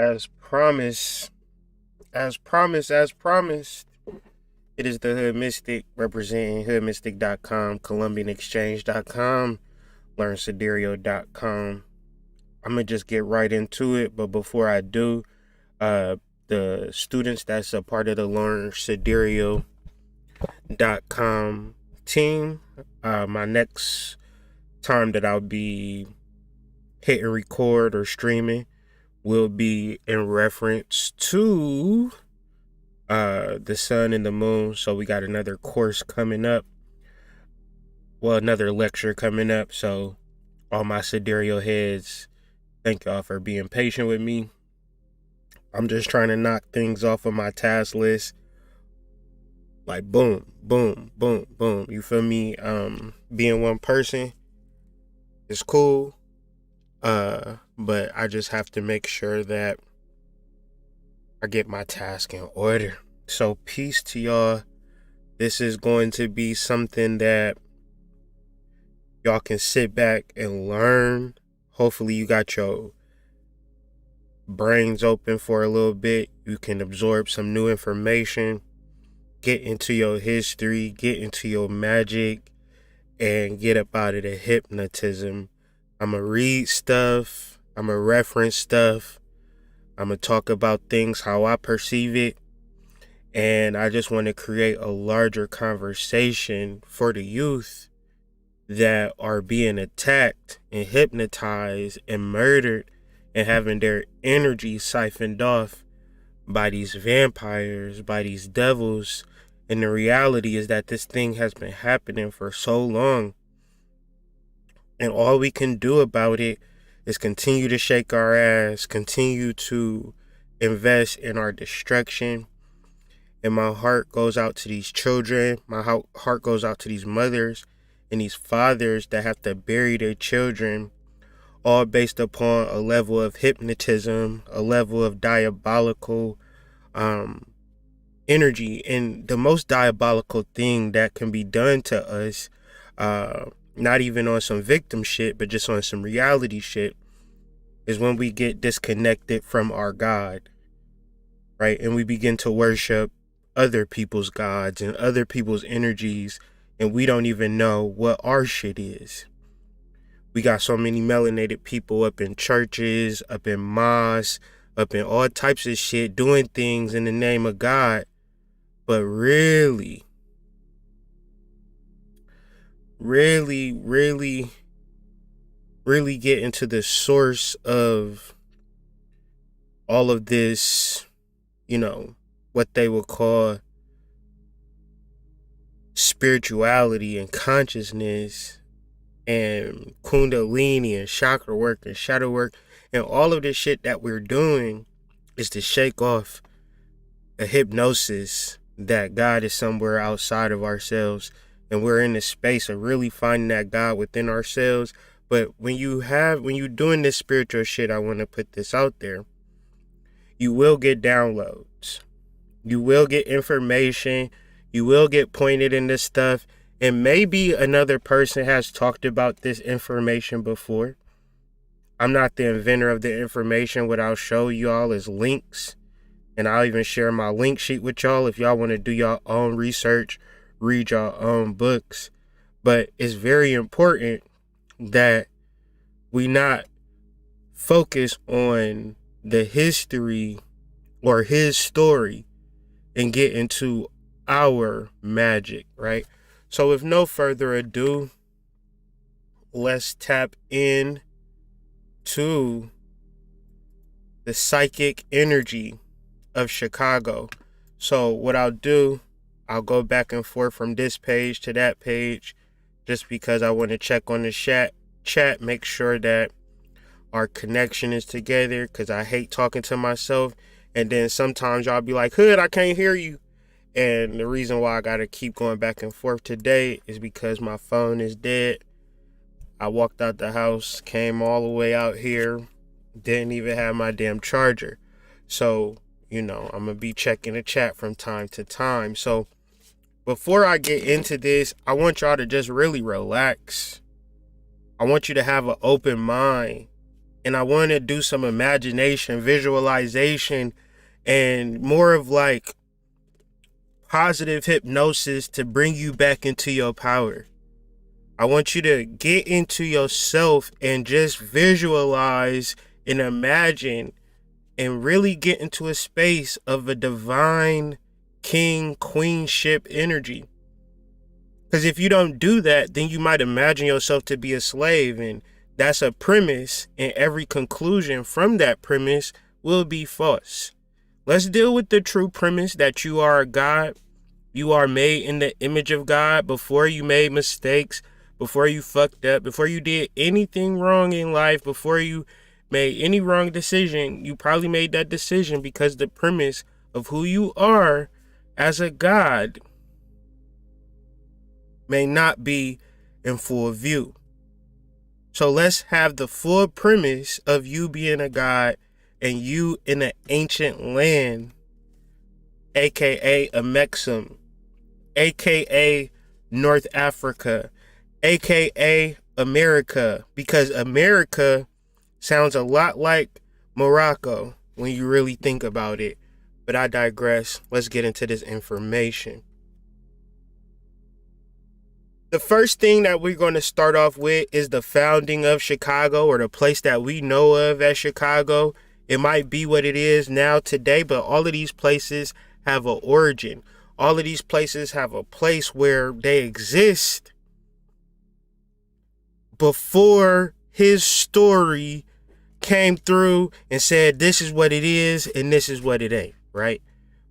As promised, as promised, it is the Hood Mystic representing hoodmystic.com, columbianexchange.com, learnsidereal.com. I'm going to just get right into it, but before I do, the students that's a part of the learnsidereal.com team, my next time that I'll be hitting record or streaming will be in reference to the sun and the moon. So we got another course coming up. Well, another lecture coming up. So all my sidereal heads, thank y'all for being patient with me. I'm just trying to knock things off of my task list. Like boom, boom, boom, boom. You feel me? Being one person is cool. But I just have to make sure that I get my task in order. So peace to y'all. This is going to be something that y'all can sit back and learn. Hopefully you got your brains open for a little bit. You can absorb some new information, get into your history, get into your magic, and get up out of the hypnotism. I'm going to read stuff. I'm going to reference stuff. I'm going to talk about things how I perceive it. And I just want to create a larger conversation for the youth that are being attacked and hypnotized and murdered and having their energy siphoned off by these vampires, by these devils. And the reality is that this thing has been happening for so long. And all we can do about it is continue to shake our ass, continue to invest in our destruction. And my heart goes out to these children. My heart goes out to these mothers and these fathers that have to bury their children, all based upon a level of hypnotism, a level of diabolical energy. And the most diabolical thing that can be done to us, not even on some victim shit, but just on some reality shit, is when we get disconnected from our God, right? And we begin to worship other people's gods and other people's energies, and we don't even know what our shit is. We got so many melanated people up in churches, up in mosques, up in all types of shit, doing things in the name of God, but really get into the source of all of this, what they would call spirituality and consciousness and kundalini and chakra work and shadow work, and all of this shit that we're doing is to shake off a hypnosis that God is somewhere outside of ourselves, and we're in the space of really finding that God within ourselves. But when you're doing this spiritual shit, I want to put this out there, you will get downloads. You will get information. You will get pointed into stuff. And maybe another person has talked about this information before. I'm not the inventor of the information. What I'll show y'all is links. And I'll even share my link sheet with y'all if y'all want to do your own research, read your own books. But it's very important that we not focus on the history or his story and get into our magic, right? So with no further ado, let's tap in to the psychic energy of Chicago. So what I'll do, I'll go back and forth from this page to that page just because I want to check on the chat, make sure that our connection is together, because I hate talking to myself. And then sometimes y'all be like, Hood, I can't hear you. And the reason why I got to keep going back and forth today is because my phone is dead. I walked out the house, came all the way out here, didn't even have my damn charger. So, I'm going to be checking the chat from time to time. So before I get into this, I want y'all to just really relax. I want you to have an open mind And I want to do some imagination, visualization, and more of like positive hypnosis to bring you back into your power. I want you to get into yourself and just visualize and imagine and really get into a space of a divine king, queenship energy. Because if you don't do that, then you might imagine yourself to be a slave, and that's a premise, and every conclusion from that premise will be false. Let's deal with the true premise that you are a God. You are made in the image of God. Before you made mistakes, before you fucked up, before you did anything wrong in life, before you made any wrong decision, you probably made that decision because the premise of who you are as a God may not be in full view. So let's have the full premise of you being a God and you in an ancient land, aka a Mexum, aka North Africa, aka America, because America sounds a lot like Morocco when you really think about it. But I digress. Let's get into this information. The first thing that we're going to start off with is the founding of Chicago, or the place that we know of as Chicago. It might be what it is now today, but all of these places have an origin. All of these places have a place where they exist before his story came through and said, this is what it is and this is what it ain't, right?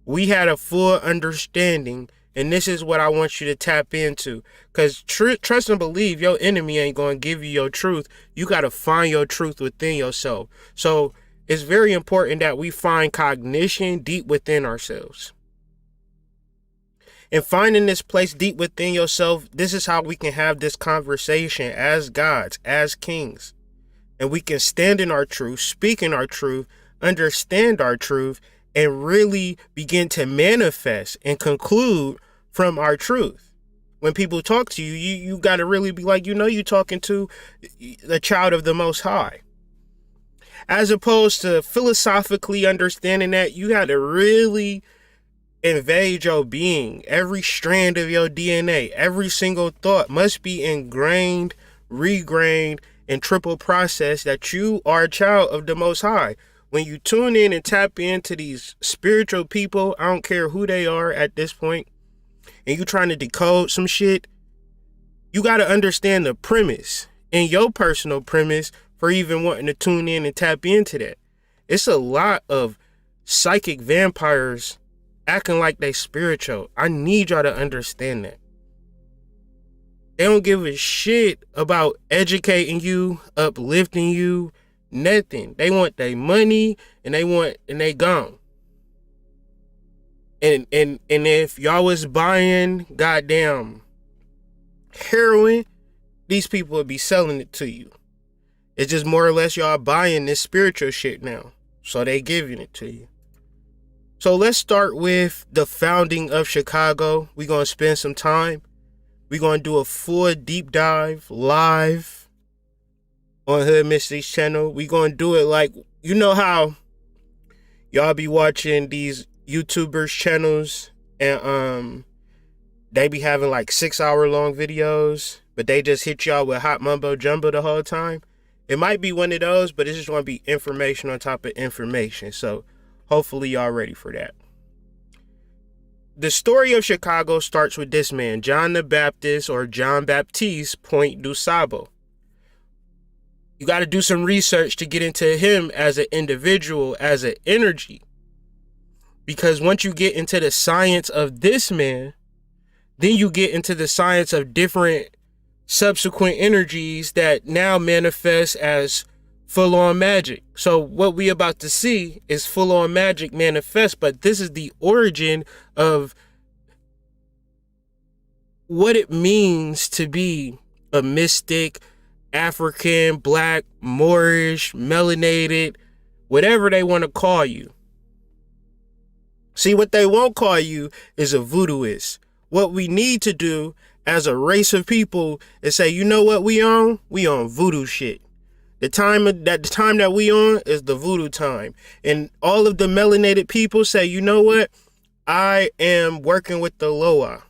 We had a full understanding, and this is what I want you to tap into. Because trust and believe, your enemy ain't going to give you your truth. You got to find your truth within yourself. So it's very important that we find cognition deep within ourselves. And finding this place deep within yourself, this is how we can have this conversation as gods, as kings. And we can stand in our truth, speak in our truth, understand our truth, and really begin to manifest and conclude from our truth. When people talk to you, you got to really be like, you're talking to the child of the Most High. As opposed to philosophically understanding that, you got to really invade your being. Every strand of your DNA, every single thought must be ingrained, regrained, and triple processed that you are a child of the Most High. When you tune in and tap into these spiritual people, I don't care who they are at this point, and you trying to decode some shit, you got to understand the premise and your personal premise for even wanting to tune in and tap into that. It's a lot of psychic vampires acting like they spiritual. I need y'all to understand that. They don't give a shit about educating you, uplifting you, nothing. They want their money and they gone. And if y'all was buying goddamn heroin, these people would be selling it to you. It's just more or less y'all buying this spiritual shit now. So they giving it to you. So let's start with the founding of Chicago. We're going to spend some time. We're going to do a full deep dive live on Hood Mystics channel. We're going to do it like, you know how y'all be watching these YouTubers channels and they be having like 6-hour long videos, but they just hit y'all with hot mumbo jumbo the whole time. It might be one of those, but it's just going to be information on top of information. So hopefully y'all ready for that. The story of Chicago starts with this man, Jean the Baptist, or Jean Baptiste Point du Sable. You got to do some research to get into him as an individual, as an energy. Because once you get into the science of this man, then you get into the science of different subsequent energies that now manifest as full-on magic. So what we about to see is full-on magic manifest, but this is the origin of what it means to be a mystic, African, black, Moorish, melanated, whatever they want to call you. See, what they won't call you is a voodooist. What we need to do as a race of people is say, you know what we on? We on voodoo shit. The time that we on is the voodoo time. And all of the melanated people say, you know what? I am working with the Loa.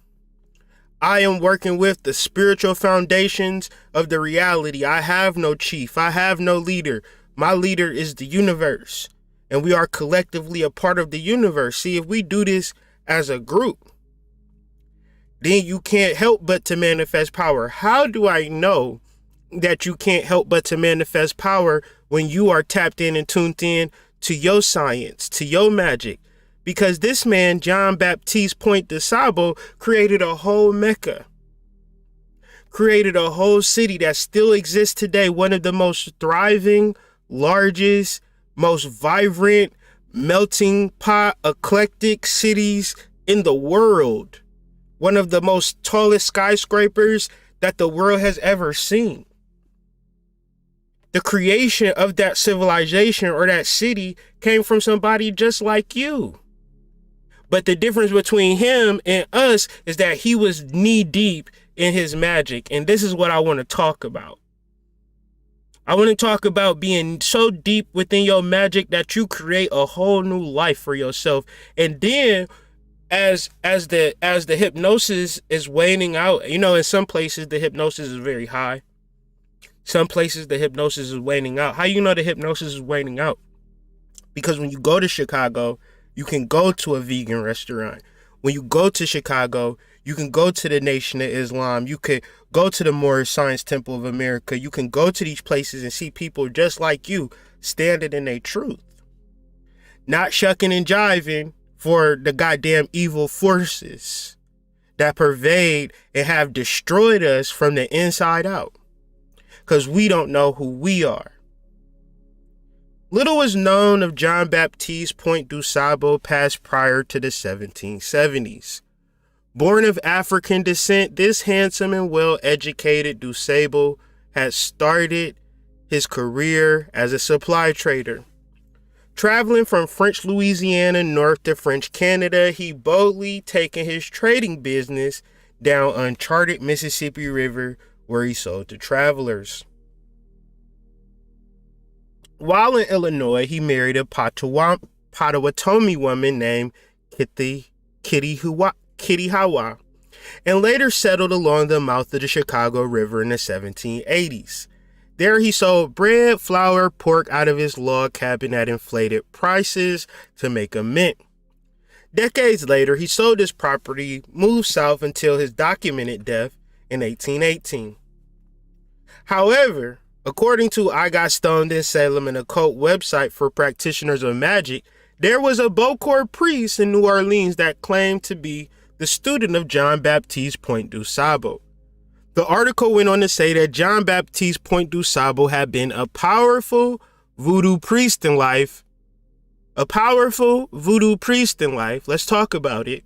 I am working with the spiritual foundations of the reality. I have no chief. I have no leader. My leader is the universe. And we are collectively a part of the universe. See, if we do this as a group, then you can't help but to manifest power. How do I know that you can't help but to manifest power when you are tapped in and tuned in to your science, to your magic? Because this man, Jean Baptiste Point de Sabo, created a whole mecca, created a whole city that still exists today. One of the most thriving, largest, most vibrant, melting pot, eclectic cities in the world. One of the most tallest skyscrapers that the world has ever seen. The creation of that civilization or that city came from somebody just like you. But the difference between him and us is that he was knee deep in his magic. And this is what I want to talk about. I want to talk about being so deep within your magic that you create a whole new life for yourself. And then as the hypnosis is waning out, you know, in some places the hypnosis is very high. Some places the hypnosis is waning out. How you know the hypnosis is waning out? Because when you go to Chicago, you can go to a vegan restaurant. When you go to Chicago, you can go to the Nation of Islam. You could go to the Moorish Science Temple of America. You can go to these places and see people just like you standing in their truth. Not shucking and jiving for the goddamn evil forces that pervade and have destroyed us from the inside out. Because we don't know who we are. Little is known of Jean Baptiste Point du Sabo past prior to the 1770s. Born of African descent, this handsome and well-educated Du Sabo had started his career as a supply trader. Traveling from French Louisiana north to French Canada, he boldly taken his trading business down uncharted Mississippi River, where he sold to travelers. While in Illinois, he married a Potawatomi woman named Kitty Hawa, and later settled along the mouth of the Chicago River in the 1780s. There he sold bread, flour, pork out of his log cabin at inflated prices to make a mint. Decades later, he sold his property, moved south until his documented death in 1818. However, according to I Got Stoned in Salem, an occult website for practitioners of magic, there was a Bokor priest in New Orleans that claimed to be the student of Jean Baptiste Point du Sabo. The article went on to say that Jean Baptiste Point du Sabo had been a powerful voodoo priest in life. Let's talk about it,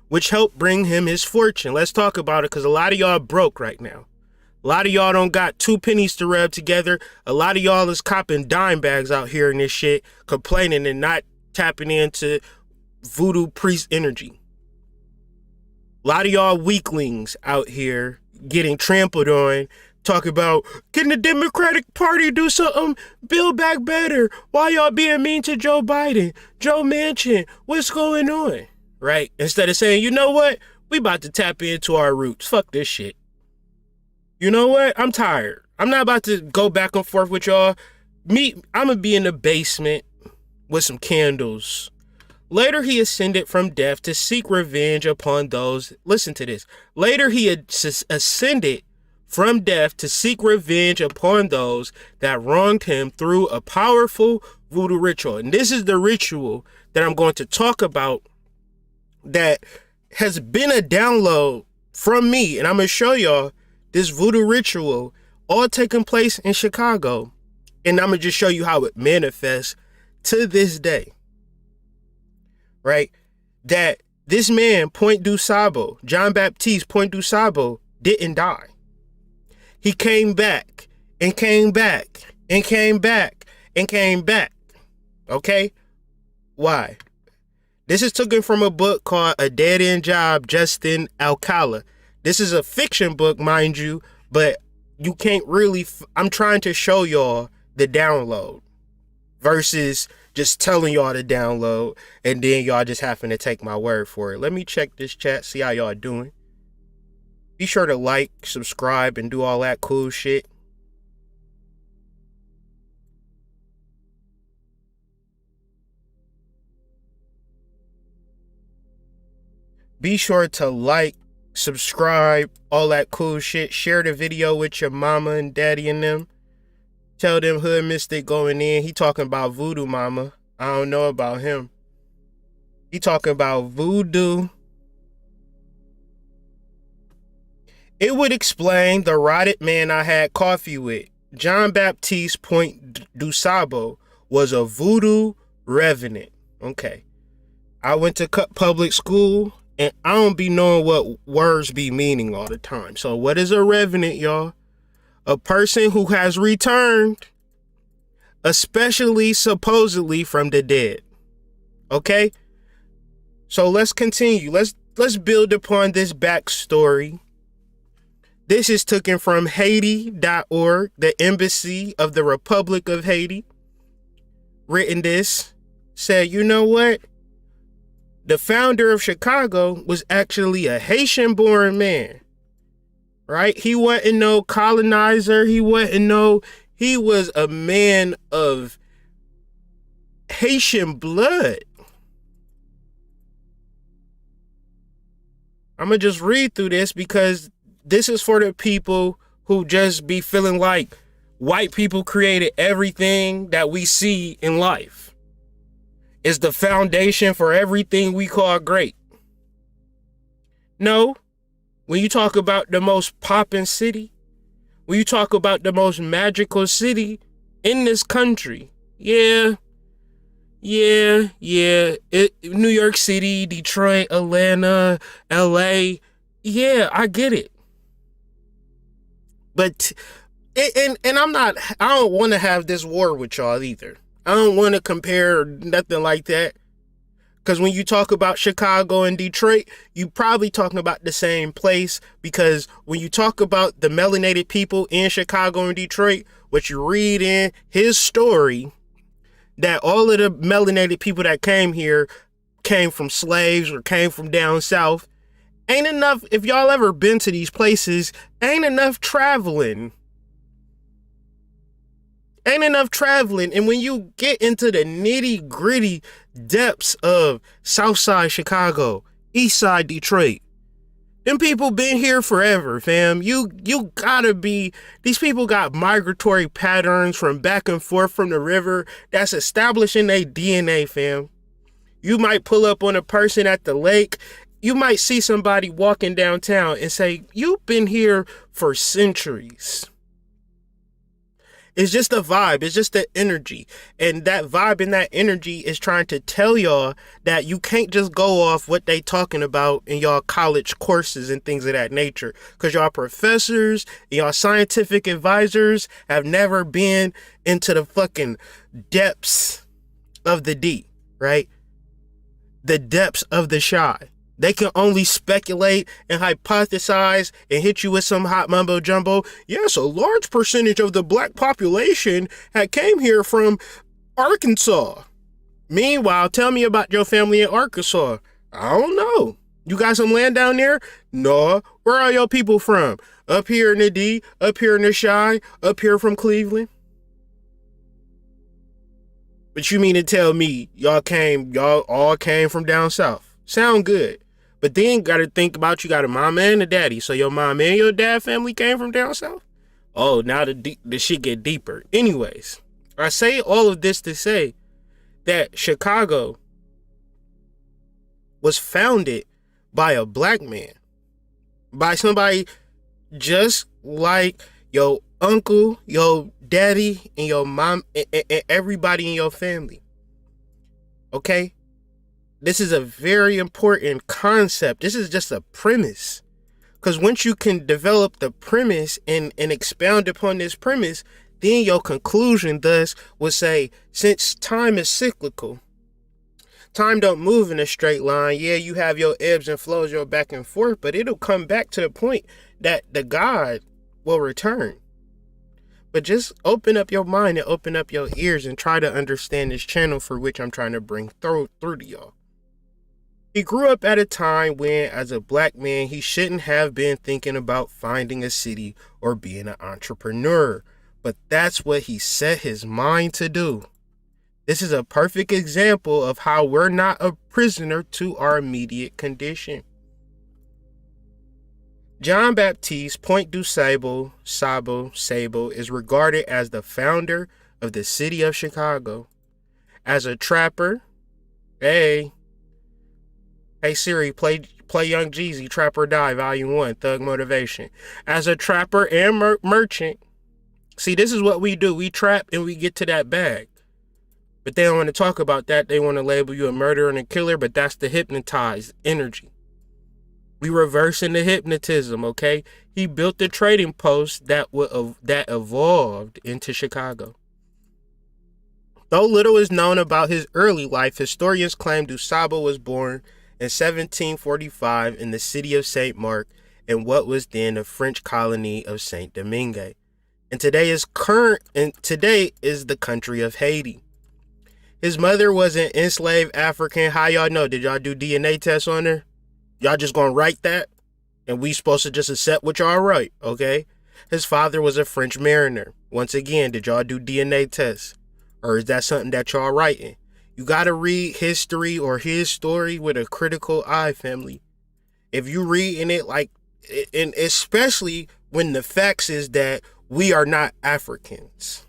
which helped bring him his fortune. Let's talk about it because a lot of y'all broke right now. A lot of y'all don't got 2 pennies to rub together. A lot of y'all is copping dime bags out here in this shit, complaining and not tapping into voodoo priest energy. A lot of y'all weaklings out here getting trampled on, talk about, can the Democratic Party do something, build back better? Why y'all being mean to Joe Biden, Joe Manchin? What's going on? Right? Instead of saying, you know what? We about to tap into our roots. Fuck this shit. You know what? I'm tired. I'm not about to go back and forth with y'all. I'm going to be in the basement with some candles. Later, he ascended from death to seek revenge upon those. Listen to this. Later, he ascended from death to seek revenge upon those that wronged him through a powerful voodoo ritual. And this is the ritual that I'm going to talk about that has been a download from me. And I'm going to show y'all this voodoo ritual all taking place in Chicago. And I'm going to just show you how it manifests to this day. Right? That this man, Point du Sabo, Jean Baptiste Point du Sabo, didn't die. He came back and came back and came back and came back. Okay? Why? This is taken from a book called A Dead End Job, Justin Alcala. This is a fiction book, mind you, but you can't really, I'm trying to show y'all the download versus just telling y'all to download and then y'all just having to take my word for it. Let me check this chat, see how y'all doing. Be sure to like, subscribe, and do all that cool shit. Be sure to like, subscribe, all that cool shit. Share the video with your mama and daddy and them. Tell them Hood Mystic going in. He talking about Voodoo mama. I don't know about him. He talking about Voodoo. It would explain the rotted man I had coffee with. Jean Baptiste Point du Sabo was a Voodoo revenant. Okay. I went to public school, and I don't be knowing what words be meaning all the time. So what is a revenant, y'all? A person who has returned, especially supposedly from the dead. Okay? So let's continue. Let's build upon this backstory. This is taken from Haiti.org, the Embassy of the Republic of Haiti. Written this, said, you know what? The founder of Chicago was actually a Haitian-born man, right? He wasn't no colonizer. He was a man of Haitian blood. I'm going to just read through this because this is for the people who just be feeling like white people created everything that we see in life. It's the foundation for everything we call great. No, when you talk about the most poppin' city, when you talk about the most magical city in this country, New York City, Detroit, Atlanta, LA, yeah, I get it. But, and I don't want to have this war with y'all either. I don't want to compare nothing like that. Because when you talk about Chicago and Detroit, you probably talking about the same place. Because when you talk about the melanated people in Chicago and Detroit, what you read in his story, that all of the melanated people that came here came from slaves or came from down south. Ain't enough, if y'all ever been to these places, ain't enough traveling. And when you get into the nitty gritty depths of Southside Chicago, Eastside Detroit, them people been here forever, fam. You gotta be, these people got migratory patterns from back and forth from the river that's establishing their DNA, fam. You might pull up on a person at the lake. You might see somebody walking downtown and say, you've been here for centuries. It's just a vibe. It's just the energy. And that vibe and that energy is trying to tell y'all that you can't just go off what they talking about in y'all college courses and things of that nature. Because y'all professors, y'all scientific advisors have never been into the fucking depths of the deep, right? The depths of the shy. They can only speculate and hypothesize and hit you with some hot mumbo jumbo. Yes, a large percentage of the black population had came here from Arkansas. Meanwhile, tell me about your family in Arkansas. I don't know. You got some land down there? No. Where are your people from? Up here in the D, up here in the Shy, up here from Cleveland? But you mean to tell me y'all all came from down south? Sound good. But then got to think about, you got a mama and a daddy. So your mom and your dad family came from down south? Oh, now the shit get deeper. Anyways, I say all of this to say that Chicago was founded by a black man. By somebody just like your uncle, your daddy, and your mom, and everybody in your family. Okay? This is a very important concept. This is just a premise. Because once you can develop the premise and expound upon this premise, then your conclusion thus would say, since time is cyclical, time don't move in a straight line. Yeah, you have your ebbs and flows, your back and forth, but it'll come back to the point that the God will return. But just open up your mind and open up your ears and try to understand this channel for which I'm trying to bring through to y'all. He grew up at a time when, as a black man, he shouldn't have been thinking about finding a city or being an entrepreneur. But that's what he set his mind to do. This is a perfect example of how we're not a prisoner to our immediate condition. Jean Baptiste Point du Sable is regarded as the founder of the city of Chicago. As a trapper, hey Siri, play Young Jeezy, Trap or Die, Volume 1, Thug Motivation. As a trapper and merchant, see, this is what we do. We trap and we get to that bag. But they don't want to talk about that. They want to label you a murderer and a killer, but that's the hypnotized energy. We reversing the hypnotism, okay? He built the trading post that evolved into Chicago. Though little is known about his early life, historians claim DuSable was born in 1745 in the city of Saint Mark in what was then the French colony of Saint Domingue. And today is the country of Haiti. His mother was an enslaved African. How y'all know? Did y'all do DNA tests on her? Y'all just gonna write that? And we supposed to just accept what y'all write, okay? His father was a French mariner. Once again, did y'all do DNA tests? Or is that something that y'all writing? You gotta read history or his story with a critical eye, family. If you reading it and especially when the facts is that we are not Africans.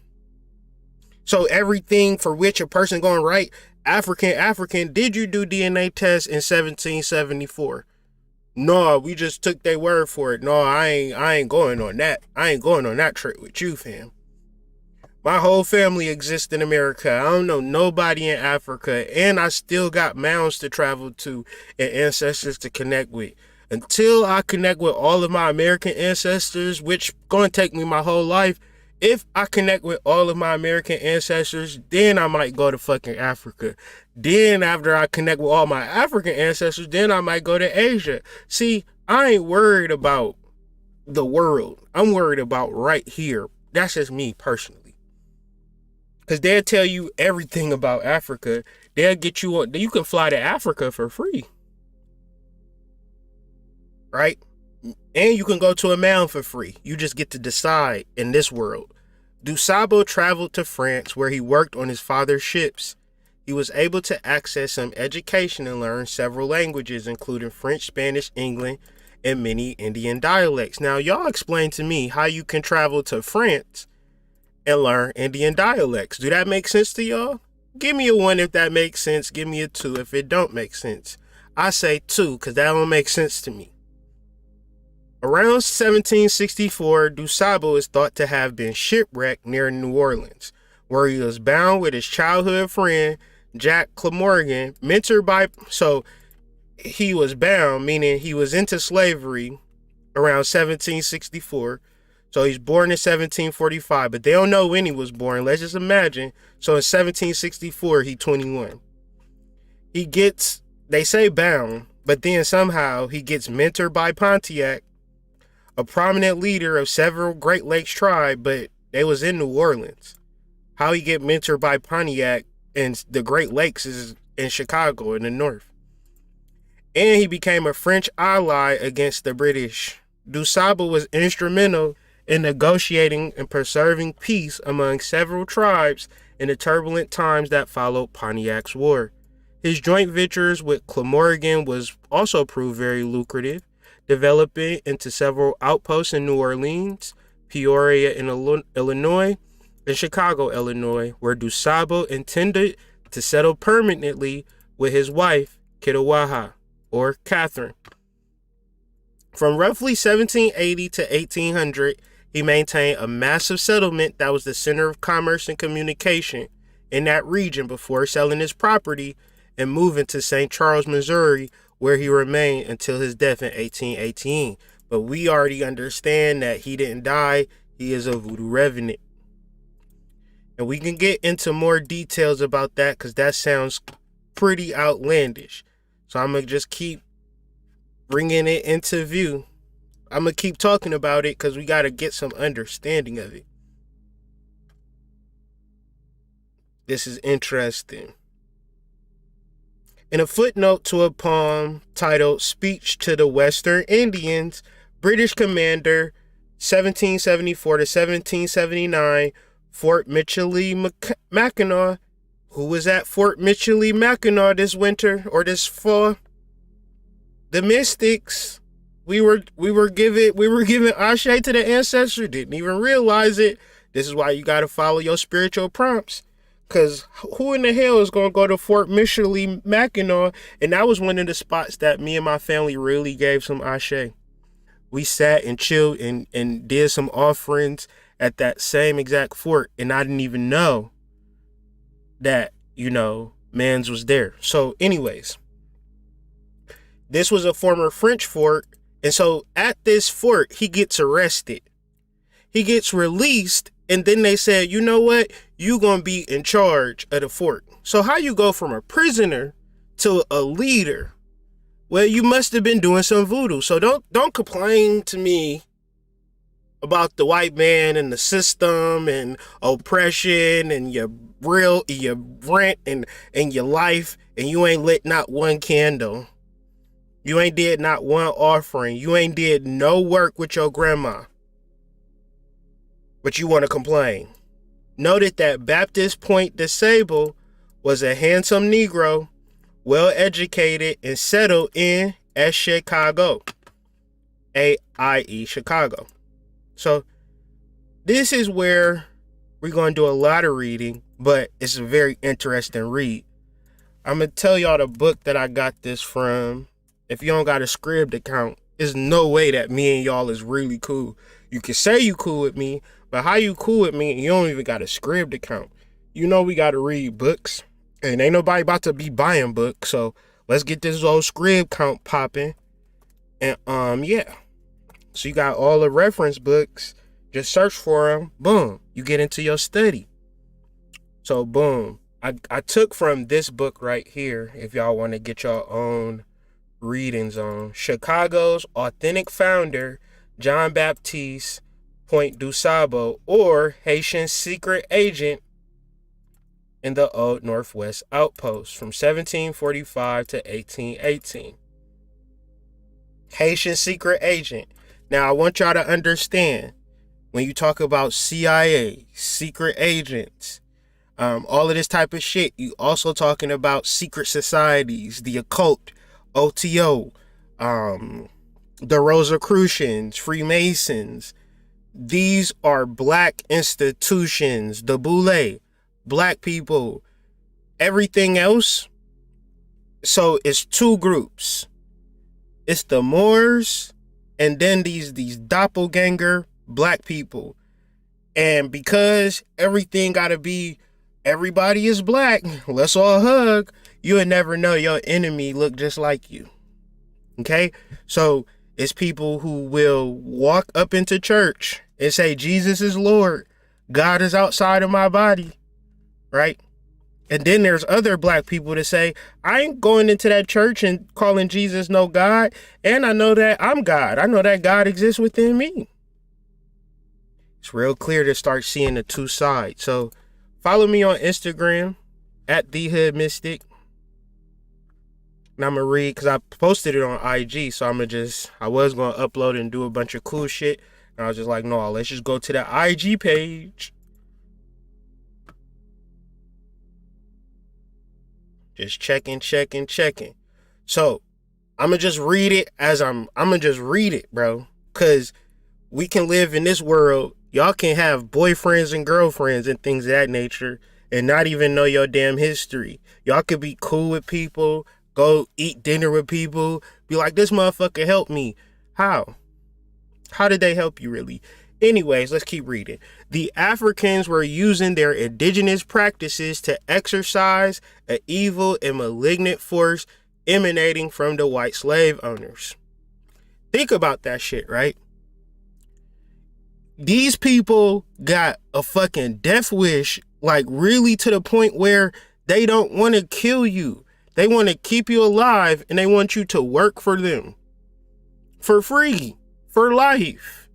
So everything for which a person going to write African, did you do DNA tests in 1774? No, we just took their word for it. No, I ain't going on that. I ain't going on that trip with you, fam. My whole family exists in America. I don't know nobody in Africa, and I still got mounds to travel to and ancestors to connect with. Until I connect with all of my American ancestors, which going to take me my whole life, if I connect with all of my American ancestors, then I might go to fucking Africa. Then after I connect with all my African ancestors, then I might go to Asia. See, I ain't worried about the world. I'm worried about right here. That's just me personally. Because they'll tell you everything about Africa. They'll get you on. You can fly to Africa for free. Right? And you can go to a mound for free. You just get to decide in this world. DuSable traveled to France where he worked on his father's ships. He was able to access some education and learn several languages, including French, Spanish, English, and many Indian dialects. Now, y'all explain to me how you can travel to France and learn Indian dialects. Do that make sense to y'all? Give me a 1 if that makes sense. Give me a 2 if it don't make sense. I say 2 because that don't make sense to me. Around 1764, DuSable is thought to have been shipwrecked near New Orleans, where he was bound with his childhood friend, Jack Clamorgan, mentored by... So, he was bound, meaning he was into slavery around 1764. So, he's born in 1745, but they don't know when he was born. Let's just imagine. So, in 1764, he's 21. They say bound, but then somehow he gets mentored by Pontiac, a prominent leader of several Great Lakes tribe, but they was in New Orleans. How he get mentored by Pontiac and the Great Lakes is in Chicago in the north. And he became a French ally against the British. DuSable was instrumental in negotiating and preserving peace among several tribes in the turbulent times that followed Pontiac's war. His joint ventures with Clamorgan was also proved very lucrative, developing into several outposts in New Orleans, Peoria in Illinois, and Chicago, Illinois, where DuSable intended to settle permanently with his wife, Kitawaha, or Catherine. From roughly 1780 to 1800, he maintained a massive settlement that was the center of commerce and communication in that region before selling his property and moving to St. Charles, Missouri, where he remained until his death in 1818. But we already understand that he didn't die. He is a voodoo revenant. And we can get into more details about that because that sounds pretty outlandish. So I'm going to just keep bringing it into view. I'm going to keep talking about it because we got to get some understanding of it. This is interesting. In a footnote to a poem titled Speech to the Western Indians, British commander 1774 to 1779, Fort Michilimackinac, who was at Fort Michilimackinac this winter or this fall? The mystics. We were giving ashe to the ancestors, didn't even realize it. This is why you gotta follow your spiritual prompts. Cause who in the hell is gonna go to Fort Michilimackinac? And that was one of the spots that me and my family really gave some ashe. We sat and chilled and did some offerings at that same exact fort, and I didn't even know that, mans was there. So anyways, this was a former French fort, and so at this fort, he gets arrested. He gets released, and then they said, you know what? You gonna be in charge of the fort. So how you go from a prisoner to a leader? Well, you must have been doing some voodoo. So don't complain to me about the white man and the system and oppression and your rent and your life, and you ain't lit not one candle. You ain't did not one offering. You ain't did no work with your grandma. But you want to complain. Noted that Baptist Point DeSable was a handsome Negro, well educated and settled in as Chicago, i.e. Chicago. So this is where we're going to do a lot of reading, but it's a very interesting read. I'm going to tell y'all the book that I got this from. If you don't got a Scribd account, there's no way that me and y'all is really cool. You can say you cool with me, but how you cool with me and you don't even got a Scribd account? You know we got to read books, and ain't nobody about to be buying books, so let's get this old Scribd count popping. And yeah. So you got all the reference books. Just search for them. Boom. You get into your study. So boom. I took from this book right here, if y'all want to get your own readings on Chicago's authentic founder, Jean Baptiste Point DeSable, or Haitian secret agent in the Old Northwest Outpost from 1745 to 1818. Haitian secret agent. Now, I want y'all to understand, when you talk about CIA, secret agents, all of this type of shit, you also talking about secret societies, the occult, OTO, the Rosicrucians, Freemasons. These are black institutions, the Boule, black people, everything else. So it's two groups. It's the Moors and then these doppelganger black people. And because everything gotta be, everybody is black, let's all hug, you would never know your enemy look just like you. Okay? So it's people who will walk up into church and say, Jesus is Lord. God is outside of my body. Right? And then there's other black people that say, I ain't going into that church and calling Jesus no God. And I know that I'm God. I know that God exists within me. It's real clear to start seeing the two sides. So follow me on Instagram at TheHoodMystic. And I'm going to read, because I posted it on IG. So I was going to upload and do a bunch of cool shit. And I was just like, no, let's just go to the IG page. Just checking. So I'm going to just read it I'm going to just read it, bro. Because we can live in this world. Y'all can have boyfriends and girlfriends and things of that nature and not even know your damn history. Y'all could be cool with people, go eat dinner with people, be like, this motherfucker helped me. How? How did they help you really? Anyways, let's keep reading. The Africans were using their indigenous practices to exorcise an evil and malignant force emanating from the white slave owners. Think about that shit, right? These people got a fucking death wish, like really to the point where they don't want to kill you. They want to keep you alive, and they want you to work for them for free, for life.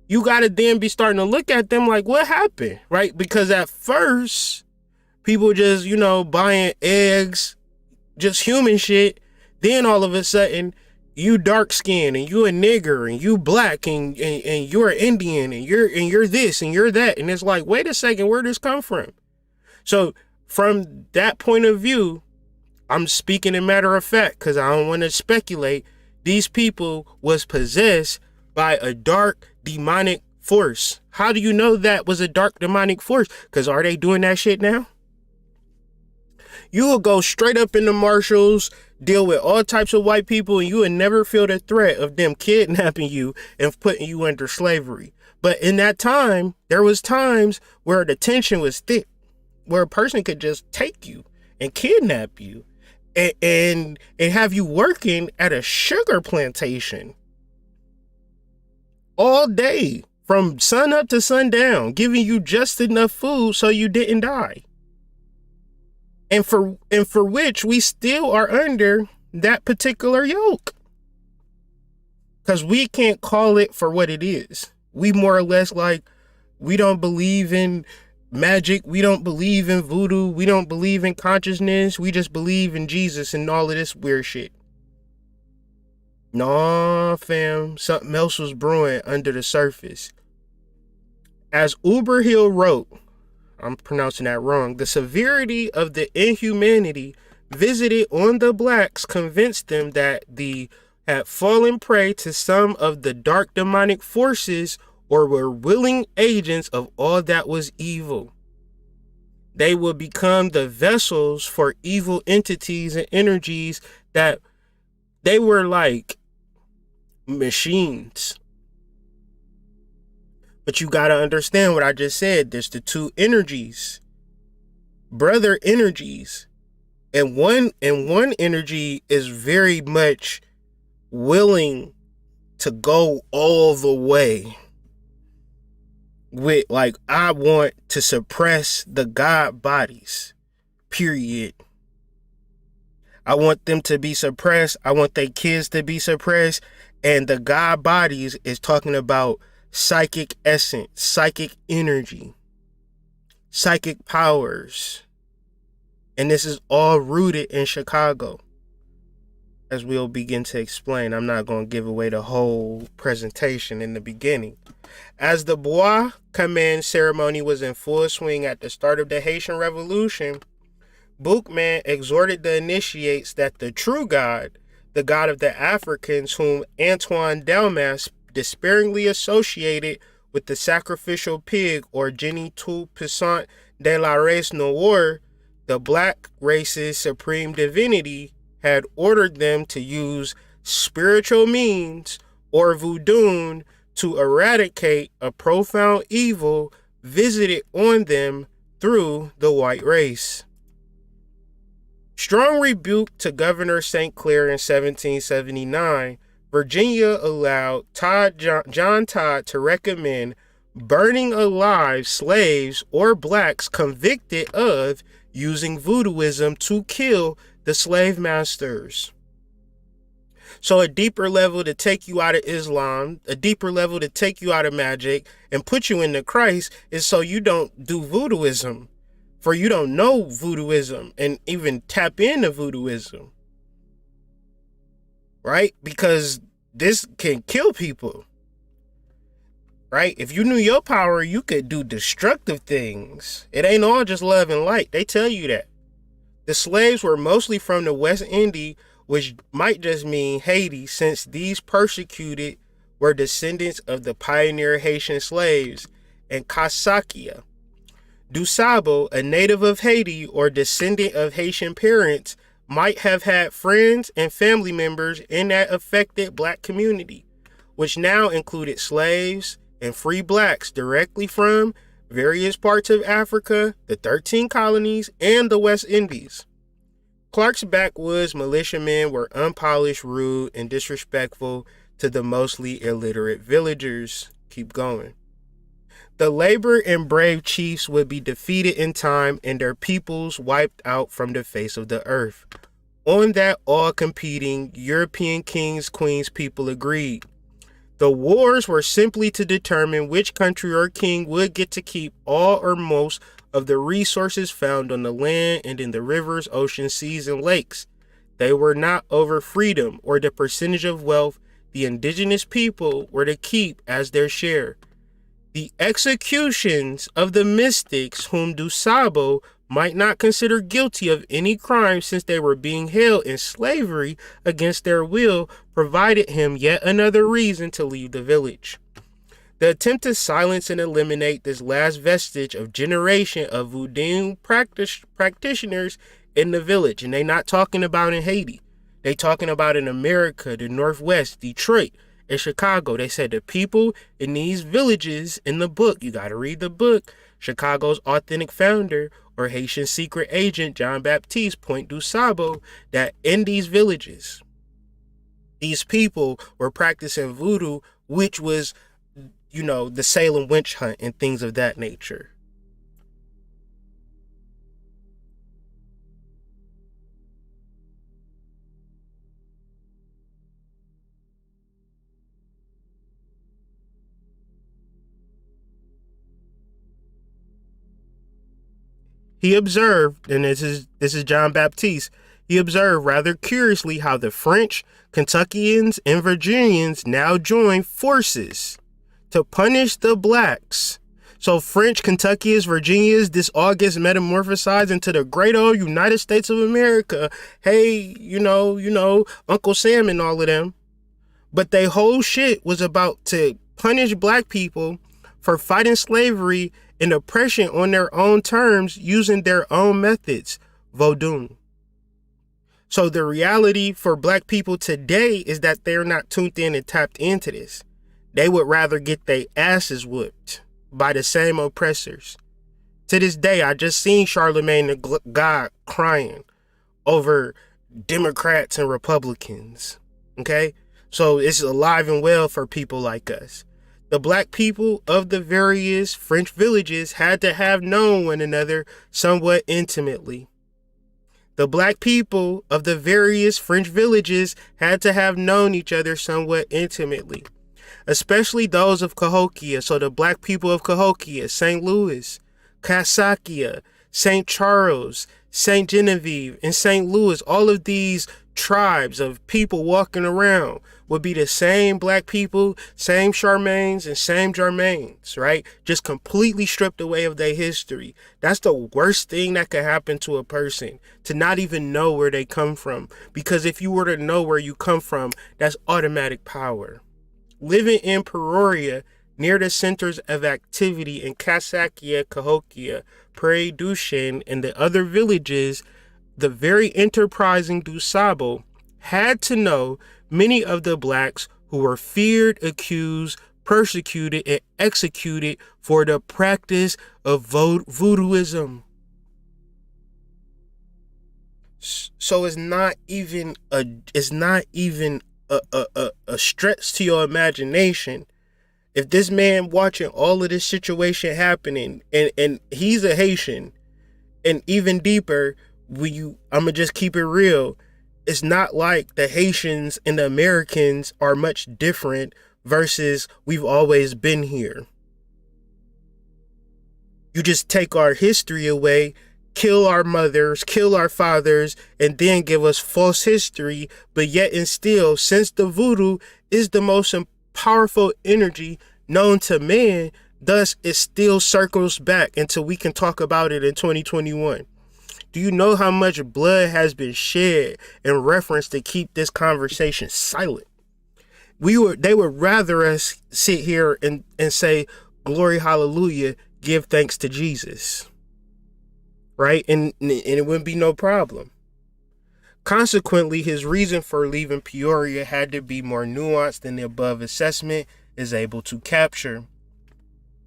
You got to then be starting to look at them like, what happened, right? Because at first, People just, buying eggs, just human shit. Then all of a sudden, you dark skinned and you a nigger and you black and you're Indian and you're this and you're that. And it's like, wait a second, where did this come from? So from that point of view, I'm speaking in matter of fact because I don't want to speculate. These people was possessed by a dark demonic force. How do you know that was a dark demonic force? Because are they doing that shit now? You will go straight up in the Marshalls, deal with all types of white people, and you will never feel the threat of them kidnapping you and putting you under slavery. But in that time, there was times where the tension was thick, where a person could just take you and kidnap you and have you working at a sugar plantation all day from sun up to sundown, giving you just enough food so you didn't die. And for which we still are under that particular yoke. Because we can't call it for what it is. We more or less we don't believe in magic. We don't believe in voodoo. We don't believe in consciousness. We just believe in Jesus and all of this weird shit. Nah, fam. Something else was brewing under the surface. As Uberhill wrote, I'm pronouncing that wrong, the severity of the inhumanity visited on the blacks convinced them that they had fallen prey to some of the dark demonic forces or were willing agents of all that was evil. They would become the vessels for evil entities and energies that they were like machines. But you got to understand what I just said. There's the two energies, brother energies. And one energy is very much willing to go all the way with I want to suppress the God bodies, period. I want them to be suppressed. I want their kids to be suppressed. And the God bodies is talking about psychic essence, psychic energy, psychic powers. And this is all rooted in Chicago. As we'll begin to explain, I'm not going to give away the whole presentation in the beginning. As the Bois command ceremony was in full swing at the start of the Haitian Revolution, Boukman exhorted the initiates that the true God, the God of the Africans, whom Antoine Delmas despairingly associated with the sacrificial pig or Genie tout puissant de la race noire, the black race's supreme divinity, had ordered them to use spiritual means or voodoo to eradicate a profound evil visited on them through the white race. Strong rebuke to Governor St. Clair in 1779, Virginia allowed John Todd to recommend burning alive slaves or blacks convicted of using voodooism to kill the slave masters. So a deeper level to take you out of Islam, a deeper level to take you out of magic and put you into Christ is so you don't do voodooism. For you don't know voodooism and even tap into voodooism. Right? Because this can kill people. Right? If you knew your power, you could do destructive things. It ain't all just love and light. They tell you that. The slaves were mostly from the West Indies, which might just mean Haiti, since these persecuted were descendants of the pioneer Haitian slaves and Kasakia. Dusabo, a native of Haiti or descendant of Haitian parents, might have had friends and family members in that affected black community, which now included slaves and free blacks directly from various parts of Africa, the 13 colonies, and the West Indies. Clark's backwoods militiamen were unpolished, rude, and disrespectful to the mostly illiterate villagers. Keep going. The labor and brave chiefs would be defeated in time and their peoples wiped out from the face of the earth. On that, all competing European kings, queens, people agreed. The wars were simply to determine which country or king would get to keep all or most of the resources found on the land and in the rivers, oceans, seas, and lakes. They were not over freedom or the percentage of wealth the indigenous people were to keep as their share. The executions of the mystics whom Dusabo might not consider guilty of any crime since they were being held in slavery against their will provided him yet another reason to leave the village. The attempt to silence and eliminate this last vestige of generation of voodoo practitioners in the village, and they not talking about in Haiti. They talking about in America, the Northwest, Detroit, and Chicago. They said the people in these villages in the book, you got to read the book, Chicago's authentic founder or Haitian secret agent Jean Baptiste Point du Sabo, that in these villages, these people were practicing voodoo, which was, the Salem witch hunt and things of that nature. He observed, and this is John Baptiste, he observed rather curiously how the French, Kentuckians, and Virginians now join forces to punish the blacks. So French, Kentuckians, Virginians, this all gets metamorphosized into the great old United States of America. Hey, Uncle Sam and all of them. But they whole shit was about to punish black people for fighting slavery and oppression on their own terms using their own methods, voodoo. So the reality for black people today is that they're not tuned in and tapped into this. They would rather get their asses whooped by the same oppressors. To this day, I just seen Charlemagne the God crying over Democrats and Republicans. Okay? So it's alive and well for people like us. The black people of the various French villages had to have known one another somewhat intimately. The black people of the various French villages had to have known each other somewhat intimately, especially those of Cahokia. So the black people of Cahokia, St. Louis, Casakia, St. Charles, St. Genevieve, and St. Louis, all of these tribes of people walking around would be the same black people, same Charmaines and same Germains, right? Just completely stripped away of their history. That's the worst thing that could happen to a person, to not even know where they come from. Because if you were to know where you come from, that's automatic power. Living in Peoria, near the centers of activity in Casakia, Cahokia, Prairie du Chien, and the other villages, the very enterprising Dusabo had to know many of the blacks who were feared, accused, persecuted, and executed for the practice of voodooism. So it's not even a stretch to your imagination. If this man watching all of this situation happening, and he's a Haitian, and even deeper, I'ma just keep it real. It's not like the Haitians and the Americans are much different versus we've always been here. You just take our history away, kill our mothers, kill our fathers, and then give us false history, but yet and still, since the voodoo is the most powerful energy known to man, thus it still circles back until we can talk about it in 2021. Do you know how much blood has been shed in reference to keep this conversation silent? They would rather us sit here and say, glory, hallelujah, give thanks to Jesus. Right? And it wouldn't be no problem. Consequently, his reason for leaving Peoria had to be more nuanced than the above assessment is able to capture.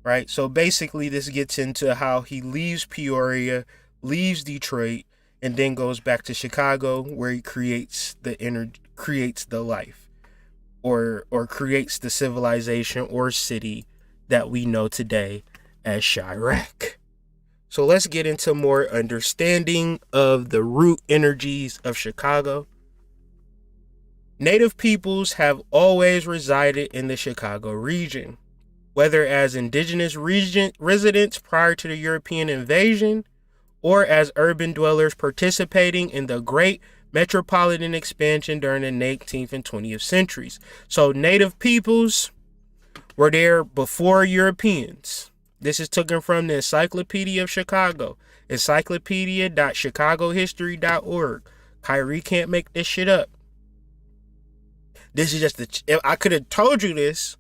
Right? So basically, this gets into how he leaves Peoria, leaves Detroit, and then goes back to Chicago, where he creates the life, or creates the civilization or city that we know today as Chirac. So let's get into more understanding of the root energies of Chicago. Native peoples have always resided in the Chicago region, whether as indigenous residents prior to the European invasion or as urban dwellers participating in the great metropolitan expansion during the 19th and 20th centuries. So native peoples were there before Europeans. This is taken from the Encyclopedia of Chicago, encyclopedia.chicagohistory.org. Kyrie can't make this shit up. This is just I could have told you this,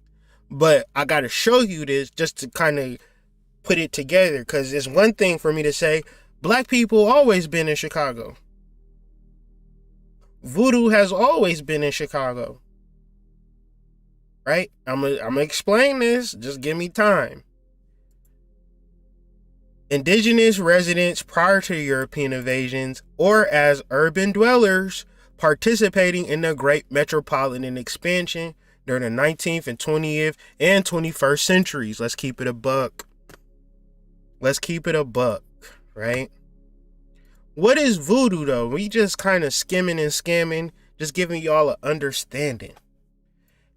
but I got to show you this just to kind of put it together, because it's one thing for me to say black people always been in Chicago. Voodoo has always been in Chicago. Right? I'm gonna explain this. Just give me time. Indigenous residents prior to European invasions or as urban dwellers participating in the great metropolitan expansion during the 19th and 20th and 21st centuries. Let's keep it a buck. Right? What is voodoo though? We just kind of skimming and scamming, just giving y'all an understanding.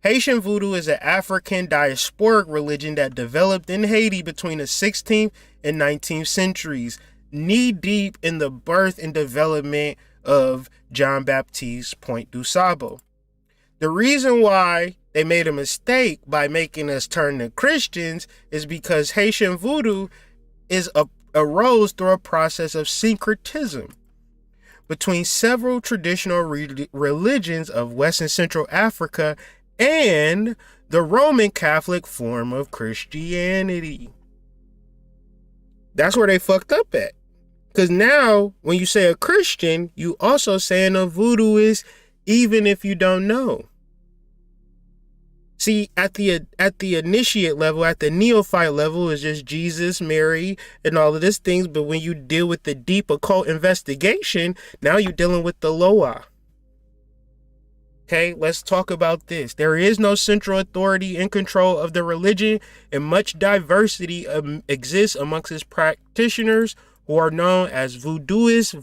Haitian voodoo is an African diasporic religion that developed in Haiti between the 16th and 19th centuries, knee-deep in the birth and development of Jean Baptiste Point du Sable. The reason why they made a mistake by making us turn to Christians is because Haitian voodoo arose through a process of syncretism between several traditional religions of West and Central Africa and the Roman Catholic form of Christianity. That's where they fucked up at. Because now, when you say a Christian, you also saying a voodooist, even if you don't know. See, at the initiate level, at the neophyte level, is just Jesus, Mary, and all of these things. But when you deal with the deep occult investigation, now you're dealing with the Loa. Okay, let's talk about this. There is no central authority in control of the religion, and much diversity exists amongst its practitioners, who are known as voodooists,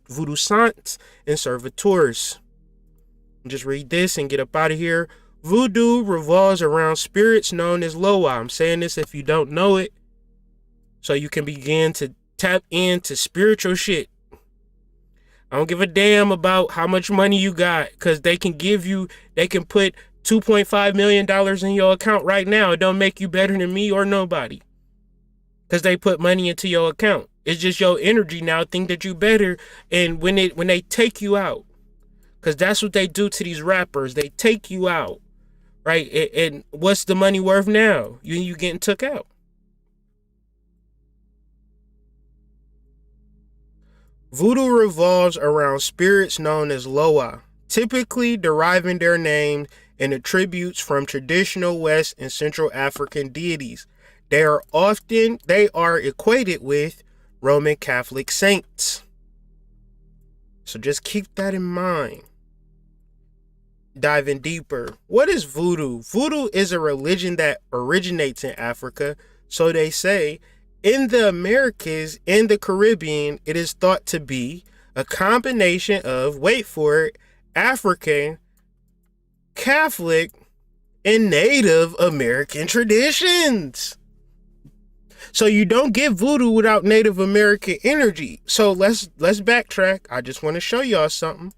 voodoo saints, and serviteurs. Just read this and get up out of here. Voodoo revolves around spirits known as Loa. I'm saying this if you don't know it, so you can begin to tap into spiritual shit. I don't give a damn about how much money you got, because they can put $2.5 million in your account right now. It don't make you better than me or nobody, because they put money into your account. It's just your energy now think that you better. And when they take you out, because that's what they do to these rappers, they take you out, right? And what's the money worth now? You getting took out. Voodoo revolves around spirits known as Loa, typically deriving their name and attributes from traditional West and Central African deities. They are equated with Roman Catholic saints. So just keep that in mind. Diving deeper. What is voodoo? Voodoo is a religion that originates in Africa, so they say. In the Americas and the Caribbean, it is thought to be a combination of, wait for it, African, Catholic, and Native American traditions. So you don't get voodoo without Native American energy. So let's backtrack. I just want to show y'all something.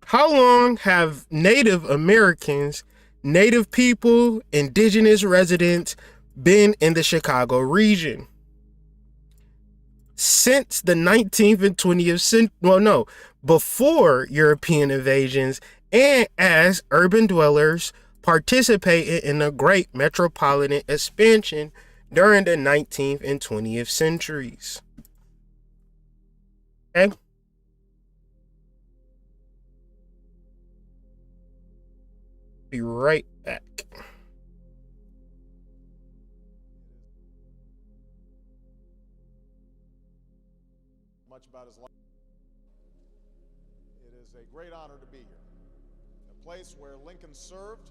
How long have Native Americans, Native people, indigenous residents been in the Chicago region? Since the 19th and 20th century, before European invasions, and as urban dwellers participated in the great metropolitan expansion during the 19th and 20th centuries. Okay? Be right back. Much about his life. It is a great honor to be here. A place where Lincoln served,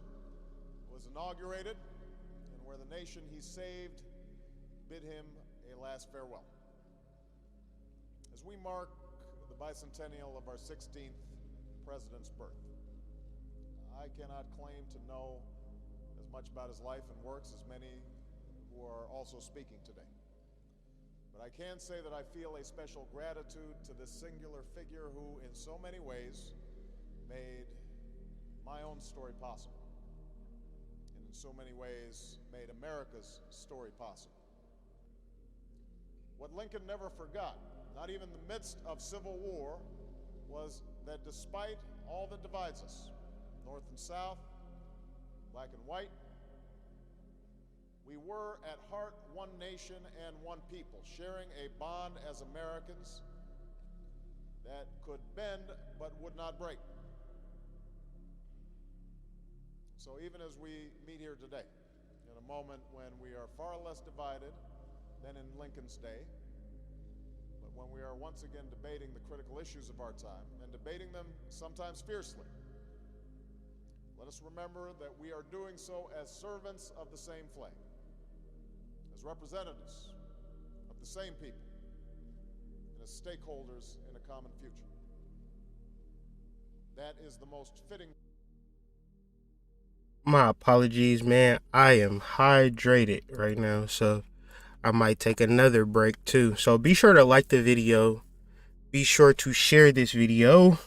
was inaugurated, and where the nation he saved bid him a last farewell. As we mark the bicentennial of our 16th president's birth, I cannot claim to know as much about his life and works as many who are also speaking today. But I can say that I feel a special gratitude to this singular figure who, in so many ways, made my own story possible, and in so many ways made America's story possible. What Lincoln never forgot, not even in the midst of civil war, was that despite all that divides us, North and South, black and white, we were at heart one nation and one people, sharing a bond as Americans that could bend but would not break. So even as we meet here today, in a moment when we are far less divided than in Lincoln's day, but when we are once again debating the critical issues of our time, and debating them sometimes fiercely, let us remember that we are doing so as servants of the same flag, as representatives of the same people, and as stakeholders in a common future. That is the most fitting. My apologies, man. I am hydrated right now, so I might take another break too. So be sure to like the video. Be sure to share this video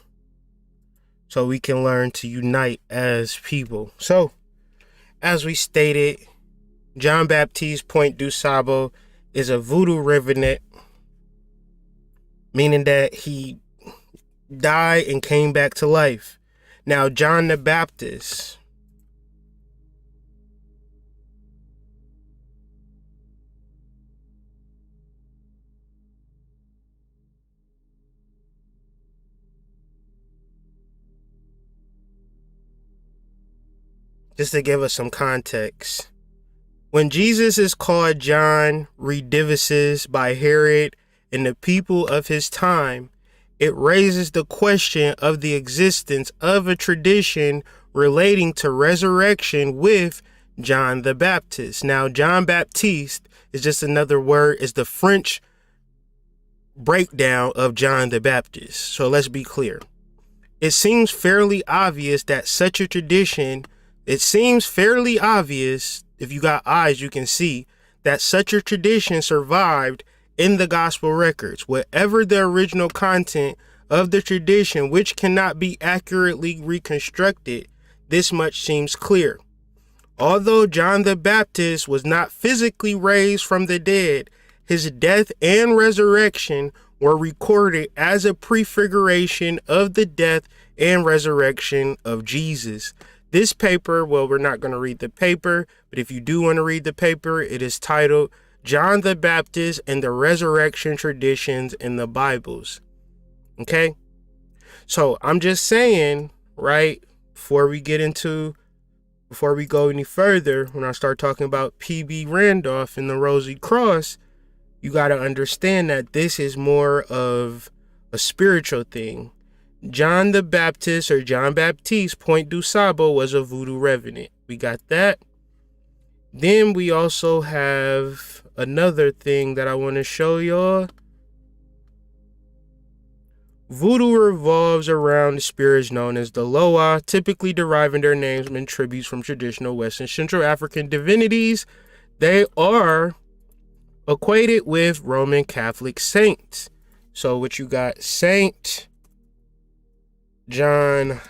so we can learn to unite as people. So, as we stated, Jean Baptiste Point du Sable is a voodoo revenant, meaning that he died and came back to life. Now, John the Baptist, just to give us some context, when Jesus is called John Redivisus by Herod and the people of his time, it raises the question of the existence of a tradition relating to resurrection with John the Baptist. Now, Jean Baptiste is just another word, is the French breakdown of John the Baptist. So let's be clear. It seems fairly obvious that such a tradition, if you got eyes, you can see that such a tradition survived in the gospel records. Whatever the original content of the tradition, which cannot be accurately reconstructed, this much seems clear. Although John the Baptist was not physically raised from the dead, his death and resurrection were recorded as a prefiguration of the death and resurrection of Jesus. This paper, well, we're not going to read the paper, but if you do want to read the paper, it is titled John the Baptist and the Resurrection Traditions in the Bibles. Okay? So I'm just saying, right, before we go any further, when I start talking about P.B. Randolph and the Rosy Cross, you got to understand that this is more of a spiritual thing. John the Baptist, or Jean Baptiste Point du Sable, was a voodoo revenant. We got that. Then we also have another thing that I want to show y'all. Voodoo revolves around the spirits known as the Loa, typically deriving their names from tributes from traditional West and Central African divinities. They are equated with Roman Catholic saints. So what you got, Saint John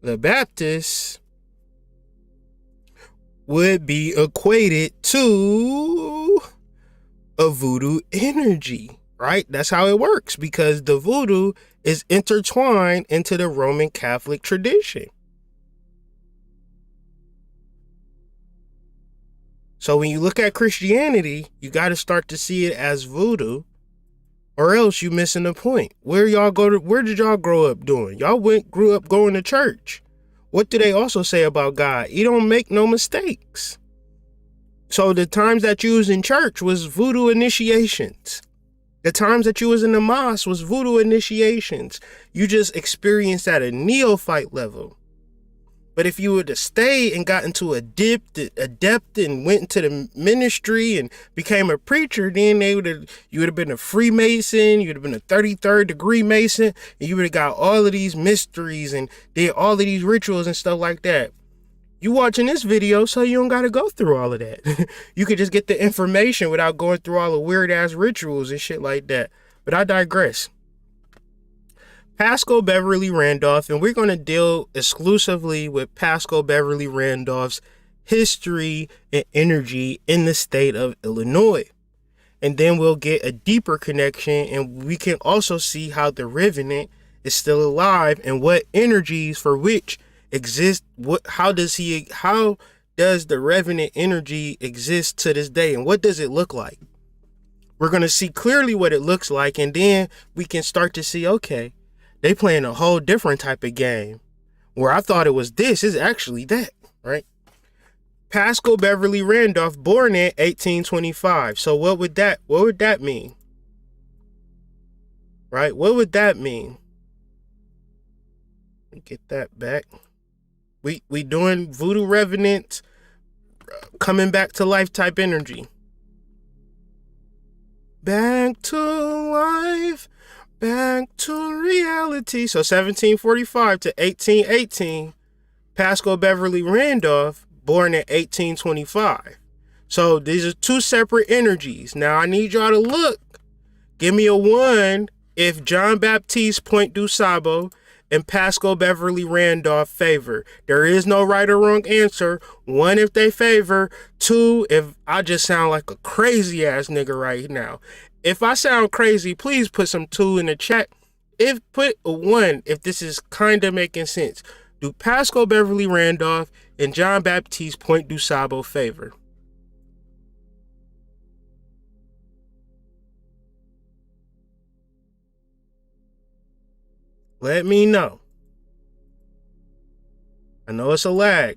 the Baptist would be equated to a voodoo energy, right? That's how it works, because the voodoo is intertwined into the Roman Catholic tradition. So when you look at Christianity, you got to start to see it as voodoo, or else you missing the point. Where did y'all grow up doing? Y'all grew up going to church. What do they also say about God? He don't make no mistakes. So the times that you was in church was voodoo initiations. The times that you was in the mosque was voodoo initiations. You just experienced at a neophyte level. But if you would have stayed and got into adept and went into the ministry and became a preacher, then you would have been a Freemason, you'd have been a 33rd degree Mason, and you would have got all of these mysteries and did all of these rituals and stuff like that. You watching this video, so you don't got to go through all of that. You could just get the information without going through all the weird ass rituals and shit like that. But I digress. Pascal Beverly Randolph, and we're going to deal exclusively with Pascal Beverly Randolph's history and energy in the state of Illinois. And then we'll get a deeper connection, and we can also see how the revenant is still alive and what energies for which exist. How does the revenant energy exist to this day, and what does it look like? We're going to see clearly what it looks like, and then we can start to see, okay, they playing a whole different type of game. Where I thought it was this, is actually that, right? Pascal Beverly Randolph, born in 1825. So what would that mean? Right? What would that mean? Get that back. We doing voodoo revenant, coming back to life type energy. Back to life. Back to reality. So 1745 to 1818, Pascal Beverly Randolph, born in 1825. So these are two separate energies. Now I need y'all to look. Give me a 1 if Jean Baptiste Point du Sabo and Pascal Beverly Randolph favor. There is no right or wrong answer. 1 if they favor. 2 if I just sound like a crazy ass nigga right now. If I sound crazy, please put some 2 in the chat. Put a 1 if this is kind of making sense. Do Pascal Beverly Randolph and Jean Baptiste Point du Sabo favor? Let me know. I know it's a lag.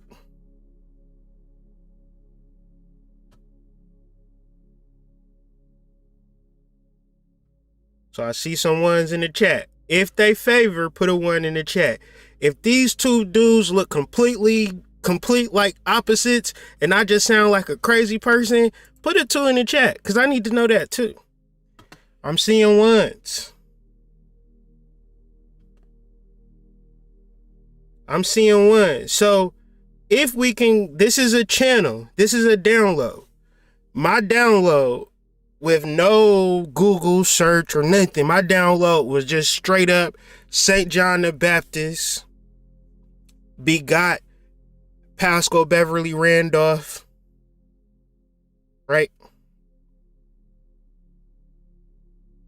So I see some 1s in the chat. If they favor, put a 1 in the chat. If these two dudes look complete like opposites and I just sound like a crazy person, put a 2 in the chat because I need to know that too. I'm seeing 1s. I'm seeing 1s. So if we can, this is a channel. This is a download. My download, with no Google search or nothing. My download was just straight up St. John the Baptist begot Pascal Beverly Randolph. Right?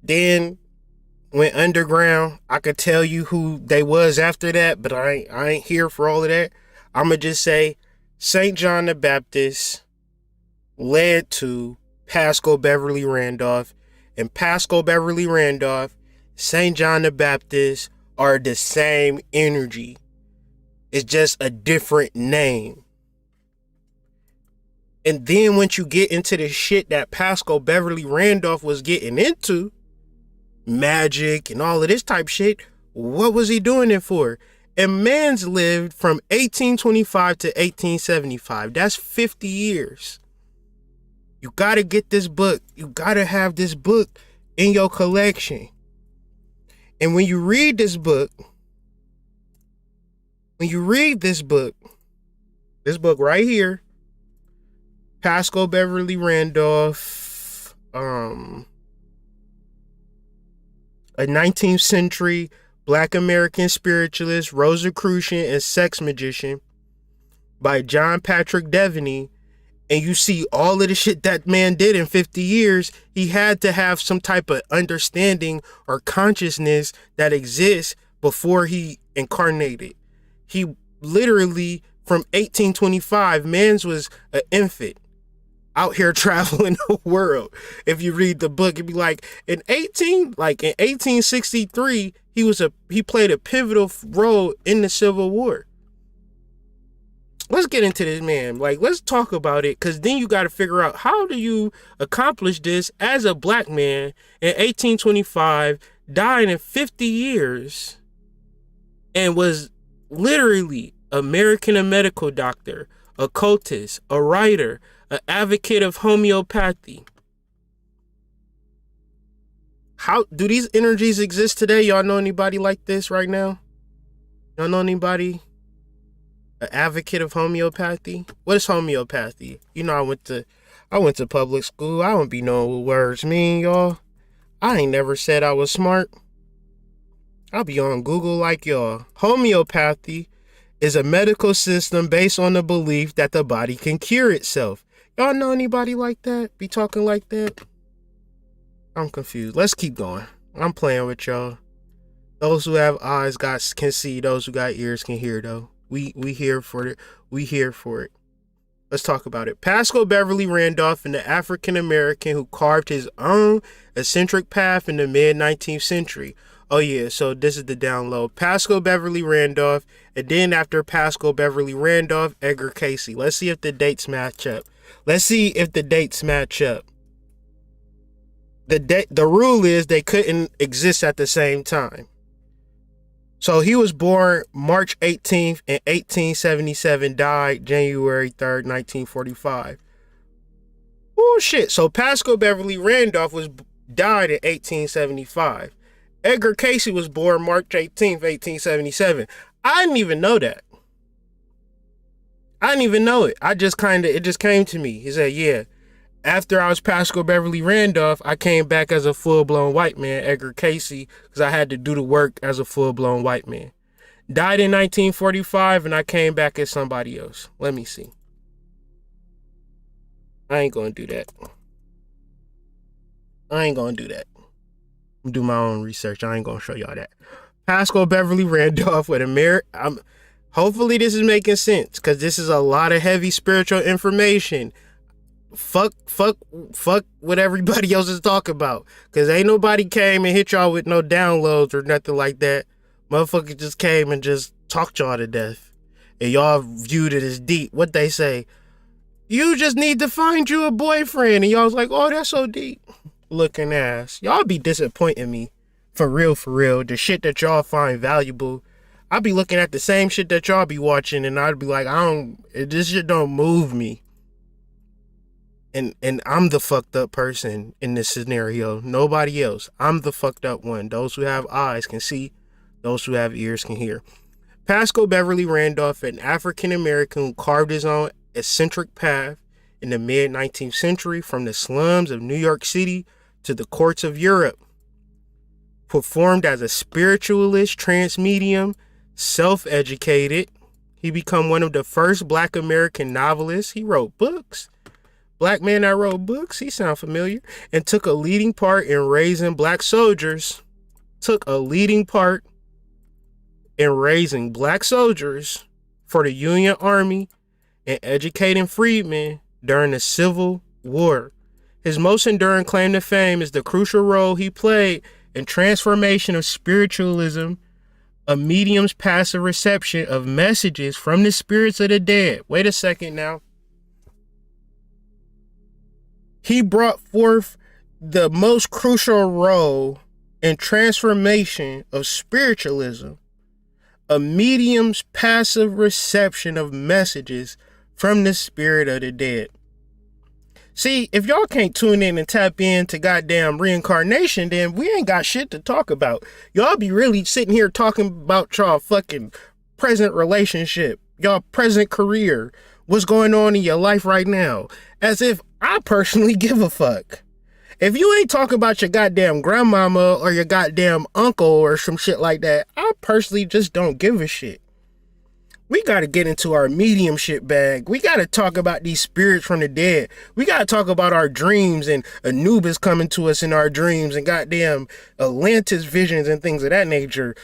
Then went underground. I could tell you who they was after that, but I ain't here for all of that. I'ma just say St. John the Baptist led to Pascal Beverly Randolph, and Pascal Beverly Randolph, St. John the Baptist are the same energy. It's just a different name. And then once you get into the shit that Pascal Beverly Randolph was getting into, magic and all of this type shit, what was he doing it for? And man's lived from 1825 to 1875. That's 50 years. You got to get this book. You got to have this book in your collection. And when you read this book, this book right here, Pascal Beverly Randolph, a 19th century Black American spiritualist, Rosicrucian, and sex magician by John Patrick Devaney, and you see all of the shit that man did in 50 years, he had to have some type of understanding or consciousness that exists before he incarnated. He literally, from 1825, man's was an infant out here traveling the world. If you read the book, it'd be like in 1863, he played a pivotal role in the Civil War. Let's get into this, man. Like, let's talk about it, because then you got to figure out, how do you accomplish this as a black man in 1825, dying in 50 years, and was literally American a medical doctor, occultist, a writer, an advocate of homeopathy. How do these energies exist today? Y'all know anybody like this right now? Y'all know anybody? An advocate of homeopathy? What is homeopathy? You know, I went to public school. I don't be knowing what words mean, y'all. I ain't never said I was smart. I'll be on Google like y'all. Homeopathy is a medical system based on the belief that the body can cure itself. Y'all know anybody like that? Be talking like that? I'm confused. Let's keep going. I'm playing with y'all. Those who have eyes can see. Those who got ears can hear, though. We here for it. We here for it. Let's talk about it. Pascal Beverly Randolph, an African American who carved his own eccentric path in the mid-19th century. Oh yeah, so this is the download. Pascal Beverly Randolph, and then after Pascal Beverly Randolph, Edgar Cayce. Let's see if the dates match up. The rule is they couldn't exist at the same time. So he was born March 18th in 1877, died January 3rd, 1945. Oh shit. So Pascal Beverly Randolph died in 1875. Edgar Cayce was born March 18th, 1877. I didn't even know that. I didn't even know it. It just came to me. He said, yeah, after I was Pascal Beverly Randolph, I came back as a full-blown white man, Edgar Cayce, because I had to do the work as a full-blown white man. Died in 1945, and I came back as somebody else. Let me see. I ain't gonna do that. I'm gonna do my own research. I ain't gonna show y'all that. Pascal Beverly Randolph with hopefully this is making sense, because this is a lot of heavy spiritual information. Fuck what everybody else is talking about, because ain't nobody came and hit y'all with no downloads or nothing like that. Motherfucker just came and just talked y'all to death, and y'all viewed it as deep. What they say, you just need to find you a boyfriend, and y'all was like, oh, that's so deep looking ass. Y'all be disappointing me, for real. The shit that y'all find valuable, I be looking at the same shit that y'all be watching, and I'd be like, this shit don't move me. And I'm the fucked up person in this scenario. Nobody else. I'm the fucked up one. Those who have eyes can see. Those who have ears can hear. Pascal Beverly Randolph, an African American who carved his own eccentric path in the mid-19th century from the slums of New York City to the courts of Europe. Performed as a spiritualist, trance medium, self-educated. He became one of the first Black American novelists. He wrote books. Black man that wrote books, he sound familiar, and took a leading part in raising black soldiers for the Union Army and educating freedmen during the Civil War. His most enduring claim to fame is the crucial role he played in transformation of spiritualism, a medium's passive reception of messages from the spirits of the dead. Wait a second now. He brought forth the most crucial role in transformation of spiritualism, a medium's passive reception of messages from the spirit of the dead. See, if y'all can't tune in and tap into goddamn reincarnation, then we ain't got shit to talk about. Y'all be really sitting here talking about y'all fucking present relationship, y'all present career, what's going on in your life right now, as if I personally give a fuck. If you ain't talking about your goddamn grandmama or your goddamn uncle or some shit like that, I personally just don't give a shit. We got to get into our mediumship bag. We got to talk about these spirits from the dead. We got to talk about our dreams and Anubis coming to us in our dreams and goddamn Atlantis visions and things of that nature.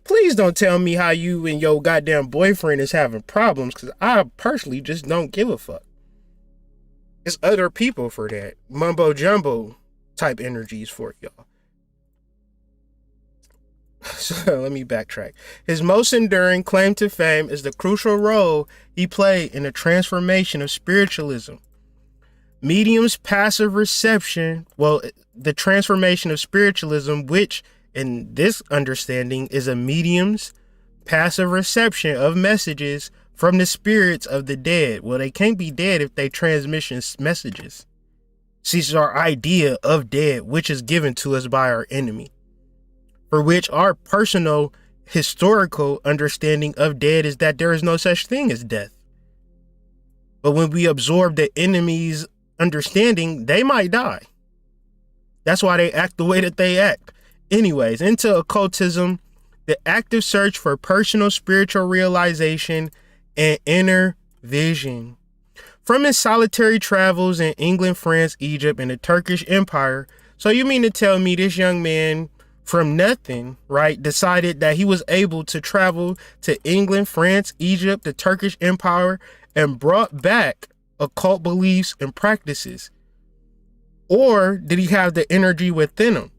Please don't tell me how you and your goddamn boyfriend is having problems, because I personally just don't give a fuck. It's other people for that. Mumbo jumbo type energies for y'all. So let me backtrack. His most enduring claim to fame is the crucial role he played in the transformation of spiritualism. Medium's passive reception, the transformation of spiritualism, which in this understanding is a medium's passive reception of messages from the spirits of the dead. Well, they can't be dead if they transmission messages. This is our idea of dead, which is given to us by our enemy, for which our personal historical understanding of dead is that there is no such thing as death. But when we absorb the enemy's understanding, they might die. That's why they act the way that they act. Anyways, into occultism, the active search for personal spiritual realization and inner vision. From his solitary travels in England, France, Egypt, and the Turkish Empire. So you mean to tell me this young man from nothing, right, decided that he was able to travel to England, France, Egypt, the Turkish Empire, and brought back occult beliefs and practices? Or did he have the energy within him?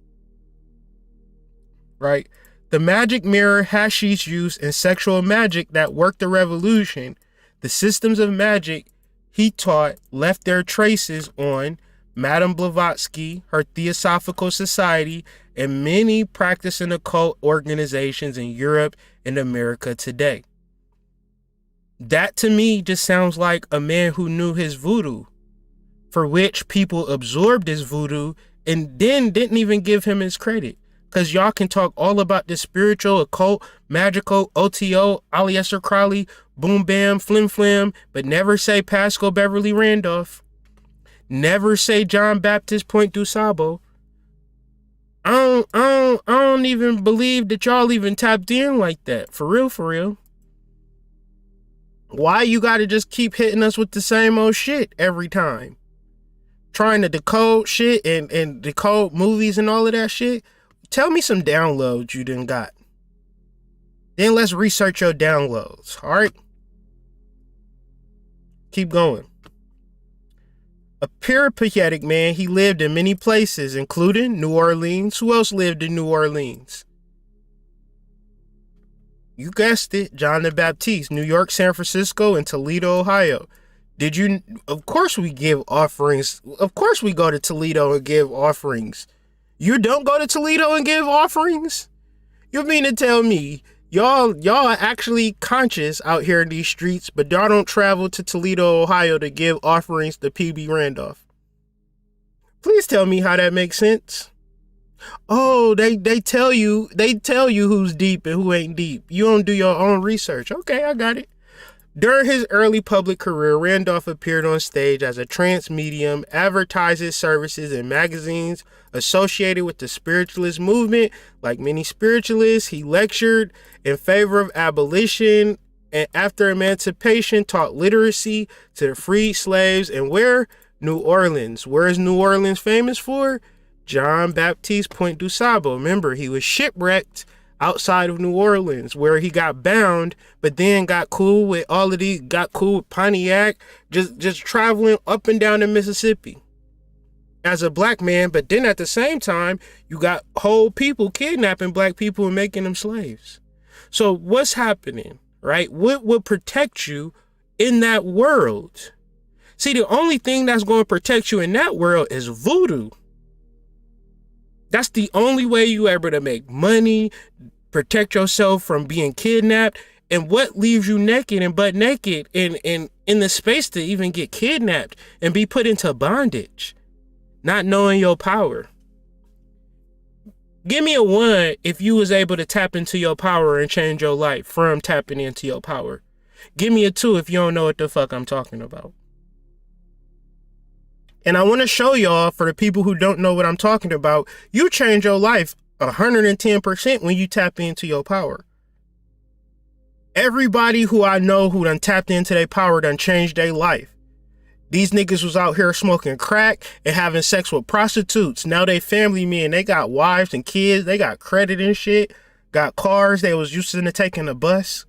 Right? The magic mirror, hashish use, and sexual magic that worked the revolution, the systems of magic he taught left their traces on Madame Blavatsky, her Theosophical Society, and many practicing occult organizations in Europe and America today. That to me just sounds like a man who knew his voodoo, for which people absorbed his voodoo and then didn't even give him his credit. Because y'all can talk all about the spiritual, occult, magical, OTO, Aleister Crowley, boom bam, flim flam, but never say Pascal, Beverly, Randolph. Never say Jean Baptiste, Point du Sable. I don't even believe that y'all even tapped in like that. For real, for real. Why you gotta just keep hitting us with the same old shit every time? Trying to decode shit and decode movies and all of that shit? Tell me some downloads you done got. Then let's research your downloads, all right? Keep going. A peripatetic man, he lived in many places, including New Orleans. Who else lived in New Orleans? You guessed it, Jean Baptiste, New York, San Francisco, and Toledo, Ohio. Did you? Of course we give offerings. Of course we go to Toledo and give offerings. You don't go to Toledo and give offerings? You mean to tell me y'all are actually conscious out here in these streets, but y'all don't travel to Toledo, Ohio to give offerings to PB Randolph? Please tell me how that makes sense. Oh, they tell you who's deep and who ain't deep. You don't do your own research. Okay, I got it. During his early public career, Randolph appeared on stage as a trance medium, advertised his services in magazines associated with the spiritualist movement. Like many spiritualists, he lectured in favor of abolition and after emancipation taught literacy to the freed slaves. And where? New Orleans. Where is New Orleans famous for? Jean Baptiste, Point du Sable. Remember, he was shipwrecked outside of New Orleans, where he got bound, but then got cool with Pontiac, just traveling up and down the Mississippi as a black man. But then at the same time, you got whole people kidnapping black people and making them slaves. So what's happening, right? What will protect you in that world? See, the only thing that's going to protect you in that world is voodoo. That's the only way you able to make money, protect yourself from being kidnapped. And what leaves you naked and butt naked in the space to even get kidnapped and be put into bondage, not knowing your power? Give me a 1 if you was able to tap into your power and change your life from tapping into your power. Give me a 2 if you don't know what the fuck I'm talking about. And I want to show y'all, for the people who don't know what I'm talking about, you change your life 110% when you tap into your power. Everybody who I know who done tapped into their power done changed their life. These niggas was out here smoking crack and having sex with prostitutes. Now they family men. They got wives and kids. They got credit and shit. Got cars. They was used to taking a bus.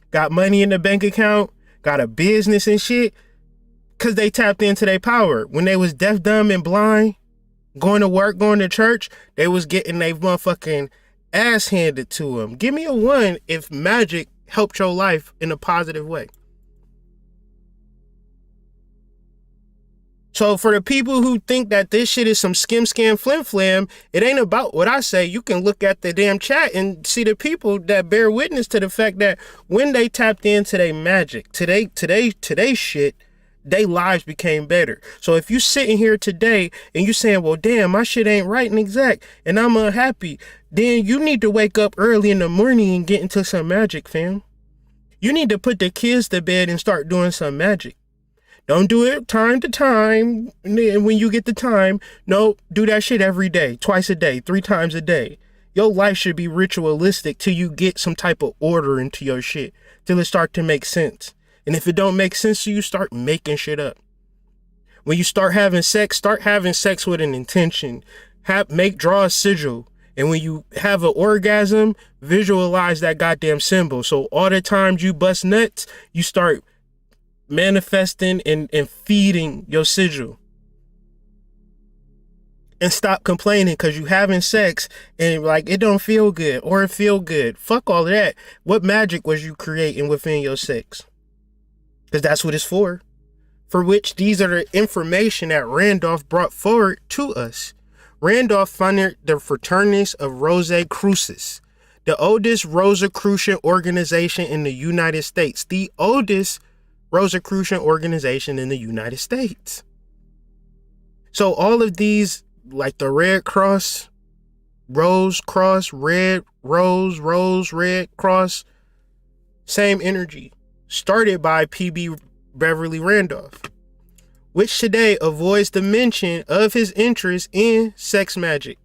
Got money in the bank account. Got a business and shit. Because they tapped into their power. When they was deaf, dumb, and blind, going to work, going to church, they was getting their motherfucking ass handed to them. Give me a 1 if magic helped your life in a positive way. So for the people who think that this shit is some skim scam flim flam, it ain't about what I say. You can look at the damn chat and see the people that bear witness to the fact that when they tapped into their magic, today shit, their lives became better. So if you sitting here today and you saying, well, damn, my shit ain't right and exact and I'm unhappy, then you need to wake up early in the morning and get into some magic, fam. You need to put the kids to bed and start doing some magic. Don't do it time to time. And when you get the time, no, do that shit every day, twice a day, 3 times a day. Your life should be ritualistic till you get some type of order into your shit, till it start to make sense. And if it don't make sense to you, start making shit up. When you start having sex with an intention. Draw a sigil. And when you have an orgasm, visualize that goddamn symbol. So all the times you bust nuts, you start manifesting and feeding your sigil. And stop complaining because you having sex and like it don't feel good or it feel good. Fuck all of that. What magic was you creating within your sex? Because that's what it's for. For which these are the information that Randolph brought forward to us. Randolph founded the Fraternities of Rosicrucians, the oldest Rosicrucian organization in the United States. The oldest Rosicrucian organization in the United States. So all of these, like the Red Cross, Rose Cross, Red Rose, Rose, Red Cross, same energy. Started by P.B. Beverly Randolph, which today avoids the mention of his interest in sex magic.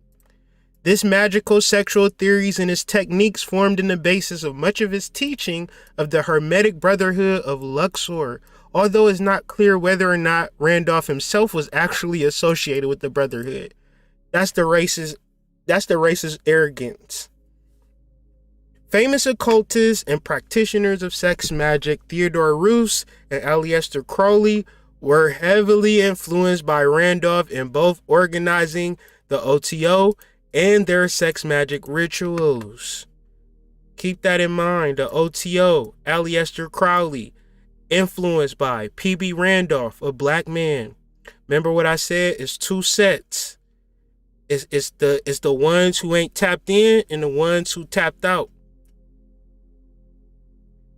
This magical sexual theories and its techniques formed in the basis of much of his teaching of the Hermetic Brotherhood of Luxor, although it's not clear whether or not Randolph himself was actually associated with the Brotherhood. That's the racist arrogance. Famous occultists and practitioners of sex magic, Theodore Roos and Aleister Crowley, were heavily influenced by Randolph in both organizing the OTO and their sex magic rituals. Keep that in mind. The OTO, Aleister Crowley, influenced by P.B. Randolph, a black man. Remember what I said? It's 2 sets. It's the ones who ain't tapped in and the ones who tapped out.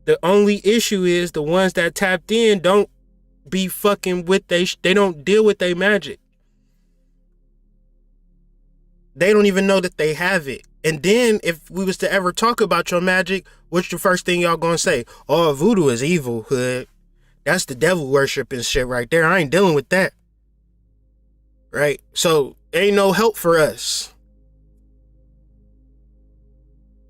The only issue is the ones that tapped in don't be fucking with they don't deal with their magic. They don't even know that they have it. And then if we was to ever talk about your magic, what's the first thing y'all gonna say? Oh, voodoo is evil, hood. That's the devil worship and shit right there. I ain't dealing with that. Right? So ain't no help for us.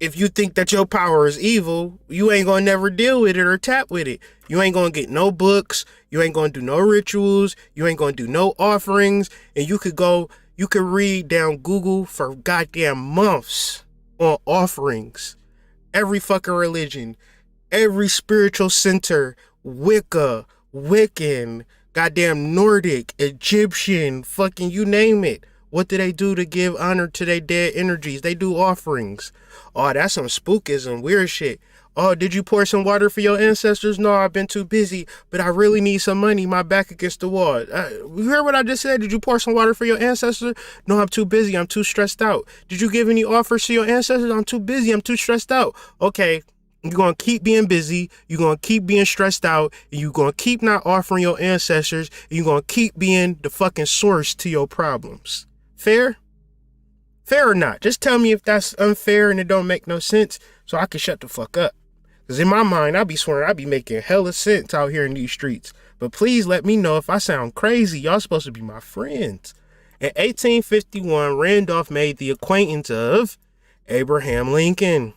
If you think that your power is evil, you ain't gonna never deal with it or tap with it. You ain't gonna get no books. You ain't gonna do no rituals. You ain't gonna do no offerings. And you could read down Google for goddamn months on offerings. Every fucking religion, every spiritual center, Wicca, Wiccan, goddamn Nordic, Egyptian, fucking you name it. What do they do to give honor to their dead energies? They do offerings. Oh, that's some spookism, weird shit. Oh, did you pour some water for your ancestors? No, I've been too busy, but I really need some money. My back against the wall. You heard what I just said? Did you pour some water for your ancestors? No, I'm too busy. I'm too stressed out. Did you give any offers to your ancestors? I'm too busy. I'm too stressed out. Okay, you're going to keep being busy. You're going to keep being stressed out. And you're going to keep not offering your ancestors. And you're going to keep being the fucking source to your problems. Fair? Fair or not? Just tell me if that's unfair and it don't make no sense so I can shut the fuck up. Because in my mind, I be swearing I be making hella sense out here in these streets. But please let me know if I sound crazy. Y'all supposed to be my friends. In 1851, Randolph made the acquaintance of Abraham Lincoln.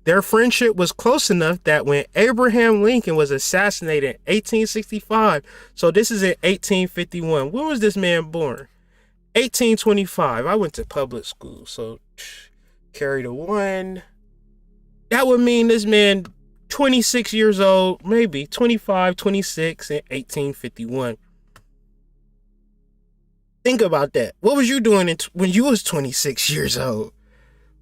Their friendship was close enough that when Abraham Lincoln was assassinated in 1865, so this is in 1851. When was this man born? 1825. I went to public school, so carry the 1. That would mean this man 26 years old, maybe 25, 26 in 1851. Think about that. What was you doing when you was 26 years old?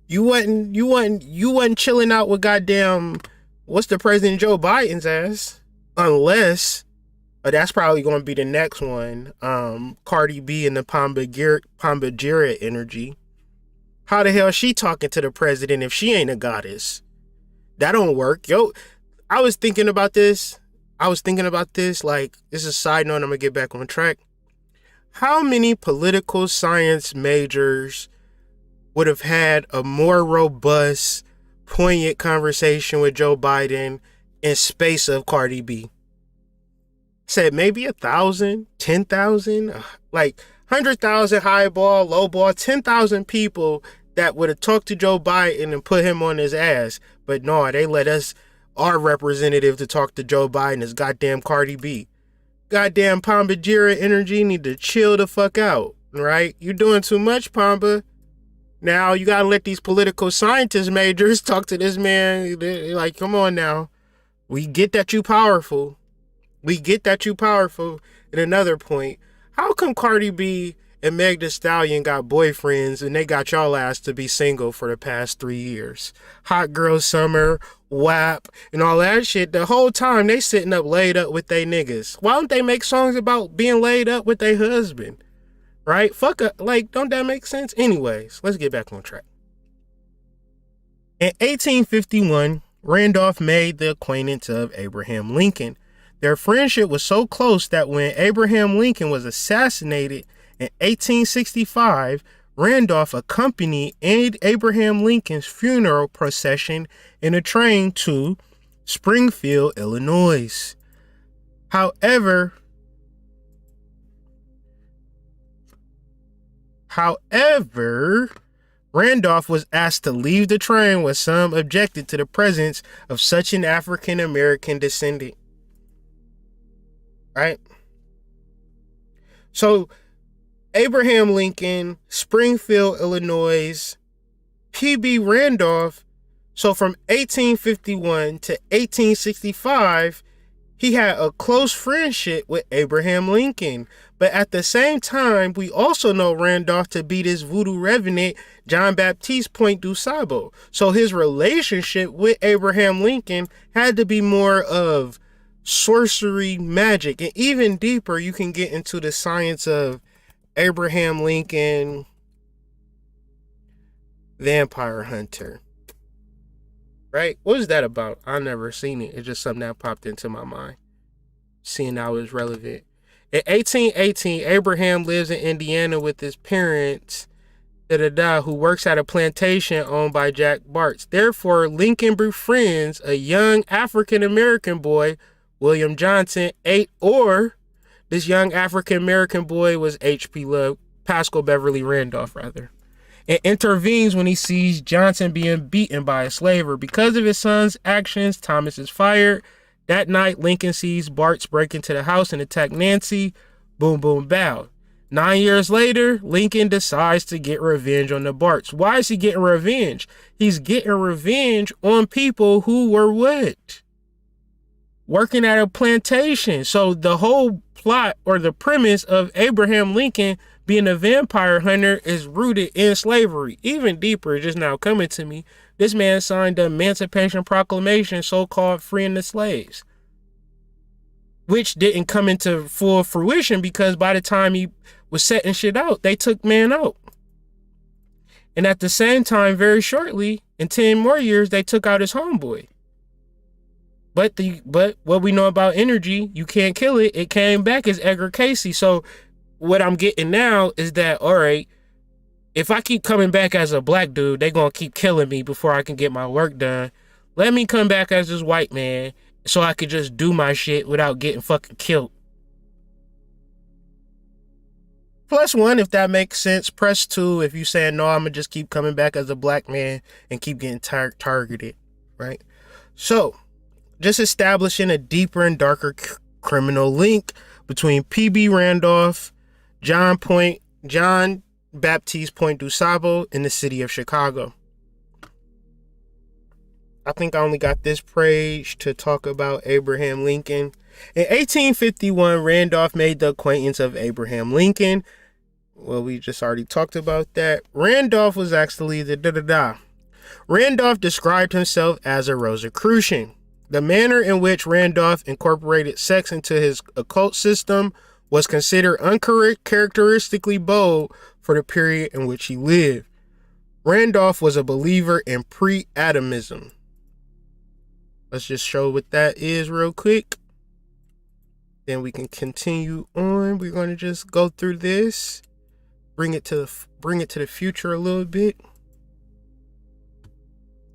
You wasn't chilling out with goddamn what's the president Joe Biden's ass, unless That's probably going to be the next one. Cardi B and the Pambagera energy. How the hell is she talking to the president if she ain't a goddess? That don't work. Yo, I was thinking about this. Like, this is a side note. I'm going to get back on track. How many political science majors would have had a more robust, poignant conversation with Joe Biden in space of Cardi B? Said maybe 1,000, 10,000, like 100,000 high ball, low ball, 10,000 people that would have talked to Joe Biden and put him on his ass. But no, they let us, our representative, to talk to Joe Biden is goddamn Cardi B. Goddamn Pambagera energy need to chill the fuck out, right? You doing too much, Pamba. Now you gotta let these political scientist majors talk to this man. They're like, come on now. We get that you powerful. And another point, how come Cardi B and Meg Thee Stallion got boyfriends and they got y'all ass to be single for the past 3 years? Hot Girl Summer, WAP, and all that shit. The whole time they sitting up laid up with they niggas. Why don't they make songs about being laid up with their husband? Right? Like, don't that make sense? Anyways, let's get back on track. In 1851, Randolph made the acquaintance of Abraham Lincoln. Their friendship was so close that when Abraham Lincoln was assassinated in 1865, Randolph accompanied Abraham Lincoln's funeral procession in a train to Springfield, Illinois. However, Randolph was asked to leave the train when some objected to the presence of such an African American descendant. Right? So, Abraham Lincoln, Springfield, Illinois, P.B. Randolph. So from 1851 to 1865, he had a close friendship with Abraham Lincoln. But at the same time, we also know Randolph to be this voodoo revenant, Jean Baptiste Point du Sable. So his relationship with Abraham Lincoln had to be more of sorcery, magic, and even deeper, you can get into the science of Abraham Lincoln, vampire hunter. Right? What is that about? I never seen it. It's just something that popped into my mind, seeing how it's relevant. In 1818, Abraham lives in Indiana with his parents, who works at a plantation owned by Jack Bartz. Therefore, Lincoln befriends a young African-American boy, William Johnson, this young African-American boy was H.P. Love, Pascal Beverly Randolph, rather, and intervenes when he sees Johnson being beaten by a slaver. Because of his son's actions, Thomas is fired. That night, Lincoln sees Bartz break into the house and attack Nancy. Boom, boom, bow. 9 years later, Lincoln decides to get revenge on the Bartz. Why is he getting revenge? He's getting revenge on people who were what? Working at a plantation. So the whole plot or the premise of Abraham Lincoln being a vampire hunter is rooted in slavery. Even deeper, just now coming to me. This man signed the Emancipation Proclamation, so-called freeing the slaves, which didn't come into full fruition because by the time he was setting shit out, they took man out. And at the same time, very shortly, in 10 more years, they took out his homeboy. But what we know about energy, you can't kill it. It came back as Edgar Casey. So what I'm getting now is that, all right, if I keep coming back as a black dude, they're going to keep killing me before I can get my work done. Let me come back as this white man so I could just do my shit without getting fucking killed. +1 if that makes sense. Press 2 if you saying, no, I'm going to just keep coming back as a black man and keep getting targeted, right? So, just establishing a deeper and darker criminal link between P.B. Randolph, John Baptiste Point du Sable, in the city of Chicago. I think I only got this page to talk about Abraham Lincoln. In 1851, Randolph made the acquaintance of Abraham Lincoln. Well, we just already talked about that. Randolph was actually Randolph described himself as a Rosicrucian. The manner in which Randolph incorporated sex into his occult system was considered uncharacteristically bold for the period in which he lived. Randolph was a believer in pre-Adamism. Let's just show what that is real quick. Then we can continue on. We're going to just go through this, bring it to the future a little bit.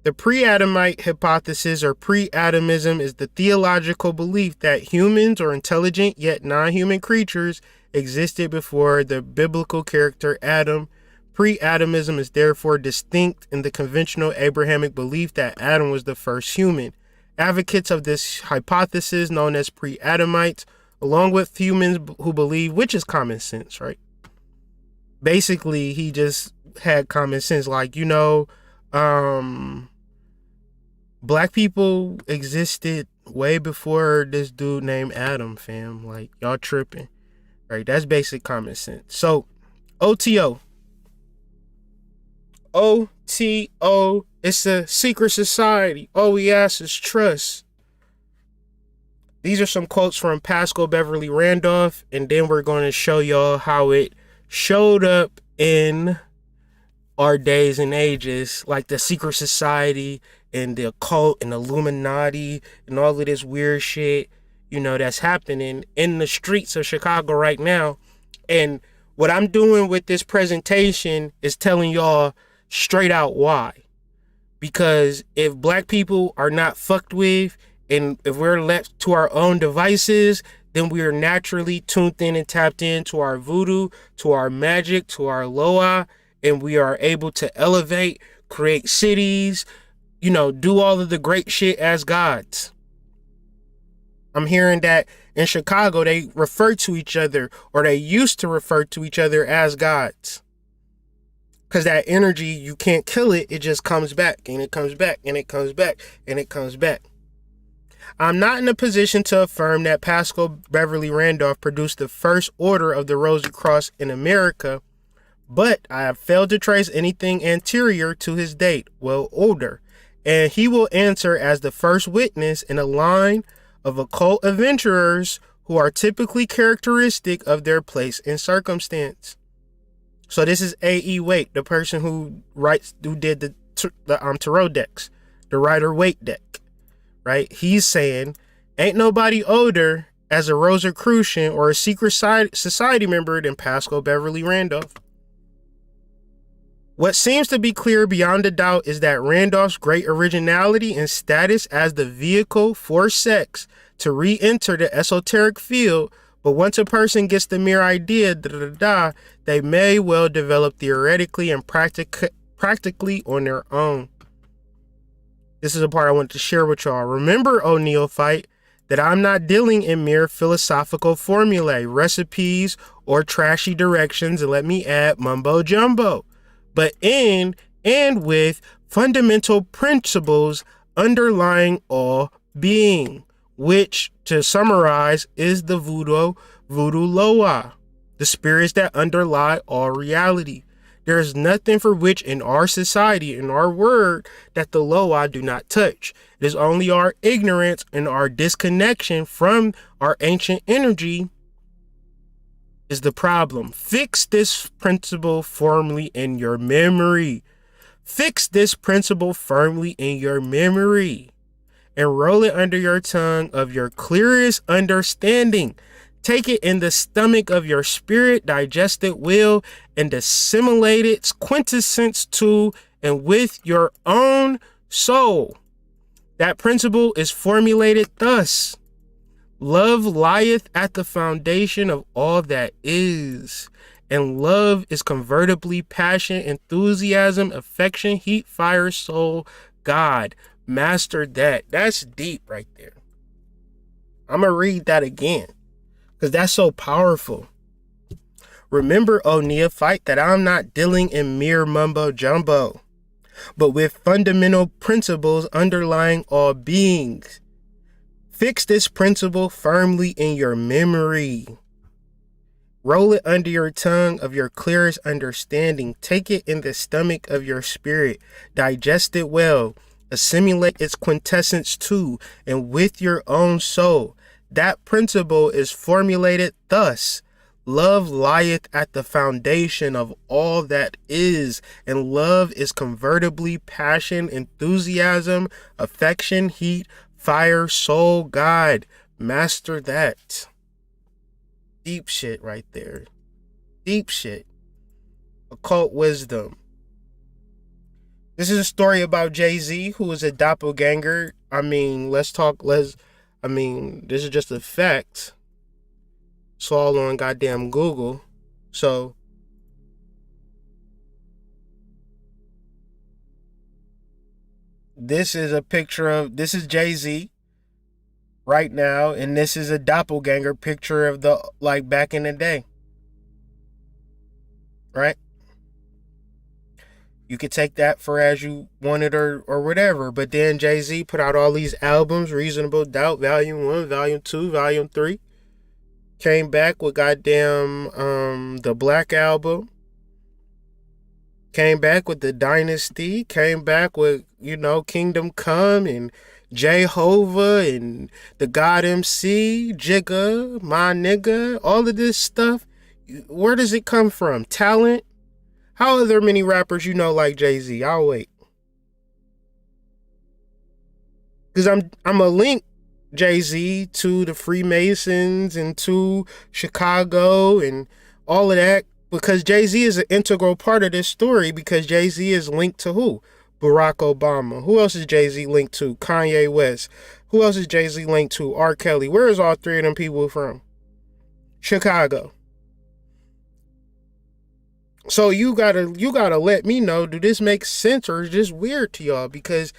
The pre-Adamite hypothesis, or pre-Adamism, is the theological belief that humans, or intelligent yet non-human creatures, existed before the biblical character Adam. Pre-Adamism is therefore distinct in the conventional Abrahamic belief that Adam was the first human. Advocates of this hypothesis, known as pre-Adamites, along with humans who believe, which is common sense, right? Basically, he just had common sense, like, black people existed way before this dude named Adam, fam. Like, y'all tripping, right? That's basic common sense. So, OTO, it's a secret society. All we ask is trust. These are some quotes from Pascal, Beverly, Randolph, and then we're going to show y'all how it showed up in our days and ages, like the secret society and the occult and Illuminati and all of this weird shit, that's happening in the streets of Chicago right now. And what I'm doing with this presentation is telling y'all straight out why. Because if black people are not fucked with, and if we're left to our own devices, then we are naturally tuned in and tapped into our voodoo, to our magic, to our loa, and we are able to elevate, create cities, do all of the great shit as gods. I'm hearing that in Chicago, they refer to each other, or they used to refer to each other as gods. Because that energy, you can't kill it. It just comes back, and it comes back, and it comes back, and it comes back. I'm not in a position to affirm that Pascal Beverly Randolph produced the first order of the Rosy Cross in America, but I have failed to trace anything anterior to his date, well, older, and he will answer as the first witness in a line of occult adventurers who are typically characteristic of their place and circumstance. So this is A.E. Waite, the person who did the tarot decks, the Rider-Waite deck, right? He's saying, ain't nobody older as a Rosicrucian or a secret society member than Pascal Beverly Randolph. What seems to be clear beyond a doubt is that Randolph's great originality and status as the vehicle for sex to re-enter the esoteric field, but once a person gets the mere idea, they may well develop theoretically and practically on their own. This is a part I wanted to share with y'all. Remember, O neophyte, that I'm not dealing in mere philosophical formulae, recipes, or trashy directions, and let me add mumbo jumbo, but in and with fundamental principles underlying all being, which, to summarize, is the voodoo loa, the spirits that underlie all reality. There is nothing for which in our society, in our word, that the loa do not touch. It is only our ignorance and our disconnection from our ancient energy is the problem. Fix this principle firmly in your memory. Fix this principle firmly in your memory and roll it under your tongue of your clearest understanding. Take it in the stomach of your spirit, digest it well, and assimilate its quintessence to and with your own soul. That principle is formulated thus. Love lieth at the foundation of all that is, and love is convertibly passion, enthusiasm, affection, heat, fire, soul, God. Master that. That's deep right there. I'm going to read that again, because that's so powerful. Remember, O neophyte, that I'm not dealing in mere mumbo jumbo, but with fundamental principles underlying all beings. Fix this principle firmly in your memory. Roll it under your tongue of your clearest understanding. Take it in the stomach of your spirit. Digest it well assimilate its quintessence to and with your own soul. That principle is formulated thus: love lieth at the foundation of all that is, and love is convertibly passion, enthusiasm, affection, heat, fire, soul, God. Master that. Deep shit right there. Deep shit. Occult wisdom. This is a story about Jay-Z, who is a doppelganger. This is just a fact. It's all on goddamn Google. So, this is Jay-Z right now, and this is a doppelganger picture of back in the day. Right? You could take that for as you want it or whatever. But then Jay-Z put out all these albums: Reasonable Doubt, Volume 1, Volume 2, Volume 3. Came back with goddamn the Black Album. Came back with the Dynasty. Came back with, Kingdom Come and Jehovah and the God MC, Jigga, My Nigga, all of this stuff. Where does it come from? Talent? How are there many rappers like Jay-Z? I'll wait. Because I'm a link Jay-Z to the Freemasons and to Chicago and all of that, because Jay-Z is an integral part of this story, because Jay-Z is linked to who? Barack Obama. Who else is Jay-Z linked to? Kanye West. Who else is Jay-Z linked to? R. Kelly. Where is all three of them people from? Chicago. So you gotta let me know, do this make sense or is this weird to y'all? Because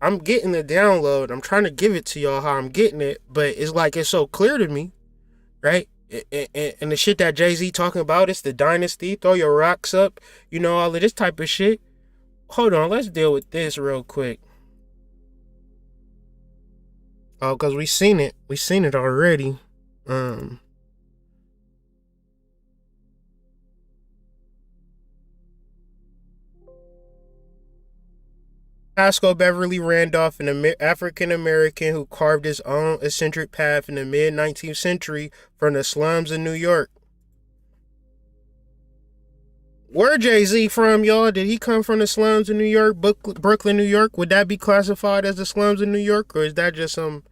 I'm getting the download. I'm trying to give it to y'all how I'm getting it, but it's so clear to me, right? And the shit that Jay-Z talking about, it's the Dynasty, throw your rocks up, all of this type of shit. Hold on, let's deal with this real quick. Oh, because we seen it already. Pascal Beverly Randolph, an African-American who carved his own eccentric path in the mid-19th century from the slums of New York. Where Jay-Z from, y'all? Did he come from the slums of New York, Brooklyn, New York? Would that be classified as the slums of New York, or is that just some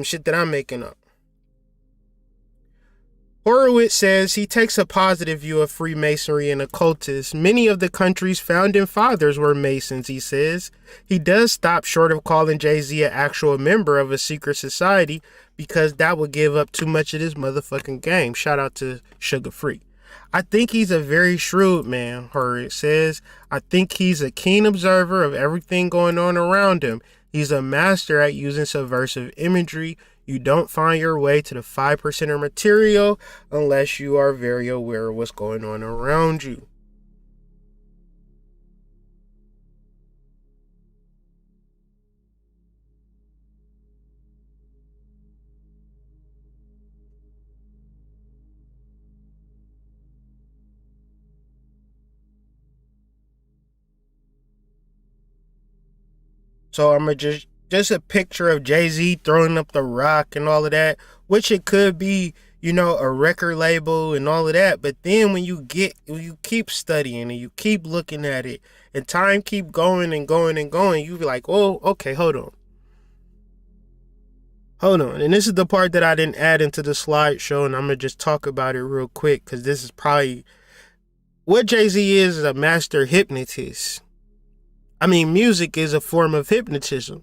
shit that I'm making up? Horowitz says he takes a positive view of Freemasonry and occultists. Many of the country's founding fathers were Masons, he says. He does stop short of calling Jay-Z an actual member of a secret society, because that would give up too much of this motherfucking game. Shout out to Sugar Free. I think he's a very shrewd man, Horowitz says. I think he's a keen observer of everything going on around him. He's a master at using subversive imagery. You don't find your way to the 5% material unless you are very aware of what's going on around you. So I'm going to just a picture of Jay-Z throwing up the rock and all of that, which it could be, a record label and all of that. But then when you keep studying and you keep looking at it and time keep going and going and going, you be like, oh, okay, hold on. And this is the part that I didn't add into the slideshow, and I'm going to just talk about it real quick, because this is probably what Jay-Z is a master hypnotist. Music is a form of hypnotism.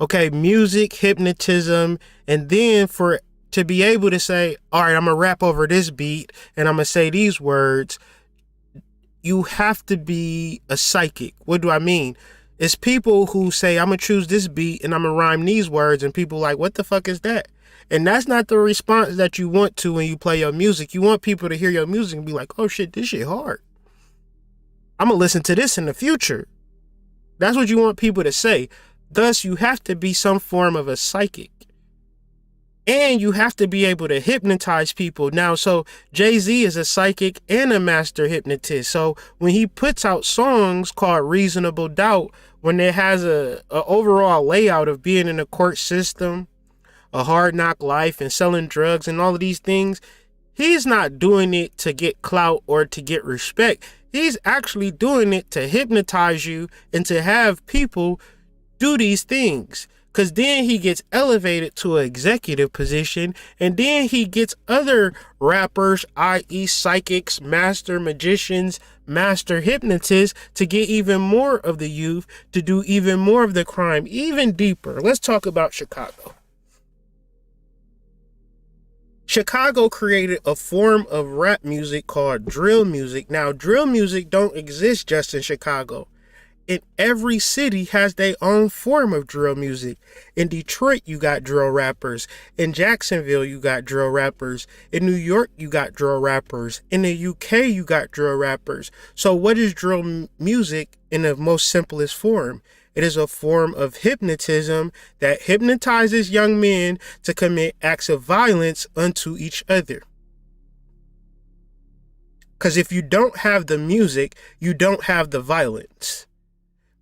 Okay, music, hypnotism, and then to be able to say, all right, I'm going to rap over this beat and I'm going to say these words, you have to be a psychic. What do I mean? It's people who say, I'm going to choose this beat and I'm going to rhyme these words, and people like, what the fuck is that? And that's not the response that you want to when you play your music. You want people to hear your music and be like, oh shit, this shit hard. I'm going to listen to this in the future. That's what you want people to say. Thus, you have to be some form of a psychic. And you have to be able to hypnotize people. Now, so Jay-Z is a psychic and a master hypnotist. So when he puts out songs called Reasonable Doubt, when it has a overall layout of being in a court system, a hard knock life, and selling drugs and all of these things, he's not doing it to get clout or to get respect. He's actually doing it to hypnotize you and to have people do these things. Because then he gets elevated to an executive position, and then he gets other rappers, i.e. psychics, master magicians, master hypnotists, to get even more of the youth to do even more of the crime, even deeper. Let's talk about Chicago. Chicago created a form of rap music called drill music. Now, drill music don't exist just in Chicago. In every city has their own form of drill music. In Detroit, you got drill rappers. In Jacksonville, you got drill rappers. In New York, you got drill rappers. In the UK, you got drill rappers. So what is drill music in the most simplest form? It is a form of hypnotism that hypnotizes young men to commit acts of violence unto each other. Because if you don't have the music, you don't have the violence.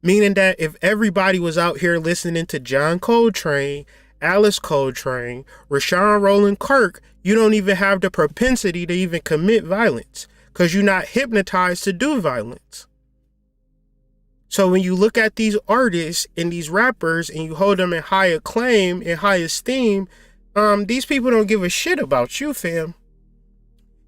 Meaning that if everybody was out here listening to John Coltrane, Alice Coltrane, Rashawn Roland Kirk, you don't even have the propensity to even commit violence because you're not hypnotized to do violence. So when you look at these artists and these rappers and you hold them in high acclaim and high esteem, these people don't give a shit about you, fam.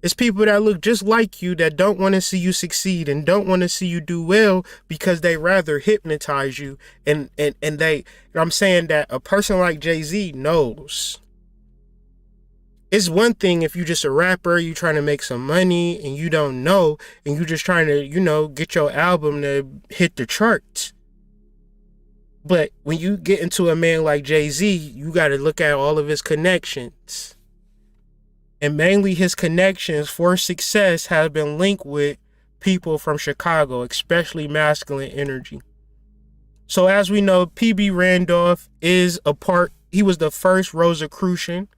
It's people that look just like you that don't want to see you succeed and don't want to see you do well because they rather hypnotize you. And I'm saying that a person like Jay-Z knows. It's one thing if you just a rapper, you trying to make some money and you don't know and you just trying to, get your album to hit the charts. But when you get into a man like Jay-Z, you got to look at all of his connections. And mainly his connections for success have been linked with people from Chicago, especially masculine energy. So as we know, P.B. Randolph he was the first Rosicrucian.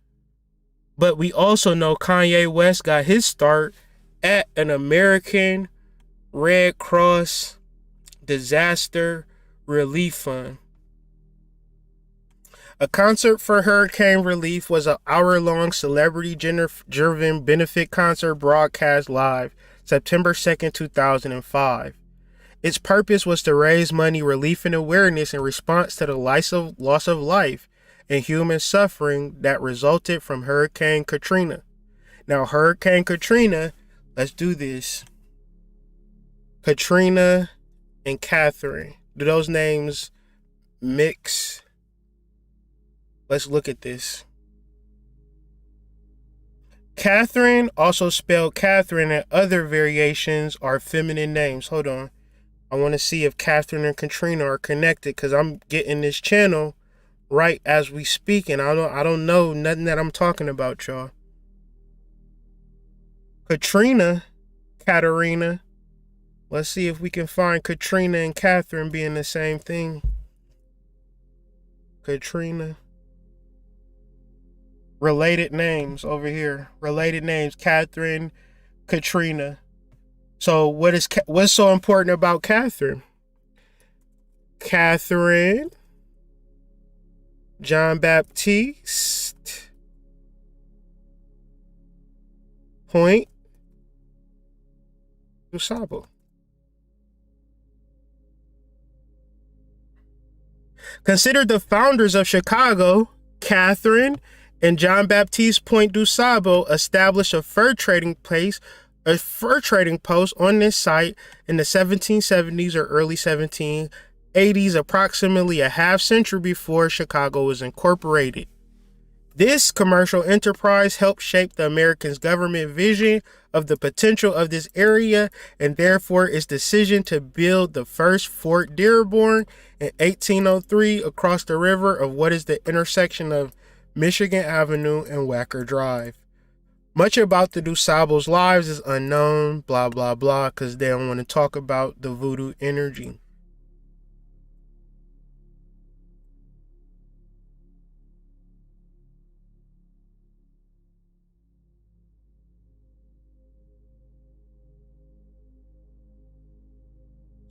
But we also know Kanye West got his start at an American Red Cross disaster relief fund. A concert for hurricane relief was an hour-long celebrity-driven benefit concert broadcast live September 2nd, 2005. Its purpose was to raise money, relief, and awareness in response to the loss of life and human suffering that resulted from Hurricane Katrina. Now, Hurricane Katrina, let's do this. Katrina and Catherine. Do those names mix? Let's look at this. Catherine, also spelled Catherine, and other variations are feminine names. Hold on. I want to see if Catherine and Katrina are connected because I'm getting this channel right as we speak, and I don't know nothing that I'm talking about, y'all. Katrina. Let's see if we can find Katrina and Catherine being the same thing. Katrina. Related names over here. Related names. Catherine, Katrina. So what's so important about Catherine? Catherine, Jean Baptiste, Point, Dusabo. Considered the founders of Chicago, Catherine and Jean Baptiste Point du Sable established a fur trading post on this site in the 1770s or early 1780s, approximately a half century before Chicago was incorporated. This commercial enterprise helped shape the American government vision of the potential of this area, and therefore its decision to build the first Fort Dearborn in 1803 across the river of what is the intersection of Michigan Avenue and Wacker Drive. Much about the DuSable's lives is unknown, blah, blah, blah, because they don't want to talk about the voodoo energy.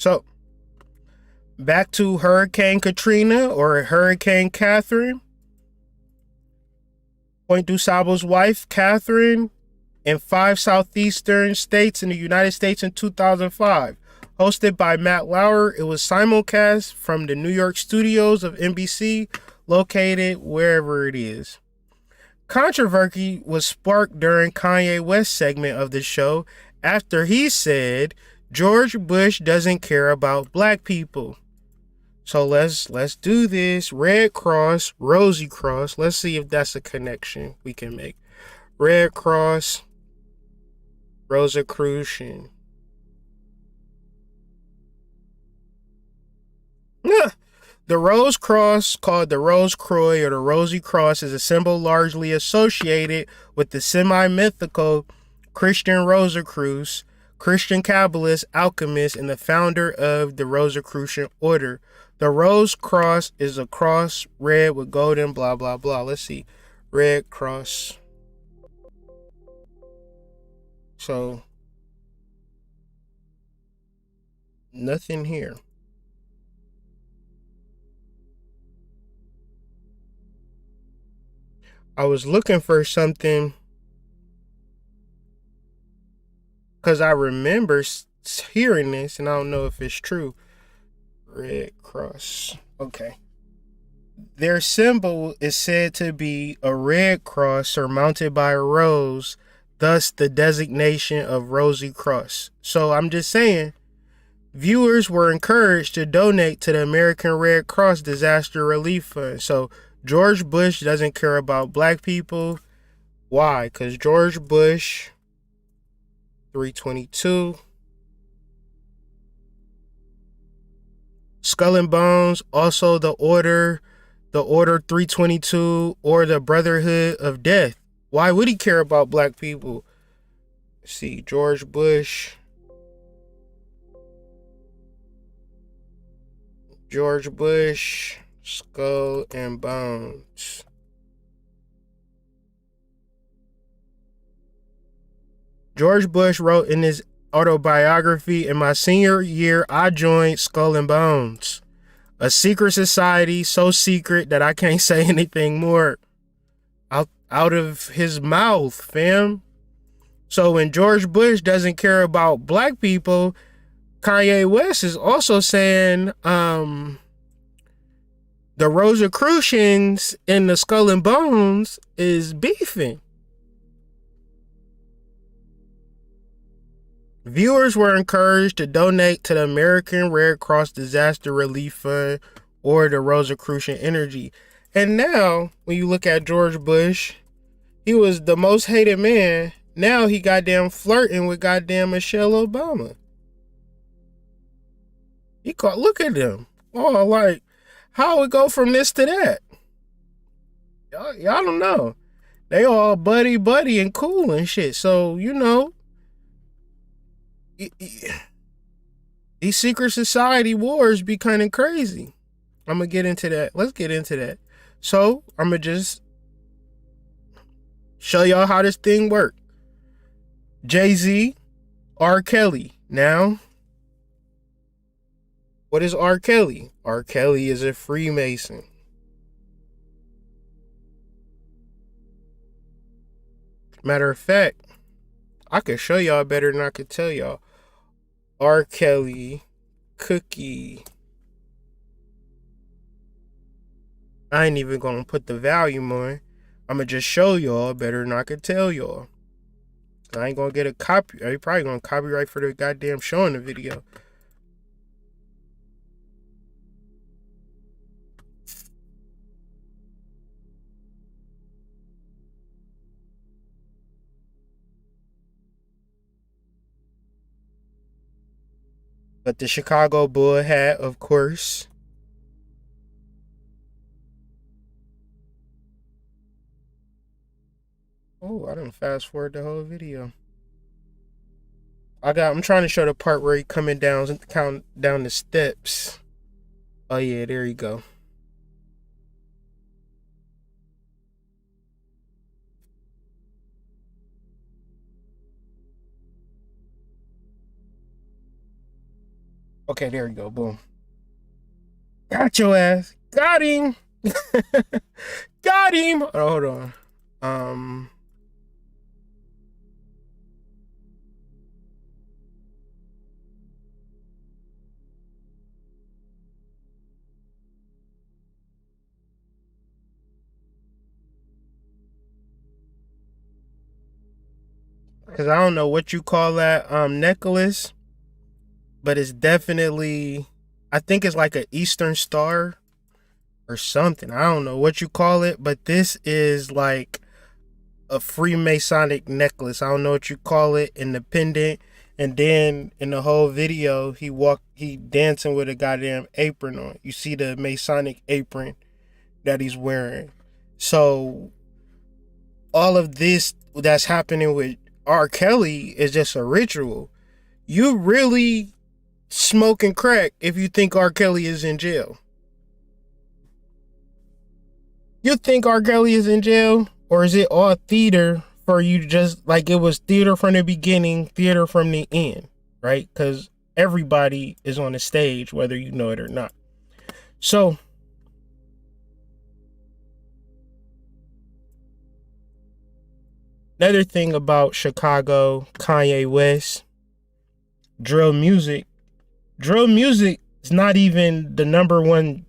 So back to Hurricane Katrina or Hurricane Catherine. Point Dusabo's wife, Catherine, in 5 southeastern states in the United States in 2005. Hosted by Matt Lauer, it was simulcast from the New York studios of NBC, located wherever it is. Controversy was sparked during Kanye West's segment of the show after he said George Bush doesn't care about black people. So let's do this. Red Cross, Rosy Cross. Let's see if that's a connection we can make. Red Cross, Rosicrucian. The Rose Cross, called the Rose Croix or the Rosy Cross, is a symbol largely associated with the semi-mythical Christian Rosicrucian, Christian Kabbalist, alchemist, and the founder of the Rosicrucian order. The Rose Cross is a cross red with golden blah blah blah. Let's see. Red Cross. So nothing here. I was looking for something because I remember hearing this, and I don't know if it's true. Red Cross. Okay. Their symbol is said to be a red cross surmounted by a rose, thus the designation of Rosy Cross. So I'm just saying, viewers were encouraged to donate to the American Red Cross Disaster Relief Fund. So George Bush doesn't care about black people. Why? Because George Bush, 322. Skull and Bones, also the Order 322, or the Brotherhood of Death. Why would he care about black people? Let's see, George Bush. George Bush, Skull and Bones. George Bush wrote in his autobiography, "In my senior year, I joined Skull and Bones, a secret society so secret that I can't say anything more." Out of his mouth, fam. So when George Bush doesn't care about black people, Kanye West is also saying the Rosicrucians in the Skull and Bones is beefing. Viewers were encouraged to donate to the American Red Cross Disaster Relief Fund or the Rosicrucian Energy. And now, when you look at George Bush, he was the most hated man. Now he goddamn flirting with goddamn Michelle Obama. Look at them. Oh, like, how it go from this to that? Y'all don't know. They all buddy and cool and shit. So, you know, these secret society wars be kind of crazy. I'm going to get into that. Let's get into that. So, I'm going to just show y'all how this thing works. Jay-Z, R. Kelly. Now, what is R. Kelly? R. Kelly is a Freemason. Matter of fact, I could show y'all better than I could tell y'all. R. Kelly, Cookie. I ain't even gonna put the volume on. I'ma just show y'all better than I could tell y'all. I ain't gonna get a copy. They probably gonna copyright for the goddamn showing the video. But the Chicago Bull hat, of course. Oh, I didn't fast forward the whole video. I'm trying to show the part where he coming down the steps. Oh yeah, there you go. Okay, there you go. Boom. Got your ass. Got him. Got him. Oh, hold on. Because I don't know what you call that necklace, but it's definitely, I think it's like an Eastern Star or something. I don't know what you call it, but this is like a Freemasonic necklace. I don't know what you call it, independent. And then in the whole video, he dancing with a goddamn apron on. You see the Masonic apron that he's wearing. So all of this that's happening with R. Kelly is just a ritual. You really smoking crack if you think R. Kelly is in jail. You think R. Kelly is in jail? Or is it all theater for you, just like it was theater from the beginning, theater from the end, right? Because everybody is on the stage, whether you know it or not. So, another thing about Chicago, Kanye West, drill music. Drill music is not even the number one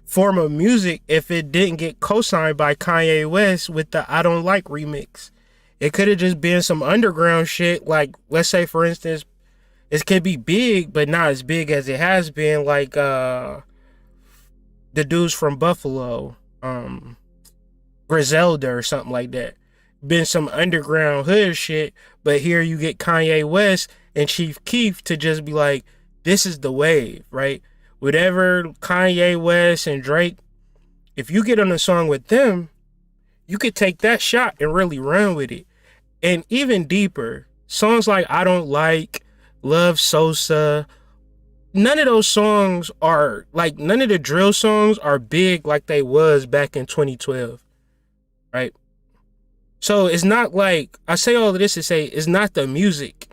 form of music if it didn't get co-signed by Kanye West with the I Don't Like remix. It could have just been some underground shit, like, let's say for instance, it could be big but not as big as it has been, like the dudes from Buffalo, Griselda or something like that. Been some underground hood shit, but here you get Kanye West and Chief Keef to just be like, this is the wave, right? Whatever Kanye West and Drake, if you get on a song with them, you could take that shot and really run with it. And even deeper, songs like I Don't Like, Love Sosa, none of those songs are, like, none of the drill songs are big like they was back in 2012, right? So it's not like, I say all of this to say, it's not the music.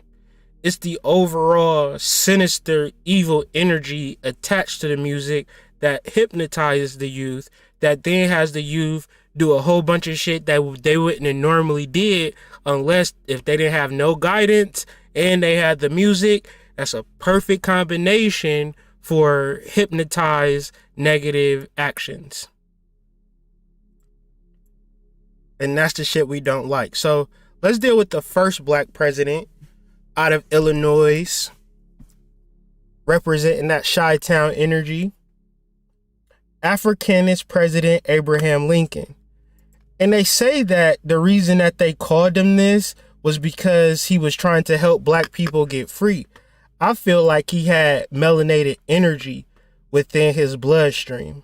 It's the overall sinister, evil energy attached to the music that hypnotizes the youth, that then has the youth do a whole bunch of shit that they wouldn't have normally did unless if they didn't have no guidance and they had the music. That's a perfect combination for hypnotized negative actions. And that's the shit we don't like. So let's deal with the first black president out of Illinois, representing that Chi-Town energy. Africanist President Abraham Lincoln. And they say that the reason that they called him this was because he was trying to help black people get free. I feel like he had melanated energy within his bloodstream.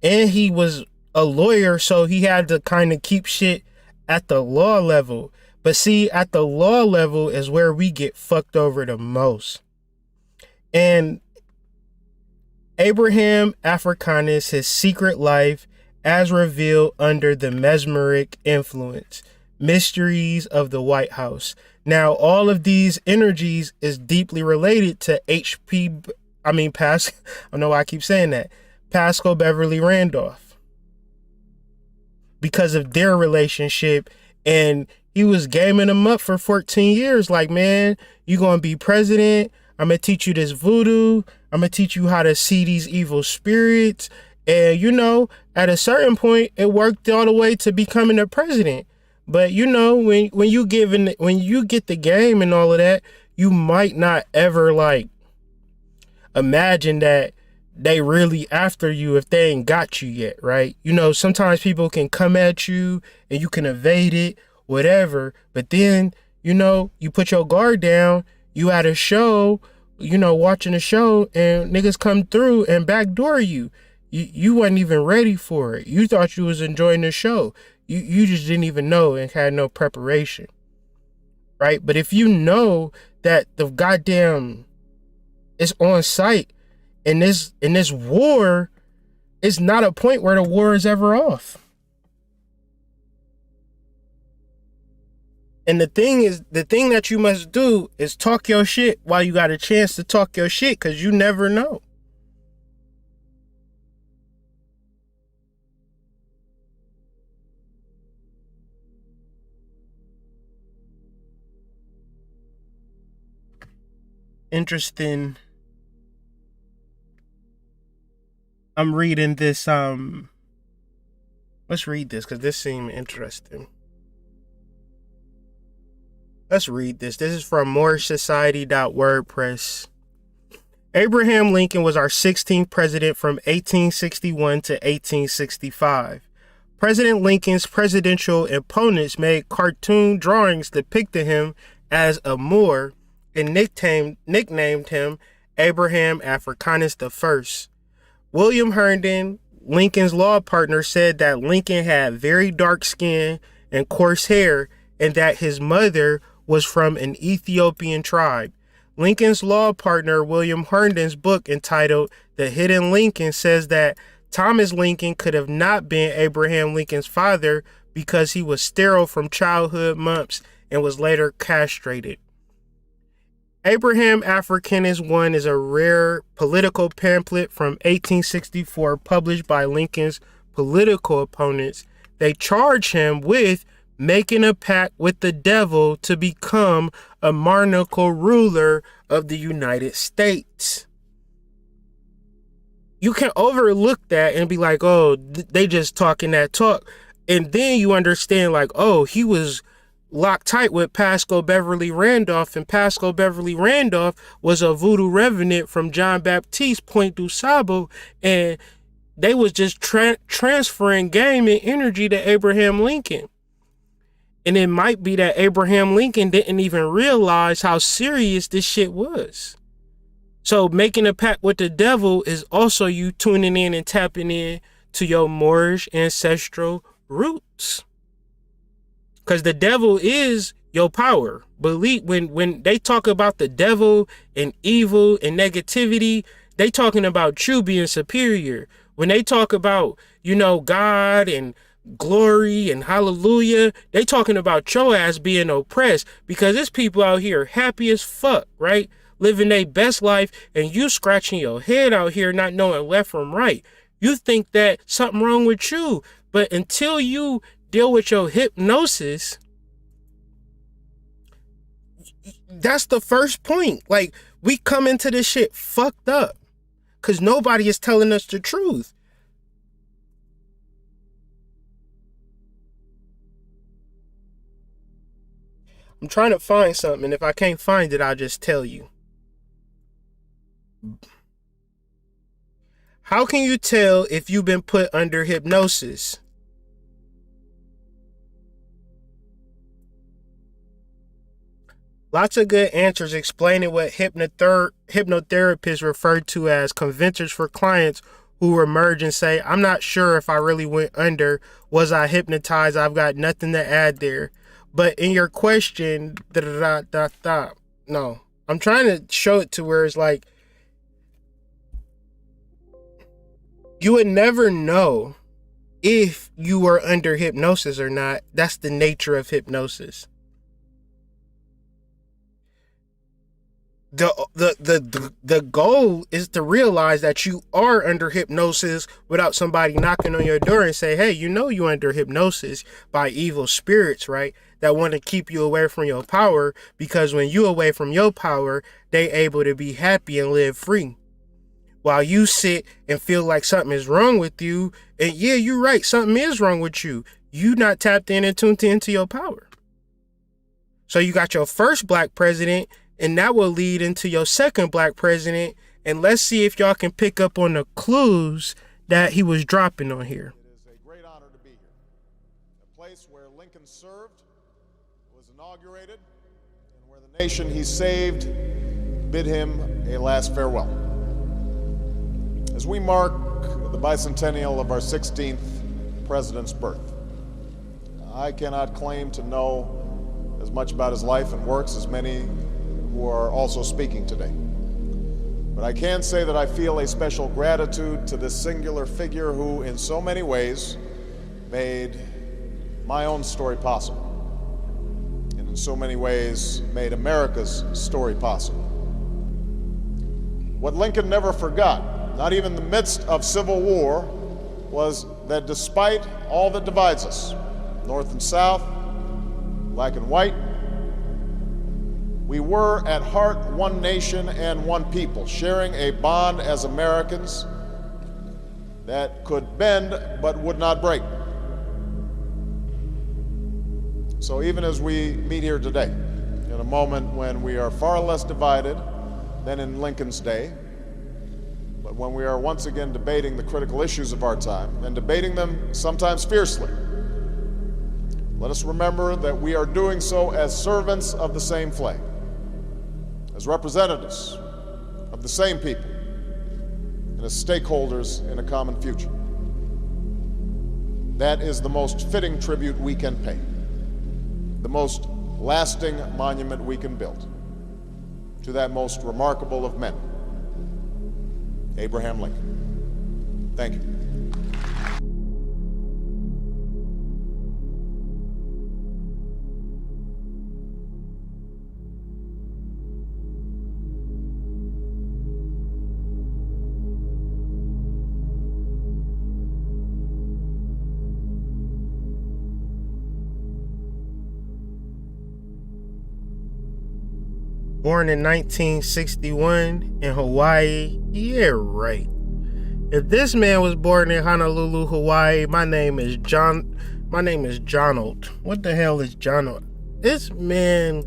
And he was a lawyer, so he had to kind of keep shit at the law level. But see, at the law level is where we get fucked over the most. And Abraham Africanus, his secret life as revealed under the mesmeric influence, mysteries of the White House. Now, all of these energies is deeply related to Pascal, I don't know why I keep saying that, Pascal Beverly Randolph, because of their relationship. And he was gaming them up for 14 years. Like, man, you going to be president. I'm going to teach you this voodoo. I'm going to teach you how to see these evil spirits. And, you know, at a certain point, it worked all the way to becoming a president. But, you know, when you get the game and all of that, you might not ever, like, imagine that they really after you if they ain't got you yet, right? You know, sometimes people can come at you and you can evade it, whatever. But then, you know, you put your guard down, you at a show, you know, watching a show, and niggas come through and backdoor you. You wasn't even ready for it. You thought you was enjoying the show. You just didn't even know and had no preparation, right? But if you know that the goddamn is on site in this war, it's not a point where the war is ever off. And the thing that you must do is talk your shit while you got a chance to talk your shit, because you never know. Interesting. I'm reading this, let's read this because this seemed interesting. Let's read this. This is from moorishsociety.wordpress. Abraham Lincoln was our 16th president from 1861 to 1865. President Lincoln's presidential opponents made cartoon drawings depicting him as a Moor and nicknamed him Abraham Africanus I. William Herndon, Lincoln's law partner, said that Lincoln had very dark skin and coarse hair and that his mother was from an Ethiopian tribe. Lincoln's law partner, William Herndon's book entitled The Hidden Lincoln, says that Thomas Lincoln could have not been Abraham Lincoln's father because he was sterile from childhood mumps and was later castrated. Abraham Africanus I is a rare political pamphlet from 1864 published by Lincoln's political opponents. They charge him with making a pact with the devil to become a monarchical ruler of the United States. You can overlook that and be like, oh, they just talking that talk. And then you understand, like, oh, he was locked tight with Pascal Beverly Randolph, and Pascal Beverly Randolph was a voodoo revenant from Jean Baptiste, Point du Sable, and they was just transferring game and energy to Abraham Lincoln. And it might be that Abraham Lincoln didn't even realize how serious this shit was. So making a pact with the devil is also you tuning in and tapping in to your Moorish ancestral roots. Because the devil is your power. Believe when they talk about the devil and evil and negativity, they talking about you being superior. When they talk about, God and glory and hallelujah, they talking about your ass being oppressed, because there's people out here happy as fuck, right? Living their best life, and you scratching your head out here not knowing left from right. You think that something wrong with you, but until you deal with your hypnosis, that's the first point. Like, we come into this shit fucked up because nobody is telling us the truth. I'm trying to find something, and if I can't find it, I'll just tell you. How can you tell if you've been put under hypnosis? Lots of good answers explaining what hypnotherapists refer to as convincers for clients who emerge and say, I'm not sure if I really went under. Was I hypnotized? I've got nothing to add there. But in your question, no. I'm trying to show it to where it's like, you would never know if you were under hypnosis or not. That's the nature of hypnosis. The goal is to realize that you are under hypnosis without somebody knocking on your door and say, hey, you're under hypnosis by evil spirits, right? That want to keep you away from your power, because when you away from your power, they able to be happy and live free. While you sit and feel like something is wrong with you, and yeah, you're right, something is wrong with you. You not tapped in and tuned into your power. So you got your first black president, and that will lead into your second black president. And let's see if y'all can pick up on the clues that he was dropping on here. It is a great honor to be here. A place where Lincoln served, was inaugurated, and where the nation he saved bid him a last farewell. As we mark the bicentennial of our 16th president's birth, I cannot claim to know as much about his life and works as many who are also speaking today. But I can say that I feel a special gratitude to this singular figure who, in so many ways, made my own story possible. In in so many ways made America's story possible. What Lincoln never forgot, not even in the midst of civil war, was that despite all that divides us, North and South, black and white, we were at heart one nation and one people, sharing a bond as Americans that could bend but would not break. So even as we meet here today, in a moment when we are far less divided than in Lincoln's day, but when we are once again debating the critical issues of our time, and debating them sometimes fiercely, let us remember that we are doing so as servants of the same flag, as representatives of the same people, and as stakeholders in a common future. That is the most fitting tribute we can pay, the most lasting monument we can build to that most remarkable of men, Abraham Lincoln. Thank you. Born in 1961 in Hawaii. Yeah, right. If this man was born in Honolulu, Hawaii, my name is Jonald. What the hell is Jonald? This man,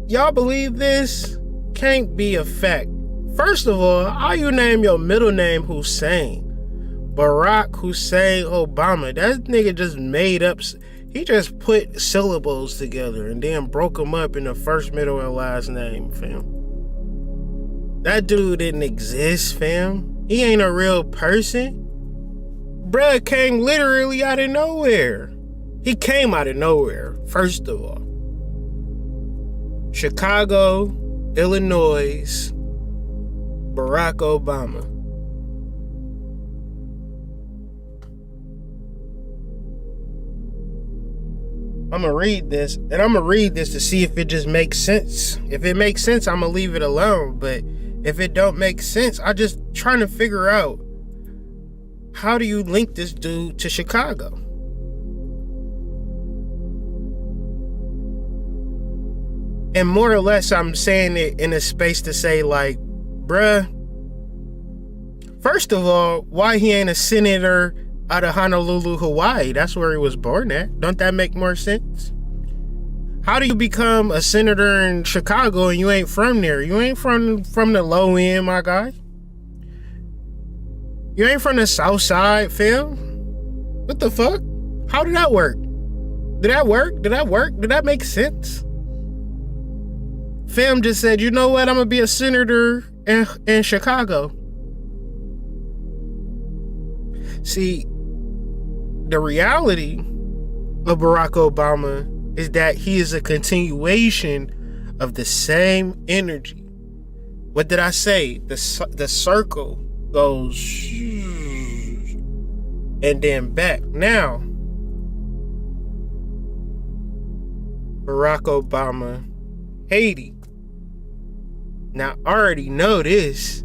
y'all believe this? Can't be a fact. First of all, how you name your middle name Hussein? Barack Hussein Obama. That nigga just made up. He just put syllables together and then broke them up in the first, middle, and last name, fam. That dude didn't exist, fam. He ain't a real person. Bruh came literally out of nowhere. He came out of nowhere, first of all. Chicago, Illinois, Barack Obama. I'm gonna read this, and I'm gonna read this to see if it just makes sense. If it makes sense, I'm gonna leave it alone. But if it don't make sense, I'm just trying to figure out, how do you link this dude to Chicago? And more or less, I'm saying it in a space to say, like, bruh, first of all, why he ain't a senator out of Honolulu, Hawaii? That's where he was born at. Don't that make more sense? How do you become a senator in Chicago and you ain't from there? You ain't from the low end, my guy. You ain't from the south side, fam. What the fuck? How did that work? Did that work? Did that work? Did that make sense? Fam just said, you know what? I'm gonna be a senator in Chicago. See, the reality of Barack Obama is that he is a continuation of the same energy. What did I say? The circle goes and then back. Now, Barack Obama, Haiti. Now, I already know this.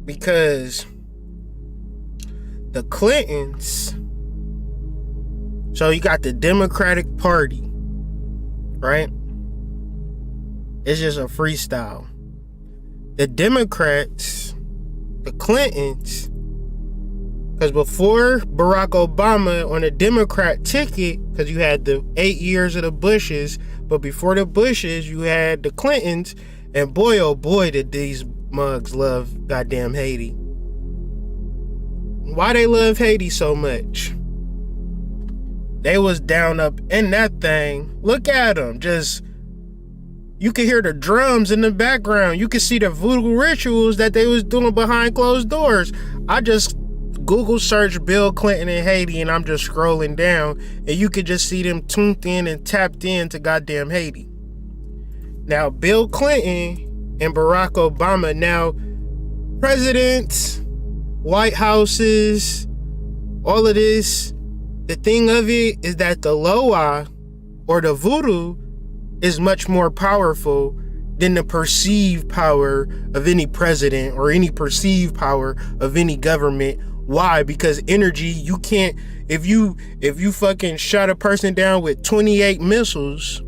Because the Clintons, so you got the Democratic Party, right? It's just a freestyle. The Democrats, the Clintons, because before Barack Obama on the Democrat ticket, because you had the 8 years of the Bushes, but before the Bushes, you had the Clintons, and boy, oh boy, did these mugs love goddamn Haiti. Why they love Haiti so much? They was down up in that thing. Look at them. Just, you could hear the drums in the background. You could see the voodoo rituals that they was doing behind closed doors. I just Google search Bill Clinton in Haiti, and I'm just scrolling down, and you could just see them tuned in and tapped in to goddamn Haiti. Now, Bill Clinton and Barack Obama, now, presidents, White Houses, all of this. The thing of it is that the Loa or the Voodoo is much more powerful than the perceived power of any president or any perceived power of any government. Why? Because energy, you can't, if you fucking shot a person down with 28 missiles,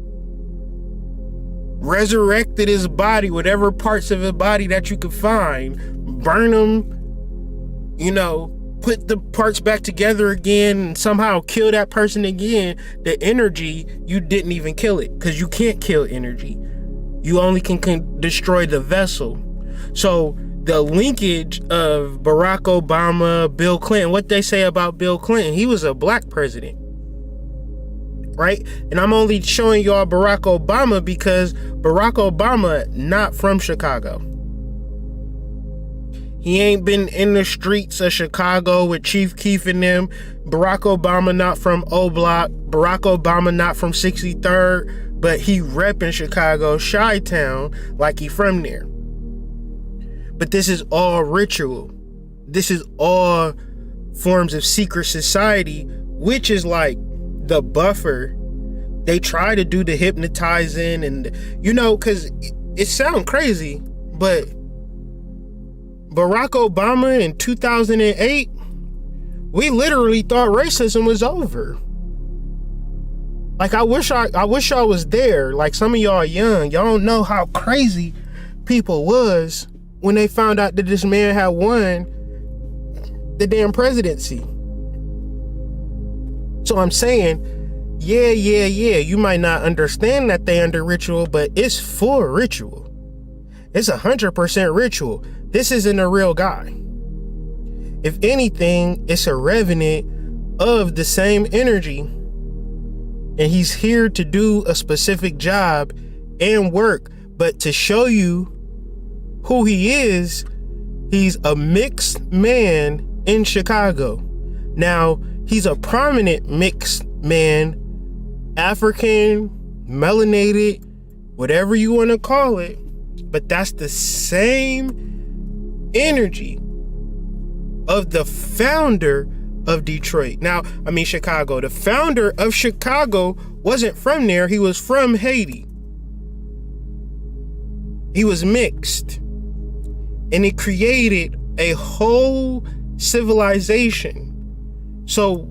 resurrected his body, whatever parts of his body that you could find, burn them, you know, put the parts back together again and somehow kill that person again, the energy, you didn't even kill it, because you can't kill energy. You only can destroy the vessel. So the linkage of Barack Obama, Bill Clinton, what they say about Bill Clinton, he was a black president, right? And I'm only showing y'all Barack Obama because Barack Obama not from Chicago. He ain't been in the streets of Chicago with Chief Keef and them. Barack Obama not from O Block. Barack Obama not from 63rd, but he repping Chicago, Chi-Town, like he from there. But this is all ritual. This is all forms of secret society, which is like the buffer. They try to do the hypnotizing and, you know, because it sounds crazy, but Barack Obama in 2008, we literally thought racism was over. Like, I wish y'all was there. Like, some of y'all young, y'all don't know how crazy people was when they found out that this man had won the damn presidency. So I'm saying, yeah, you might not understand that they under ritual, but it's full ritual. It's 100% ritual. This isn't a real guy. If anything, it's a revenant of the same energy. And he's here to do a specific job and work. But to show you who he is, he's a mixed man in Chicago. Now, he's a prominent mixed man, African, melanated, whatever you want to call it. But that's the same energy of the founder of Detroit. Now, I mean Chicago. The founder of Chicago wasn't from there. He was from Haiti. He was mixed. And it created a whole civilization. So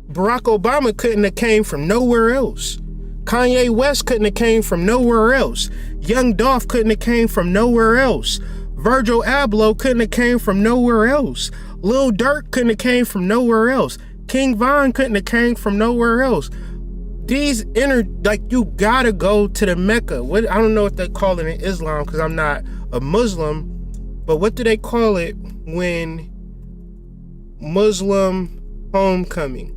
Barack Obama couldn't have came from nowhere else. Kanye West couldn't have came from nowhere else. Young Dolph couldn't have came from nowhere else. Virgil Abloh couldn't have came from nowhere else. Lil Durk couldn't have came from nowhere else. King Von couldn't have came from nowhere else. These you gotta go to the Mecca. I don't know what they call it in Islam because I'm not a Muslim, but what do they call it when Muslim homecoming?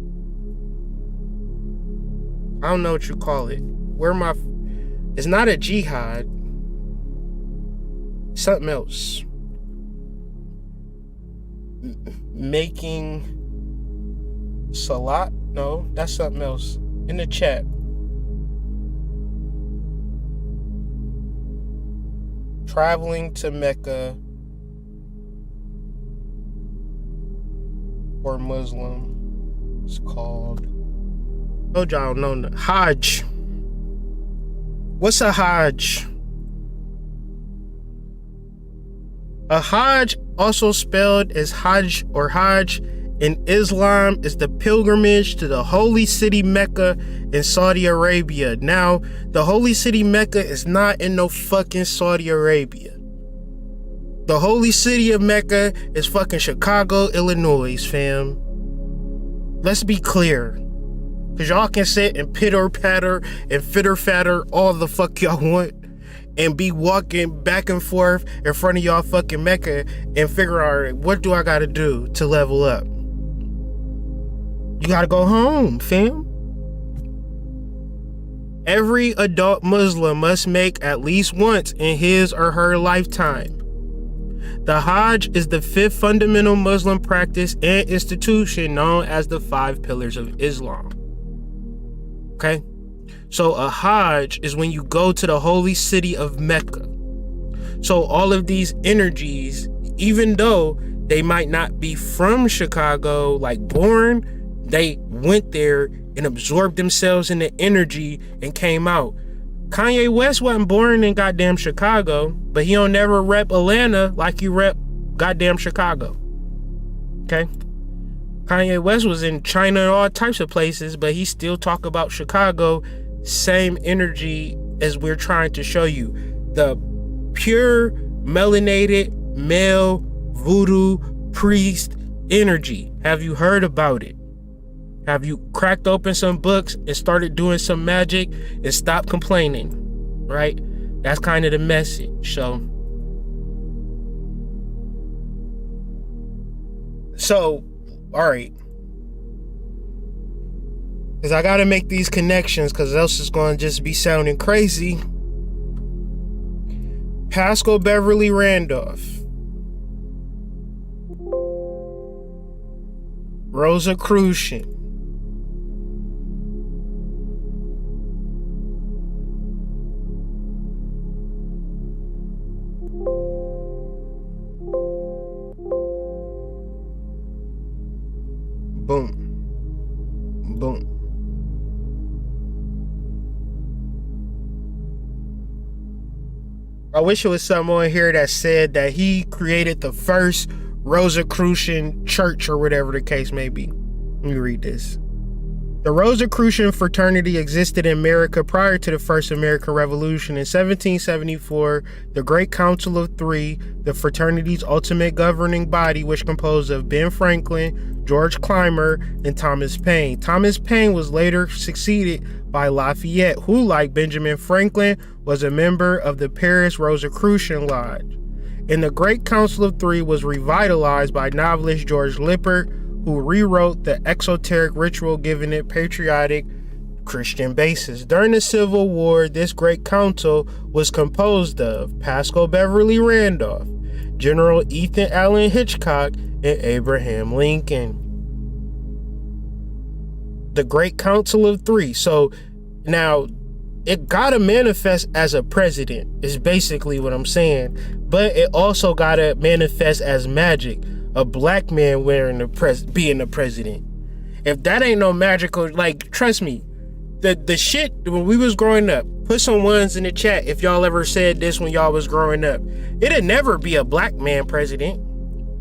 I don't know what you call it. It's not a jihad. Something else. Making salat? No, that's something else. In the chat. Traveling to Mecca for Muslim. It's called, oh, y'all know, Hajj. What's a Hajj? A Hajj, also spelled as Hajj or Hajj in Islam, is the pilgrimage to the holy city Mecca in Saudi Arabia. Now, the holy city Mecca is not in no fucking Saudi Arabia. The holy city of Mecca is fucking Chicago, Illinois, fam. Let's be clear. Because y'all can sit and pitter patter and fitter fatter all the fuck y'all want and be walking back and forth in front of y'all fucking Mecca and figure out, what do I gotta do to level up? You gotta go home, fam. Every adult Muslim must make at least once in his or her lifetime. The Hajj is the fifth fundamental Muslim practice and institution known as the 5 pillars of Islam. Okay? So a Hajj is when you go to the holy city of Mecca. So all of these energies, even though they might not be from Chicago, like born, they went there and absorbed themselves in the energy and came out. Kanye West wasn't born in goddamn Chicago, but he don't never rep Atlanta like he rep goddamn Chicago. Okay? Kanye West was in China and all types of places, but he still talk about Chicago. Same energy as we're trying to show you. The pure melanated male voodoo priest energy. Have you heard about it? Have you cracked open some books and started doing some magic and stopped complaining? Right? That's kind of the message. So, all right. Because I got to make these connections, because else it's going to just be sounding crazy. Pascal Beverly Randolph. Rosicrucian. Boom. Boom. I wish it was someone here that said that he created the first Rosicrucian church or whatever the case may be. Let me read this. The Rosicrucian fraternity existed in America prior to the First American Revolution. In 1774, the Great Council of Three, the fraternity's ultimate governing body, which composed of Ben Franklin, George Clymer, and Thomas Paine. Thomas Paine was later succeeded by Lafayette, who, like Benjamin Franklin, was a member of the Paris Rosicrucian Lodge. And the Great Council of Three was revitalized by novelist George Lippert, who rewrote the exoteric ritual, giving it patriotic Christian basis. During the Civil War, this Great Council was composed of Pascal Beverly Randolph, General Ethan Allen Hitchcock, and Abraham Lincoln. The Great Council of Three. So now it gotta manifest as a president, is basically what I'm saying. But it also gotta manifest as magic. A black man being the president. If that ain't no magical, like, trust me, the shit when we was growing up, put some ones in the chat if y'all ever said this when y'all was growing up. It'd never be a black man president.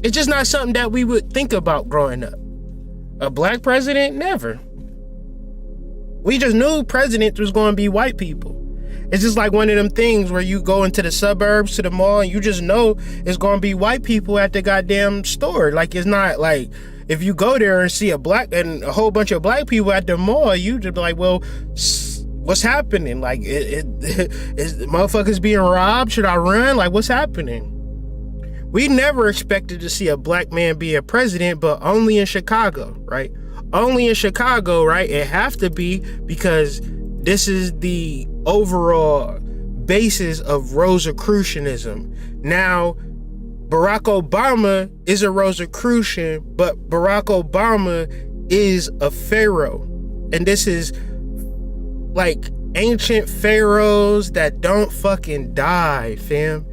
It's just not something that we would think about growing up. A black president, never. We just knew presidents was going to be white people. It's just like one of them things where you go into the suburbs to the mall and you just know it's going to be white people at the goddamn store. Like, it's not like if you go there and see a whole bunch of black people at the mall, you just be like, well, what's happening? Like, is motherfuckers being robbed? Should I run? Like, what's happening? We never expected to see a black man be a president, but only in Chicago, right? Only in Chicago, right? It have to be, because this is the overall basis of Rosicrucianism. Now, Barack Obama is a Rosicrucian, but Barack Obama is a pharaoh. And this is like ancient pharaohs that don't fucking die, fam.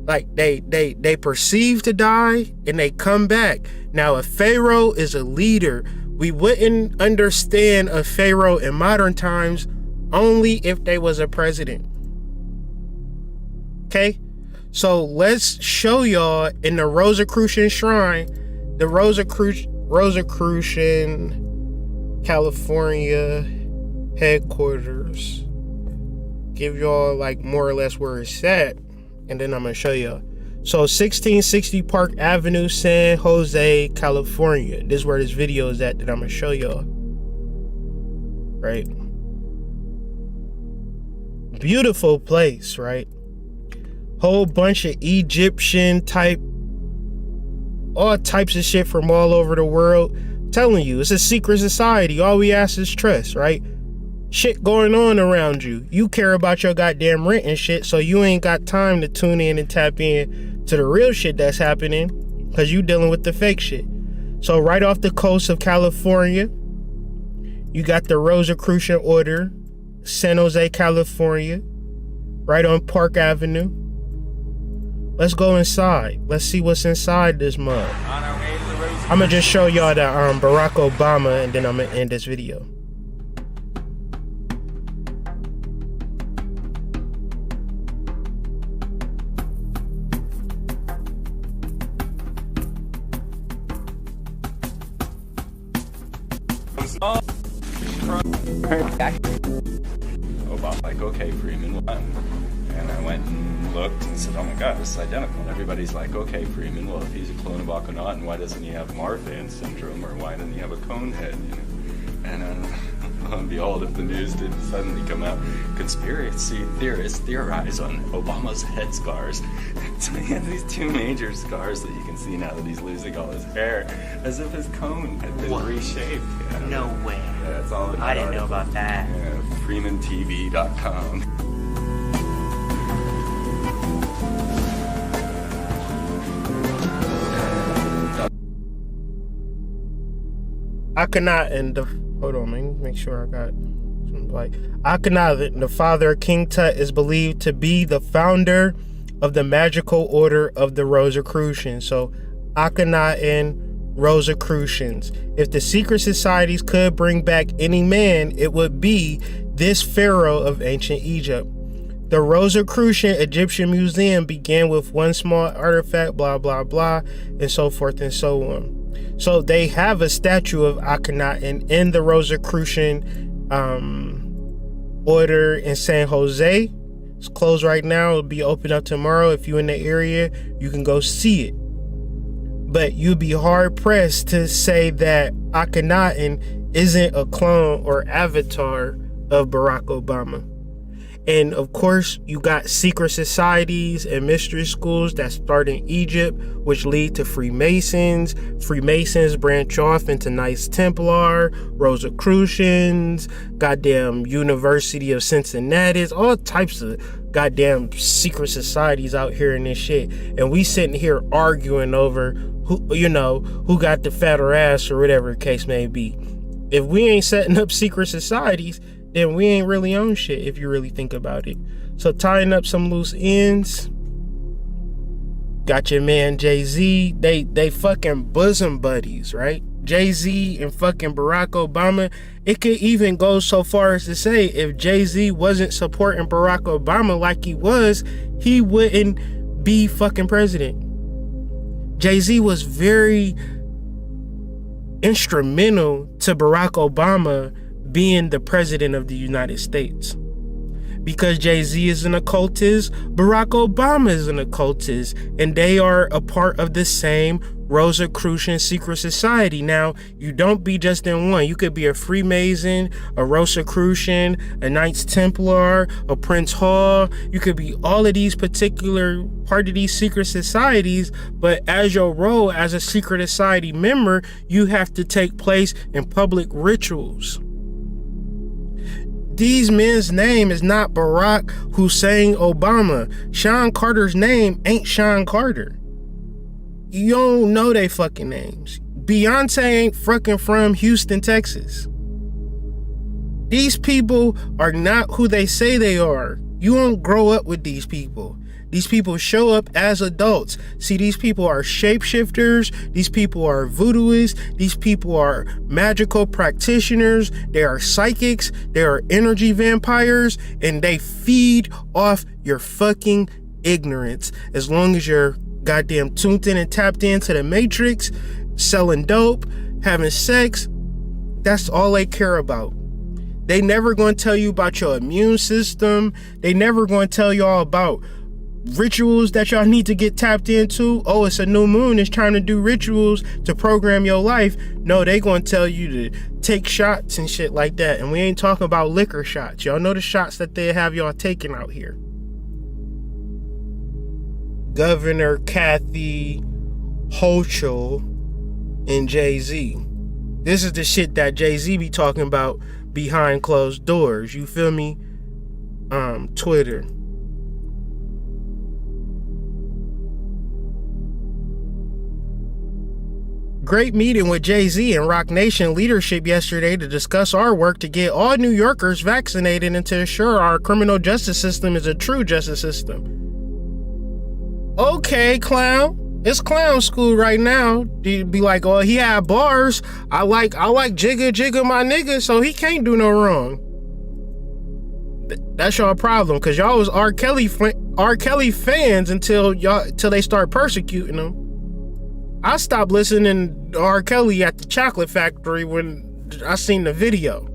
Like they perceive to die and they come back. Now, a pharaoh is a leader. We wouldn't understand a pharaoh in modern times only if they was a president. Okay? So let's show y'all in the Rosicrucian shrine, the Rosicrucian California headquarters. Give y'all like more or less where it's at, and then I'm gonna show y'all. So 1660 Park Avenue, San Jose, California. This is where this video is at that I'm gonna show y'all. Right? Beautiful place, right? Whole bunch of Egyptian type, all types of shit from all over the world. I'm telling you, it's a secret society. All we ask is trust, right? Shit going on around you. You care about your goddamn rent and shit, so you ain't got time to tune in and tap in to the real shit that's happening, because you dealing with the fake shit. So right off the coast of California, you got the Rosicrucian Order, San Jose, California, right on Park Avenue. Let's go inside. Let's see what's inside this mug. I'm gonna just show y'all that Barack Obama, and then I'm gonna end this video. Obama, like, okay, Freeman won. And I went and looked and said, oh my God, this is identical. And everybody's like, okay, Freeman, well, if he's a clone of Akhenaten, why doesn't he have Marfan syndrome, or why doesn't he have a cone head? You know? And lo and behold, if the news did suddenly come out, conspiracy theorists theorize on Obama's head scars. So he has these two major scars that you can see now that he's losing all his hair, as if his cone had been reshaped. Yeah, no way. Yeah, that's all. I didn't know about that. Yeah, FreemanTV.com. Akhenaten, hold on, man. Make sure I got something like Akhenaten, the father of King Tut, is believed to be the founder of the magical order of the Rosicrucians. So, Akhenaten, Rosicrucians. If the secret societies could bring back any man, it would be this pharaoh of ancient Egypt. The Rosicrucian Egyptian Museum began with one small artifact, blah, blah, blah, and so forth and so on. So they have a statue of Akhenaten in the Rosicrucian order in San Jose. It's closed right now. It'll be open up tomorrow. If you're in the area, you can go see it. But you'd be hard pressed to say that Akhenaten isn't a clone or avatar of Barack Obama. And of course, you got secret societies and mystery schools that start in Egypt, which lead to Freemasons. Freemasons branch off into Knights Templar, Rosicrucians, goddamn University of Cincinnati, all types of goddamn secret societies out here in this shit. And we sitting here arguing over who got the fatter ass or whatever the case may be. If we ain't setting up secret societies, then we ain't really on shit if you really think about it. So tying up some loose ends, got your man Jay-Z. They fucking bosom buddies, right? Jay-Z and fucking Barack Obama. It could even go so far as to say if Jay-Z wasn't supporting Barack Obama like he was, he wouldn't be fucking president. Jay-Z was very instrumental to Barack Obama being the president of the United States. Because Jay-Z is an occultist, Barack Obama is an occultist, and they are a part of the same Rosicrucian secret society. Now, you don't be just in one. You could be a Freemason, a Rosicrucian, a Knights Templar, a Prince Hall. You could be all of these particular part of these secret societies, but as your role as a secret society member, you have to take place in public rituals. These men's name is not Barack Hussein Obama. Sean Carter's name ain't Sean Carter. You don't know they fucking names. Beyonce ain't fucking from Houston, Texas. These people are not who they say they are. You don't grow up with these people. These people show up as adults. See, these people are shapeshifters. These people are voodooists. These people are magical practitioners. They are psychics. They are energy vampires. And they feed off your fucking ignorance. As long as you're goddamn tuned in and tapped into the Matrix, selling dope, having sex, that's all they care about. They never going to tell you about your immune system. They never going to tell y'all about rituals that y'all need to get tapped into. Oh, it's a new moon, it's trying to do rituals to program your life. No, they gonna tell you to take shots and shit like that. And we ain't talking about liquor shots. Y'all know the shots that they have y'all taking out here. Governor Kathy Hochul and Jay-Z. This is the shit that Jay-Z be talking about behind closed doors. You feel me? Twitter. Great meeting with Jay-Z and Roc Nation leadership yesterday to discuss our work to get all New Yorkers vaccinated and to ensure our criminal justice system is a true justice system. Okay, clown. It's clown school right now. You'd be like, oh, he had bars. I like Jigga Jigga my nigga, so he can't do no wrong. That's y'all problem, cause y'all was R. Kelly fans until they start persecuting him. I stopped listening to R. Kelly at the Chocolate Factory when I seen the video.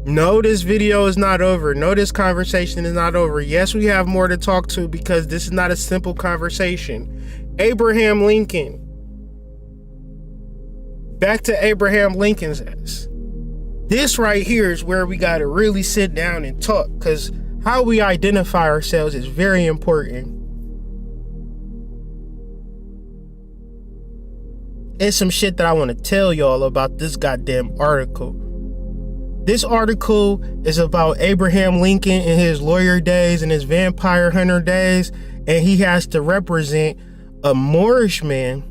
No, this video is not over. No, this conversation is not over. Yes, we have more to talk to because this is not a simple conversation. Abraham Lincoln. Back to Abraham Lincoln's ass. This right here is where we got to really sit down and talk, because how we identify ourselves is very important. It's some shit that I want to tell y'all about this goddamn article. This article is about Abraham Lincoln in his lawyer days and his vampire hunter days, and he has to represent a Moorish man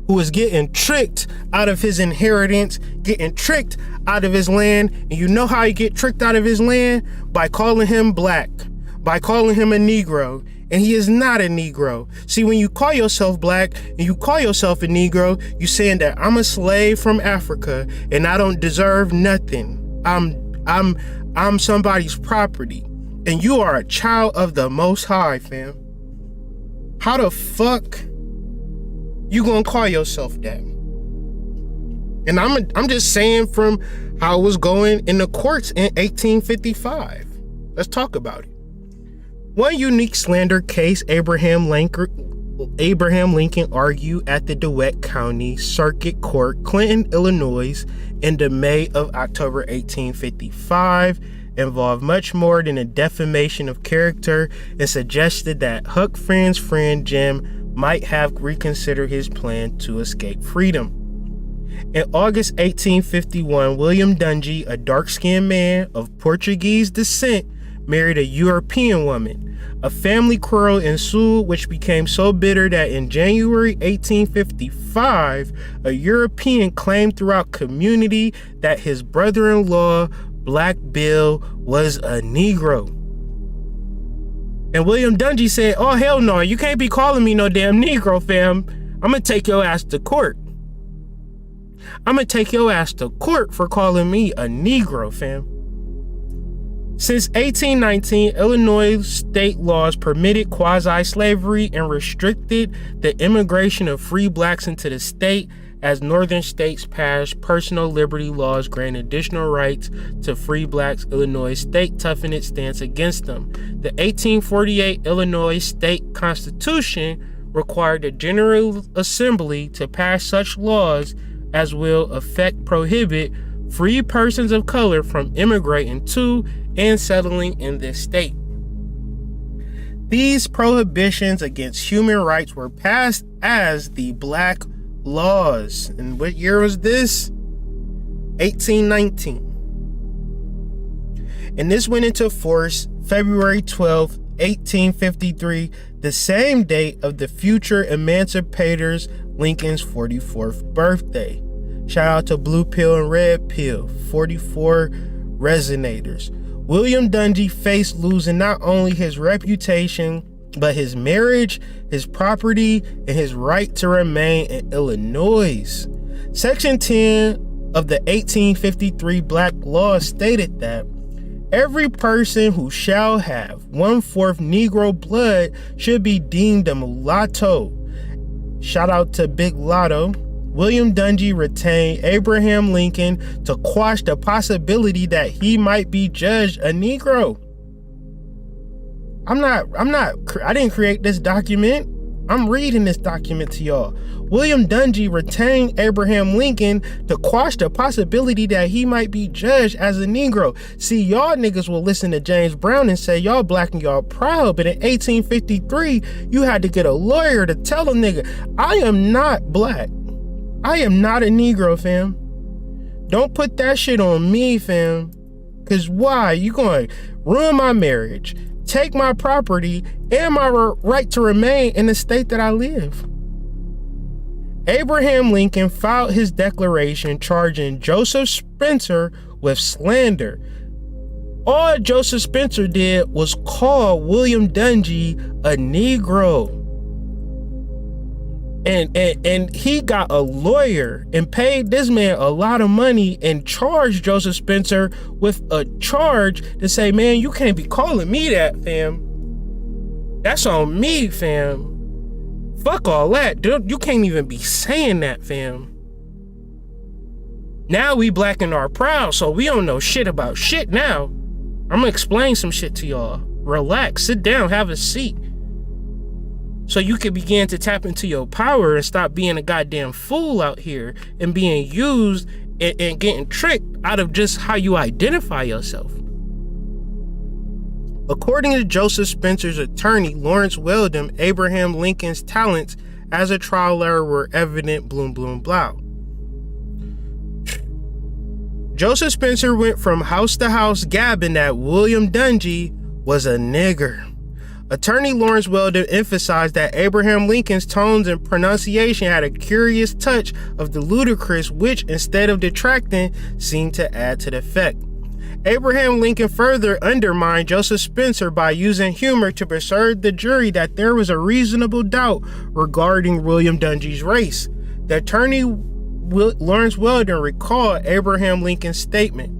who is getting tricked out of his inheritance, getting tricked out of his land. And you know how you get tricked out of his land? By calling him black, by calling him a Negro. And he is not a Negro. See, when you call yourself black and you call yourself a Negro, you saying that I'm a slave from Africa and I don't deserve nothing. I'm somebody's property. And you are a child of the Most High, fam. How the fuck you gonna call yourself that? And I'm just saying from how it was going in the courts in 1855. Let's talk about it. One unique slander case Abraham Lincoln argued at the DeWitt County Circuit Court, Clinton, Illinois, in the May of October 1855 involved much more than a defamation of character and suggested that Huck Finn's friend Jim might have reconsidered his plan to escape freedom. In August 1851, William Dungy, a dark-skinned man of Portuguese descent, married a European woman. A family quarrel ensued, which became so bitter that in January 1855, a European claimed throughout community that his brother-in-law, Black Bill, was a Negro. And William Dungy said, oh, hell no, you can't be calling me no damn Negro, fam. I'm gonna take your ass to court. I'm gonna take your ass to court for calling me a Negro, fam. Since 1819, Illinois state laws permitted quasi-slavery and restricted the immigration of free blacks into the state, as northern states passed personal liberty laws granting additional rights to free blacks. Illinois state toughened its stance against them. The 1848 Illinois state constitution required the General Assembly to pass such laws as will prohibit free persons of color from immigrating to and settling in this state. These prohibitions against human rights were passed as the Black Laws. And what year was this? 1819. And this went into force February 12, 1853, the same date of the future emancipators Lincoln's 44th birthday. Shout out to Blue Pill and Red Pill, 44 resonators. William Dungy faced losing not only his reputation, but his marriage, his property, and his right to remain in Illinois. Section 10 of the 1853 Black Law stated that every person who shall have 1/4 Negro blood should be deemed a mulatto. Shout out to Big Lotto. William Dungy retained Abraham Lincoln to quash the possibility that he might be judged a Negro. I didn't create this document. I'm reading this document to y'all. William Dungy retained Abraham Lincoln to quash the possibility that he might be judged as a Negro. See, y'all niggas will listen to James Brown and say y'all black and y'all proud, but in 1853, you had to get a lawyer to tell a nigga, I am not black. I am not a Negro, fam. Don't put that shit on me, fam. Cause why? You gonna ruin my marriage, take my property, and my right to remain in the state that I live. Abraham Lincoln filed his declaration charging Joseph Spencer with slander. All Joseph Spencer did was call William Dungy a Negro. And he got a lawyer and paid this man a lot of money and charged Joseph Spencer with a charge to say, man, you can't be calling me that, fam. That's on me, fam. Fuck all that. Dude, you can't even be saying that, fam. Now we black and are proud, so we don't know shit about shit now. I'm gonna explain some shit to y'all. Relax, sit down, have a seat. So you can begin to tap into your power and stop being a goddamn fool out here and being used and getting tricked out of just how you identify yourself. According to Joseph Spencer's attorney, Lawrence Weldon, Abraham Lincoln's talents as a trial lawyer were evident, bloom, bloom, blah. Joseph Spencer went from house to house gabbing that William Dungy was a nigger. Attorney Lawrence Weldon emphasized that Abraham Lincoln's tones and pronunciation had a curious touch of the ludicrous, which, instead of detracting, seemed to add to the effect. Abraham Lincoln further undermined Joseph Spencer by using humor to persuade the jury that there was a reasonable doubt regarding William Dungy's race. The attorney Lawrence Weldon recalled Abraham Lincoln's statement,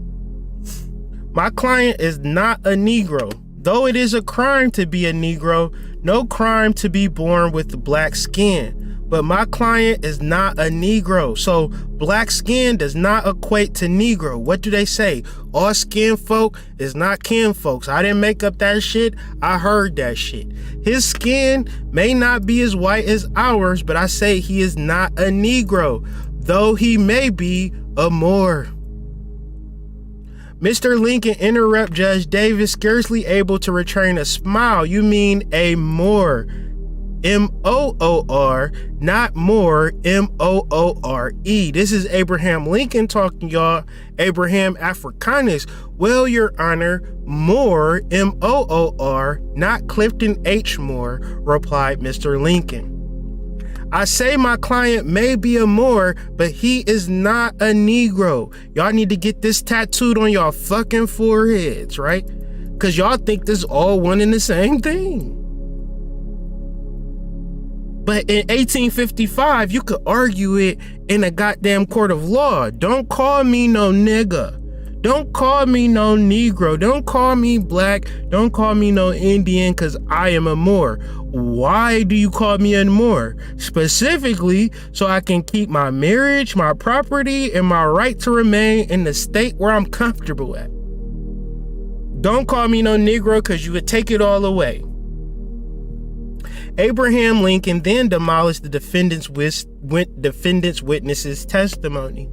"My client is not a Negro. Though it is a crime to be a Negro, no crime to be born with black skin. But my client is not a Negro, so black skin does not equate to Negro. What do they say? All skin folk is not kin folks. I didn't make up that shit. I heard that shit. His skin may not be as white as ours, but I say he is not a Negro, though he may be a Moor." Mr. Lincoln interrupted Judge Davis, scarcely able to restrain a smile. "You mean a Moor. M-O-O-R, not more, M-O-O-R-E. This is Abraham Lincoln talking, y'all. Abraham Africanus. Well, Your Honor, Moor, M-O-O-R, not Clifton H. Moore," replied Mr. Lincoln. "I say my client may be a Moor, but he is not a Negro. Y'all need to get this tattooed on y'all fucking foreheads, right? Because y'all think this is all one and the same thing." But in 1855, you could argue it in a goddamn court of law. Don't call me no nigga. Don't call me no Negro. Don't call me black. Don't call me no Indian, because I am a Moor. Why do you call me a Moor? Specifically, so I can keep my marriage, my property, and my right to remain in the state where I'm comfortable at. Don't call me no Negro, because you would take it all away. Abraham Lincoln then demolished the defendant's witnesses' testimony.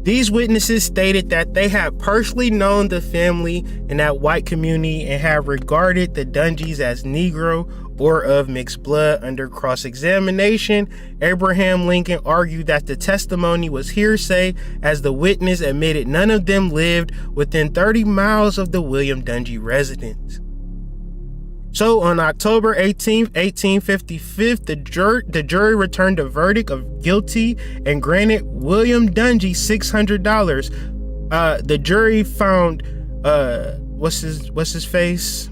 These witnesses stated that they had personally known the family in that white community and had regarded the Dungies as Negro or of mixed blood. Under cross-examination, Abraham Lincoln argued that the testimony was hearsay, as the witness admitted none of them lived within 30 miles of the William Dungy residence. So on October 18th, 1855, the jury returned a verdict of guilty and granted William Dungy $600. The jury found what's his face?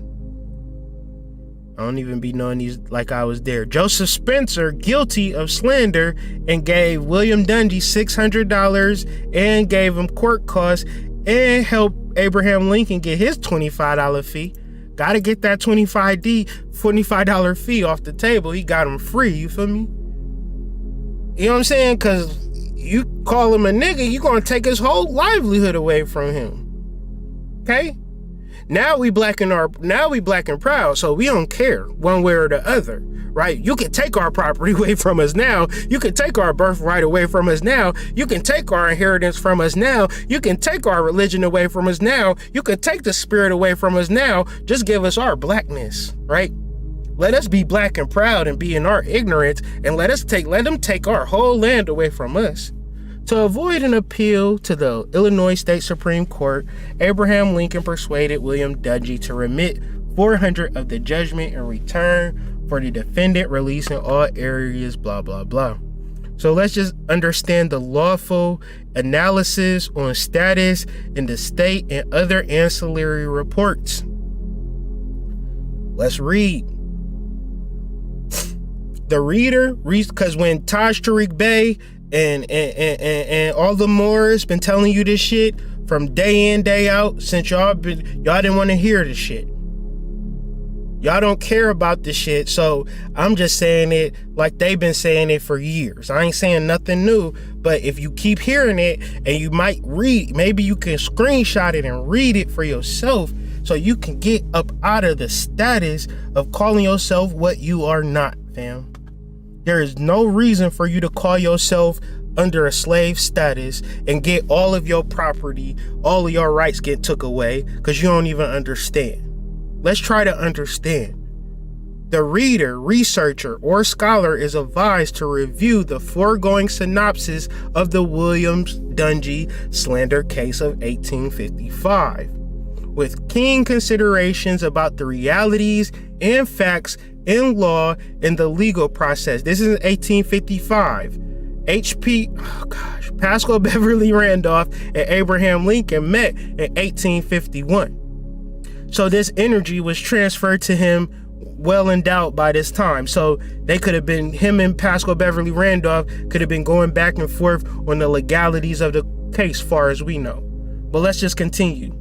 I don't even be knowing these like I was there. Joseph Spencer guilty of slander and gave William Dungy $600 and gave him court costs and helped Abraham Lincoln get his $25 fee. Gotta get that $25 fee off the table. He got him free, you feel me? You know what I'm saying? Cause you call him a nigga, you gonna take his whole livelihood away from him. Okay? Now we black and proud, so we don't care one way or the other, right? You can take our property away from us now. You can take our birthright away from us now. You can take our inheritance from us now. You can take our religion away from us now. You can take the spirit away from us now. Just give us our blackness, right? Let us be black and proud and be in our ignorance, and let them take our whole land away from us. To avoid an appeal to the Illinois State Supreme Court, Abraham Lincoln persuaded William Dungy to remit $400 of the judgment in return for the defendant releasing all areas, blah, blah, blah. So let's just understand the lawful analysis on status in the state and other ancillary reports. Let's read. The reader reads, because when Taj Tariq Bey and all the Moorish been telling you this shit from day in, day out, since y'all didn't want to hear this shit. Y'all don't care about this shit, so I'm just saying it like they've been saying it for years. I ain't saying nothing new, but if you keep hearing it and you might read, maybe you can screenshot it and read it for yourself so you can get up out of the status of calling yourself what you are not, fam. There is no reason for you to call yourself under a slave status and get all of your property, all of your rights get took away because you don't even understand. Let's try to understand. The reader, researcher, or scholar is advised to review the foregoing synopsis of the Williams-Dungy slander case of 1855, with keen considerations about the realities and facts in law and the legal process. This is 1855. Pascal, Beverly, Randolph, and Abraham Lincoln met in 1851. So this energy was transferred to him well endowed by this time. So they could have been, him and Pascal Beverly Randolph could have been going back and forth on the legalities of the case, far as we know. But let's just continue.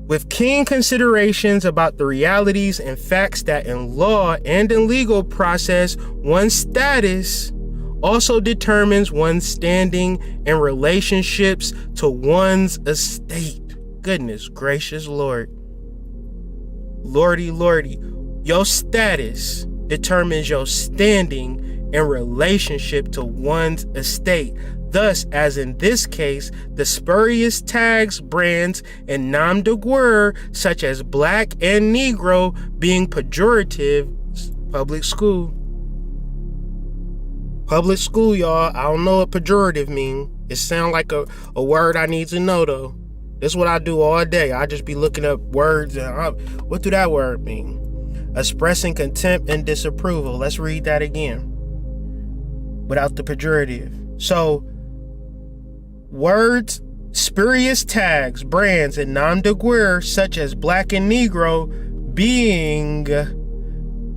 With keen considerations about the realities and facts that in law and in legal process, one's status also determines one's standing and relationships to one's estate. Goodness gracious Lord. Lordy, your status determines your standing and relationship to one's estate. Thus, as in this case, the spurious tags, brands, and nom de guerre, such as black and Negro, being pejorative. Public school, y'all. I don't know what pejorative mean. It sounds like a word I need to know, though. This is what I do all day. I just be looking up words and what do that word mean? Expressing contempt and disapproval. Let's read that again without the pejorative. So, words, spurious tags, brands, and nom de guerre, such as black and Negro, being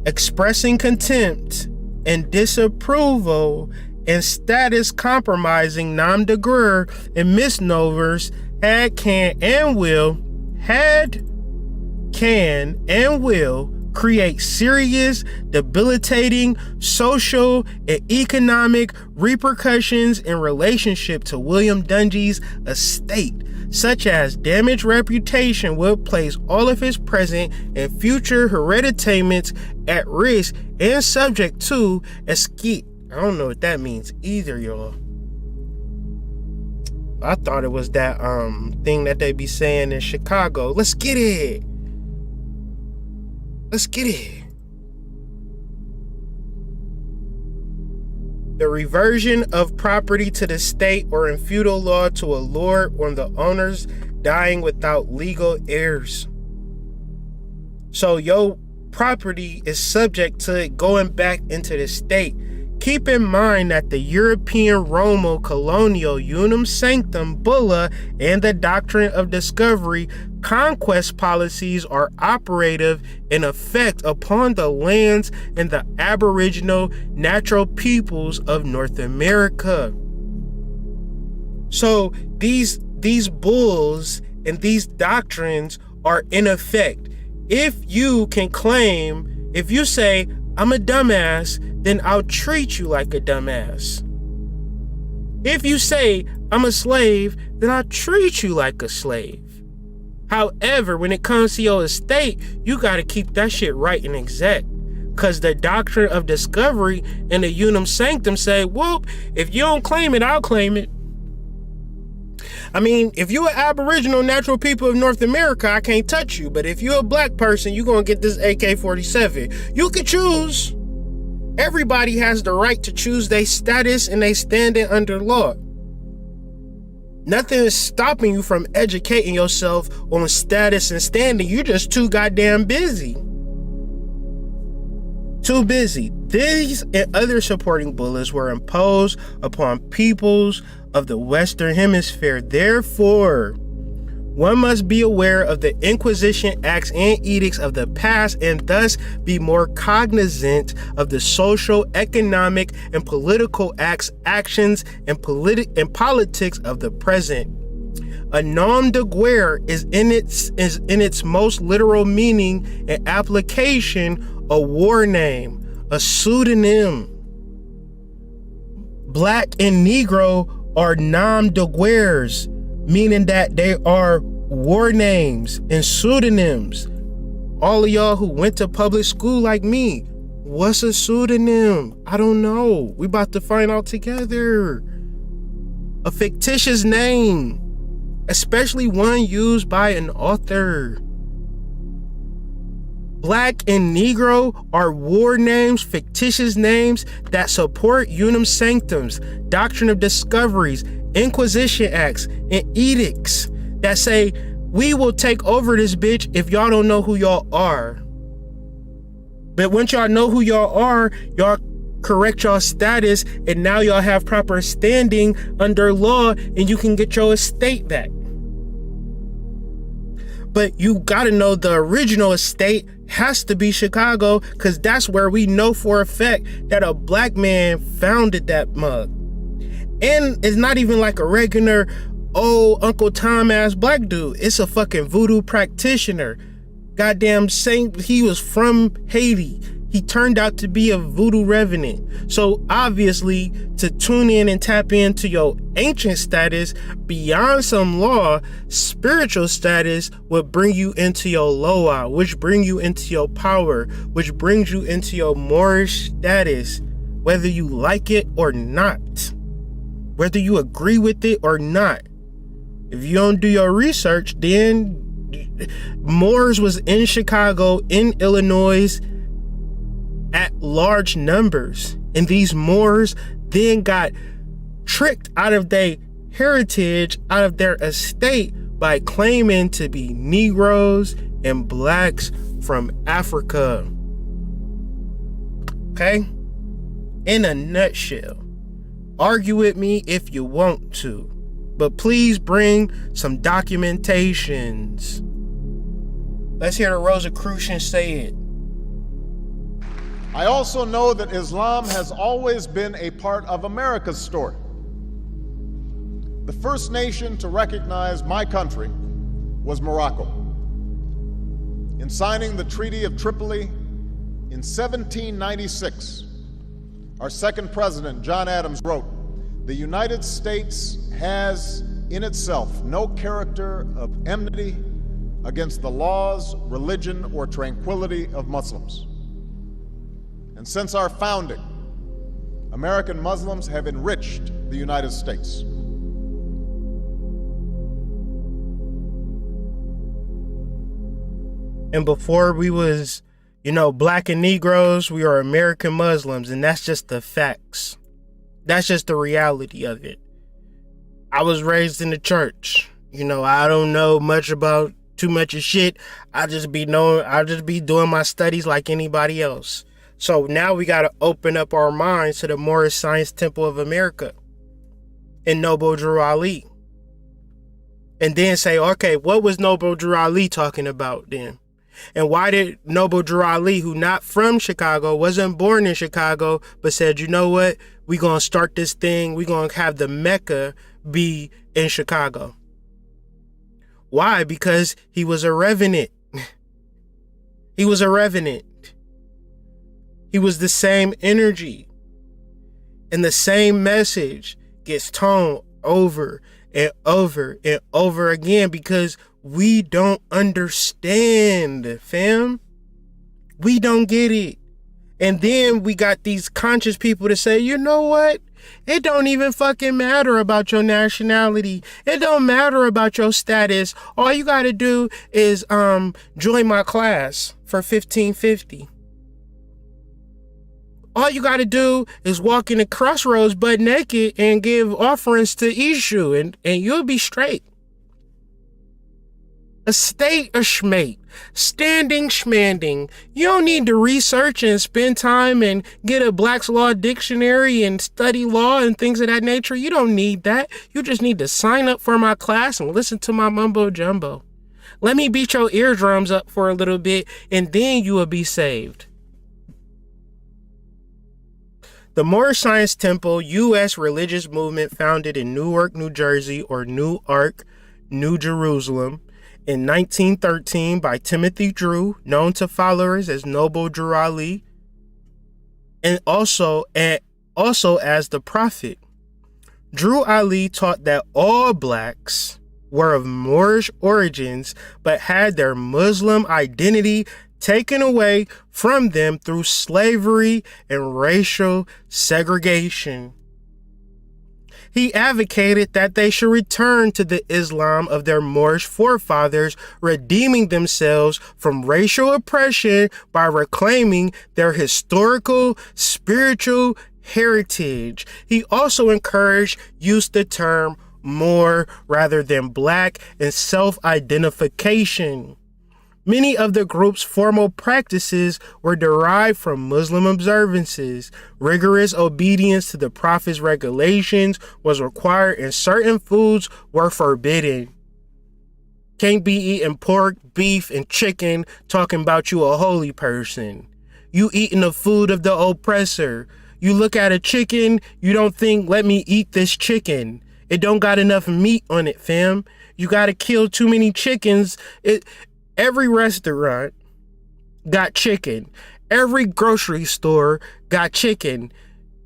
expressing contempt and disapproval and status compromising nom de guerre and misnomers had, can, and will create serious, debilitating social and economic repercussions in relationship to William Dungy's estate, such as damaged reputation will place all of his present and future hereditaments at risk and subject to escape. I don't know what that means either, y'all. I thought it was that thing that they be saying in Chicago. Let's get it. The reversion of property to the state or in feudal law to a lord on the owners dying without legal heirs. So your property is subject to it going back into the state. Keep in mind that the European Romo colonial unum sanctum bulla and the doctrine of discovery conquest policies are operative in effect upon the lands and the aboriginal natural peoples of North America. So these bulls and these doctrines are in effect. If you can claim, if you say, I'm a dumbass, then I'll treat you like a dumbass. If you say, I'm a slave, then I'll treat you like a slave. However, when it comes to your estate, you got to keep that shit right and exact. Because the doctrine of discovery and the unum sanctum say, whoop, if you don't claim it, I'll claim it. I mean, if you're an aboriginal natural people of North America, I can't touch you. But if you're a black person, you're going to get this AK-47. You can choose. Everybody has the right to choose their status and they standing under law. Nothing is stopping you from educating yourself on status and standing. You're just too goddamn busy. Too busy. These and other supporting bullets were imposed upon peoples of the Western Hemisphere. Therefore, one must be aware of the Inquisition acts and edicts of the past and thus be more cognizant of the social, economic, and political actions, and politics of the present. A nom de guerre is in its most literal meaning and application a war name, a pseudonym. Black and Negro are nom de guerres, meaning that they are war names and pseudonyms. All of y'all who went to public school like me, what's a pseudonym? I don't know. We about to find out together. A fictitious name, especially one used by an author. Black and Negro are war names, fictitious names that support unum sanctums, doctrine of discoveries, Inquisition acts, and edicts that say, we will take over this bitch if y'all don't know who y'all are. But once y'all know who y'all are, y'all correct y'all status, and now y'all have proper standing under law, and you can get your estate back. But you gotta know the original estate has to be Chicago, because that's where we know for a fact that a black man founded that mug. And it's not even like a regular old Uncle Tom ass black dude. It's a fucking voodoo practitioner. Goddamn saint, he was from Haiti. He turned out to be a voodoo revenant. So obviously, to tune in and tap into your ancient status beyond some law, spiritual status would bring you into your loa, which bring you into your power, which brings you into your Moorish status, whether you like it or not, whether you agree with it or not. If you don't do your research, then Moors was in Chicago, in Illinois, at large numbers, and these Moors then got tricked out of their heritage, out of their estate, by claiming to be Negroes and blacks from Africa. Okay? In a nutshell, argue with me if you want to, but please bring some documentations. Let's hear the Rosicrucians say it. I also know that Islam has always been a part of America's story. The first nation to recognize my country was Morocco. In signing the Treaty of Tripoli in 1796, our second president, John Adams, wrote, "The United States has in itself no character of enmity against the laws, religion, or tranquility of Muslims." And since our founding, American Muslims have enriched the United States. And before we was, black and Negroes, we are American Muslims, and that's just the facts. That's just the reality of it. I was raised in the church. I don't know much about too much of shit. I'll just be doing my studies like anybody else. So now we got to open up our minds to the Moorish Science Temple of America and Noble Drew Ali. And then say, okay, what was Noble Drew Ali talking about then? And why did Noble Drew Ali, who not from Chicago, wasn't born in Chicago, but said, you know what? We're going to start this thing. We're going to have the Mecca be in Chicago. Why? Because he was a revenant. He was a revenant. He was the same energy, and the same message gets toned over and over and over again because we don't understand, fam. We don't get it. And then we got these conscious people to say, you know what? It don't even fucking matter about your nationality. It don't matter about your status. All you got to do is join my class for $15.50. All you got to do is walk in the crossroads butt naked and give offerings to Ishu, and you'll be straight. a state of schmate, standing schmanding. You don't need to research and spend time and get a Black's Law dictionary and study law and things of that nature. You don't need that. You just need to sign up for my class and listen to my mumbo jumbo. Let me beat your eardrums up for a little bit and then you will be saved. The Moorish Science Temple, U.S. religious movement founded in Newark, New Jersey, or New Ark, New Jerusalem, in 1913 by Timothy Drew, known to followers as Noble Drew Ali, and also as the Prophet. Drew Ali taught that all blacks were of Moorish origins but had their Muslim identity taken away from them through slavery and racial segregation. He advocated that they should return to the Islam of their Moorish forefathers, redeeming themselves from racial oppression by reclaiming their historical, spiritual heritage. He also encouraged use of the term Moor rather than black and self-identification. Many of the group's formal practices were derived from Muslim observances. Rigorous obedience to the Prophet's regulations was required and certain foods were forbidden. Can't be eating pork, beef, and chicken talking about you a holy person. You eating the food of the oppressor. You look at a chicken, you don't think, let me eat this chicken. It don't got enough meat on it, fam. You gotta kill too many chickens. Every restaurant got chicken. Every grocery store got chicken.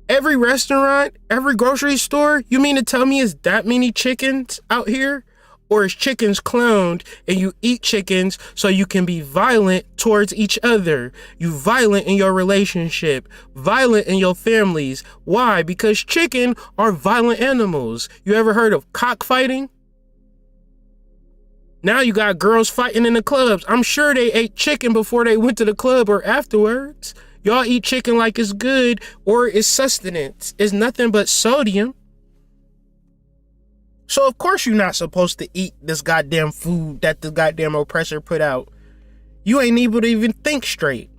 Every restaurant, every grocery store, you mean to tell me is that many chickens out here? Or is chickens cloned and you eat chickens so you can be violent towards each other? You violent in your relationship, violent in your families. Why? Because chicken are violent animals. You ever heard of cockfighting? Now you got girls fighting in the clubs. I'm sure they ate chicken before they went to the club or afterwards. Y'all eat chicken like it's good or it's sustenance. It's nothing but sodium. So of course you're not supposed to eat this goddamn food that the goddamn oppressor put out. You ain't able to even think straight.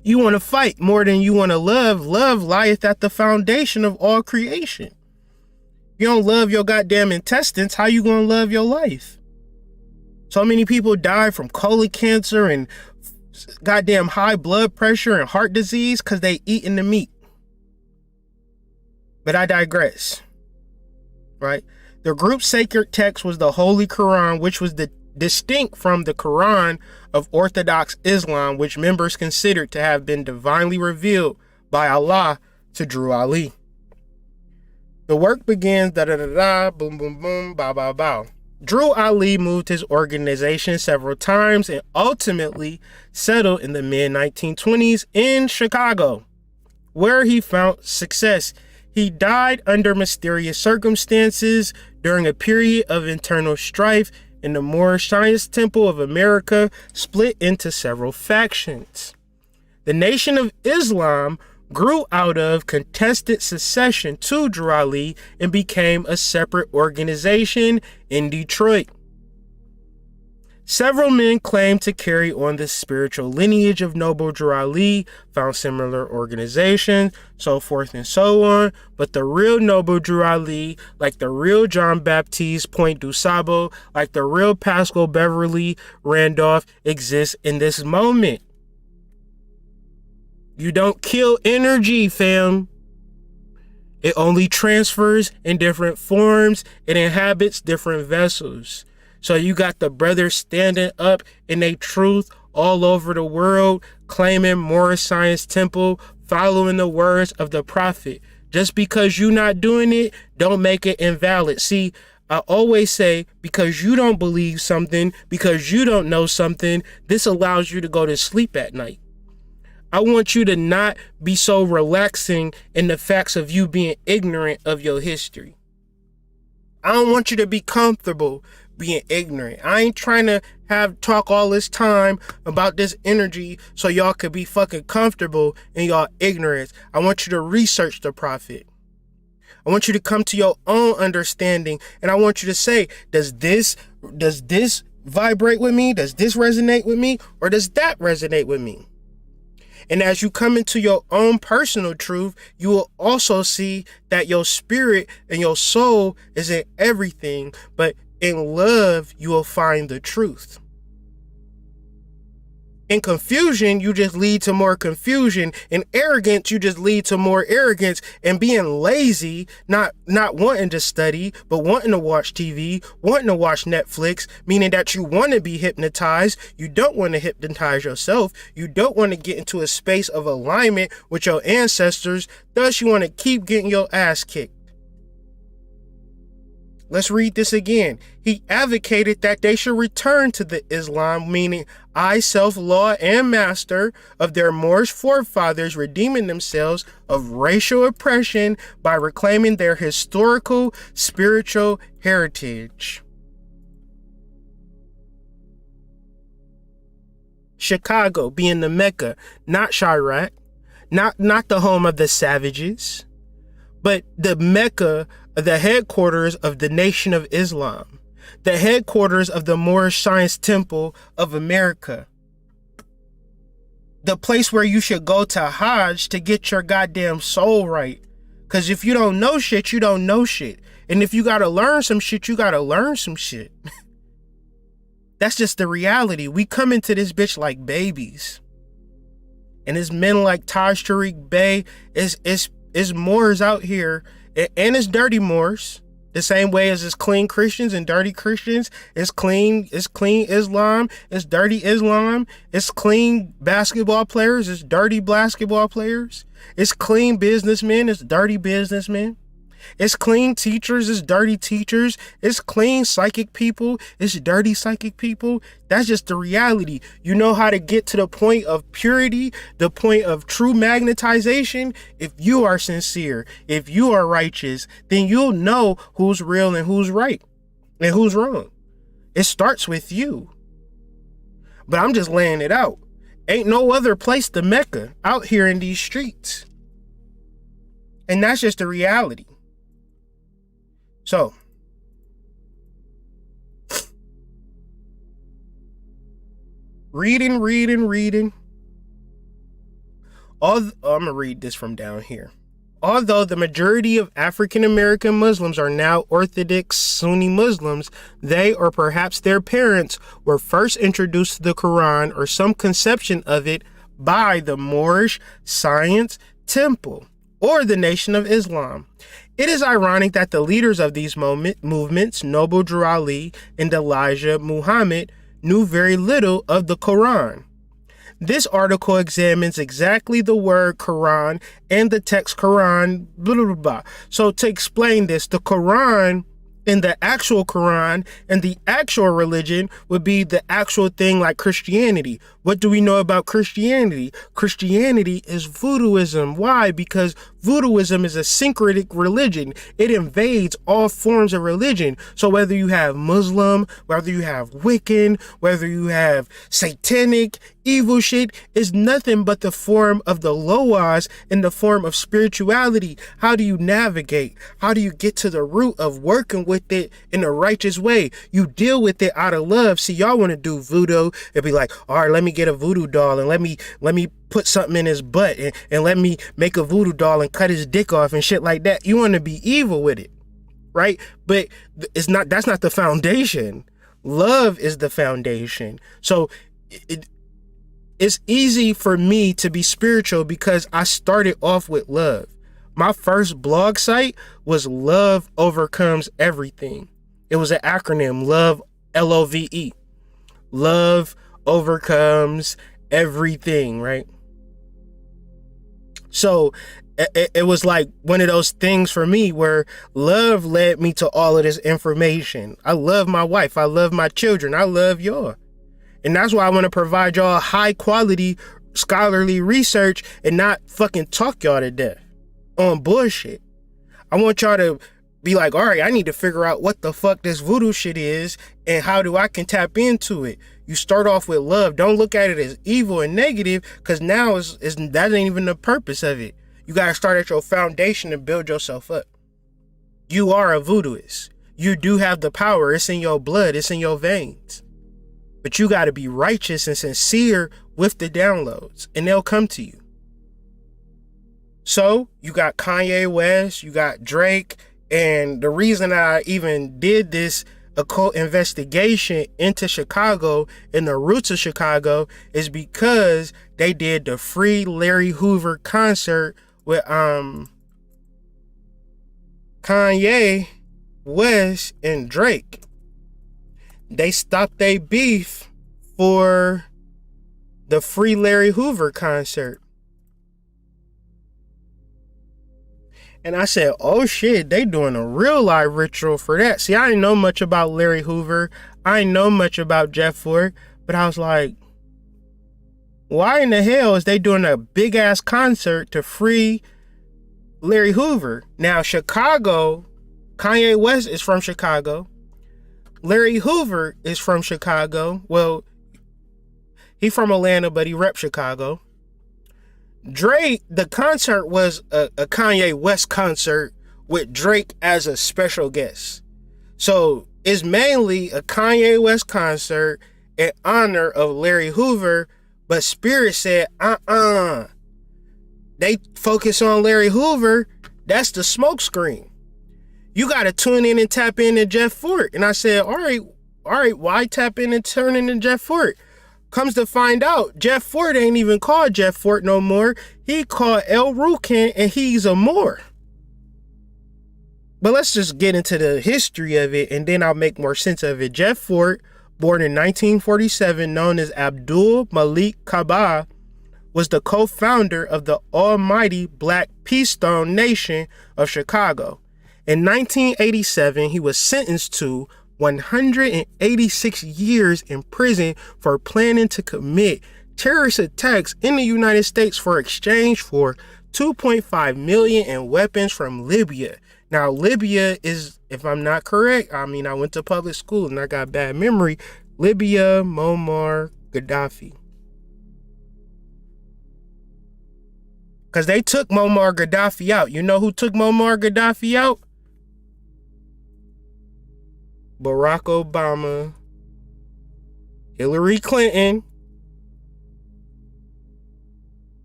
You want to fight more than you want to love. Love lieth at the foundation of all creation. You don't love your goddamn intestines. How you gonna love your life? So many people die from colon cancer and goddamn high blood pressure and heart disease because they eating the meat. But I digress, right? The group's sacred text was the Holy Quran, which was distinct from the Quran of Orthodox Islam, which members considered to have been divinely revealed by Allah to Drew Ali. The work begins da-da-da-da, boom, boom, boom, bow, bow, bow. Drew Ali moved his organization several times and ultimately settled in the mid-1920s in Chicago, where he found success. He died under mysterious circumstances during a period of internal strife, and the Moorish Science Temple of America split into several factions. The Nation of Islam grew out of contested secession to Drew Ali and became a separate organization in Detroit. Several men claimed to carry on the spiritual lineage of Noble Drew Ali, found similar organizations, so forth and so on, but the real Noble Drew Ali, like the real Jean Baptiste Point du Sable, like the real Pascal Beverly Randolph, exists in this moment. You don't kill energy, fam. It only transfers in different forms. It inhabits different vessels. So you got the brothers standing up in their truth all over the world, claiming Moorish Science Temple, following the words of the Prophet. Just because you're not doing it, don't make it invalid. See, I always say, because you don't believe something, because you don't know something, this allows you to go to sleep at night. I want you to not be so relaxing in the facts of you being ignorant of your history. I don't want you to be comfortable being ignorant. I ain't trying to talk all this time about this energy so y'all could be fucking comfortable in y'all ignorance. I want you to research the Prophet. I want you to come to your own understanding, and I want you to say, does this vibrate with me? Does this resonate with me? Or does that resonate with me? And as you come into your own personal truth, you will also see that your spirit and your soul is in everything, but in love, you will find the truth. In confusion, you just lead to more confusion. In arrogance, you just lead to more arrogance. And being lazy, not wanting to study, but wanting to watch TV, wanting to watch Netflix, meaning that you want to be hypnotized. You don't want to hypnotize yourself. You don't want to get into a space of alignment with your ancestors. Thus, you want to keep getting your ass kicked. Let's read this again. He advocated that they should return to the Islam, meaning I, self-law and master of their Moorish forefathers, redeeming themselves of racial oppression by reclaiming their historical, spiritual heritage. Chicago being the Mecca, not Chirac, not the home of the savages, but the Mecca, the headquarters of the Nation of Islam, the headquarters of the Moorish Science Temple of America, the place where you should go to Hajj to get your goddamn soul right. Because if you don't know shit, you don't know shit. And if you gotta learn some shit, you gotta learn some shit. That's just the reality. We come into this bitch like babies. And it's men like Taj Tariq Bey, it's Moors out here. And it's dirty Moors, the same way as it's clean Christians and dirty Christians. It's clean Islam, it's dirty Islam. It's clean basketball players, it's dirty basketball players. It's clean businessmen, it's dirty businessmen. It's clean teachers, it's dirty teachers. It's clean psychic people, it's dirty psychic people. That's just the reality. You know how to get to the point of purity, the point of true magnetization. If you are sincere, if you are righteous, then you'll know who's real and who's right and who's wrong. It starts with you. But I'm just laying it out. Ain't no other place to Mecca out here in these streets. And that's just the reality. So, reading. I'm going to read this from down here. Although the majority of African American Muslims are now Orthodox Sunni Muslims, they or perhaps their parents were first introduced to the Quran or some conception of it by the Moorish Science Temple or the Nation of Islam. It is ironic that the leaders of these movements, Noble Drew Ali and Elijah Muhammad, knew very little of the Quran. This article examines exactly the word Quran and the text Quran, blah, blah, blah. So to explain this, the Quran and the actual Quran and the actual religion would be the actual thing like Christianity. What do we know about Christianity? Christianity is voodooism. Why? Because voodooism is a syncretic religion. It invades all forms of religion. So whether you have Muslim, whether you have Wiccan, whether you have satanic, evil shit, is nothing but the form of the Loas in the form of spirituality. How do you navigate? How do you get to the root of working with it in a righteous way? You deal with it out of love. See, y'all want to do voodoo and be like, all right, let me get a voodoo doll and let me put something in his butt and let me make a voodoo doll and cut his dick off and shit like that. You want to be evil with it, right? But that's not the foundation. Love is the foundation. So it's easy for me to be spiritual because I started off with love. My first blog site was Love Overcomes Everything. It was an acronym, Love, L-O-V-E. Love overcomes everything, right? So it was like one of those things for me where love led me to all of this information. I love my wife. I love my children. I love y'all. And that's why I want to provide y'all high quality scholarly research and not fucking talk y'all to death on bullshit. I want y'all to be like, all right, I need to figure out what the fuck this voodoo shit is and how do I can tap into it. You start off with love. Don't look at it as evil and negative, because now that ain't even the purpose of it. You got to start at your foundation and build yourself up. You are a voodooist. You do have the power. It's in your blood. It's in your veins. But you got to be righteous and sincere with the downloads, and they'll come to you. So you got Kanye West, you got Drake, and the reason I even did this occult investigation into Chicago and the roots of Chicago is because they did the Free Larry Hoover concert with Kanye West and Drake. They stopped their beef for the Free Larry Hoover concert. And I said, oh shit, they doing a real live ritual for that. See, I didn't know much about Larry Hoover. I didn't know much about Jeff Ford. But I was like, why in the hell is they doing a big ass concert to free Larry Hoover? Now, Chicago, Kanye West is from Chicago. Larry Hoover is from Chicago. Well, he from Atlanta, but he rep Chicago. Drake, the concert was a Kanye West concert with Drake as a special guest. So it's mainly a Kanye West concert in honor of Larry Hoover, but Spirit said, they focus on Larry Hoover. That's the smoke screen. You got to tune in and tap into Jeff Fort. And I said, all right, why tap in and turn into Jeff Fort? Comes to find out, Jeff Fort ain't even called Jeff Fort no more. He called El Rukin, and he's a Moor. But let's just get into the history of it, and then I'll make more sense of it. Jeff Fort, born in 1947, known as Abdul Malik Kaaba, was the co-founder of the Almighty Black Peace Stone Nation of Chicago. In 1987, he was sentenced to 186 years in prison for planning to commit terrorist attacks in the United States for exchange for $2.5 million in weapons from Libya. Now, Libya is, if I'm not correct, I went to public school and I got bad memory. Libya, Muammar Gaddafi. Because they took Muammar Gaddafi out. You know who took Muammar Gaddafi out? Barack Obama, Hillary Clinton.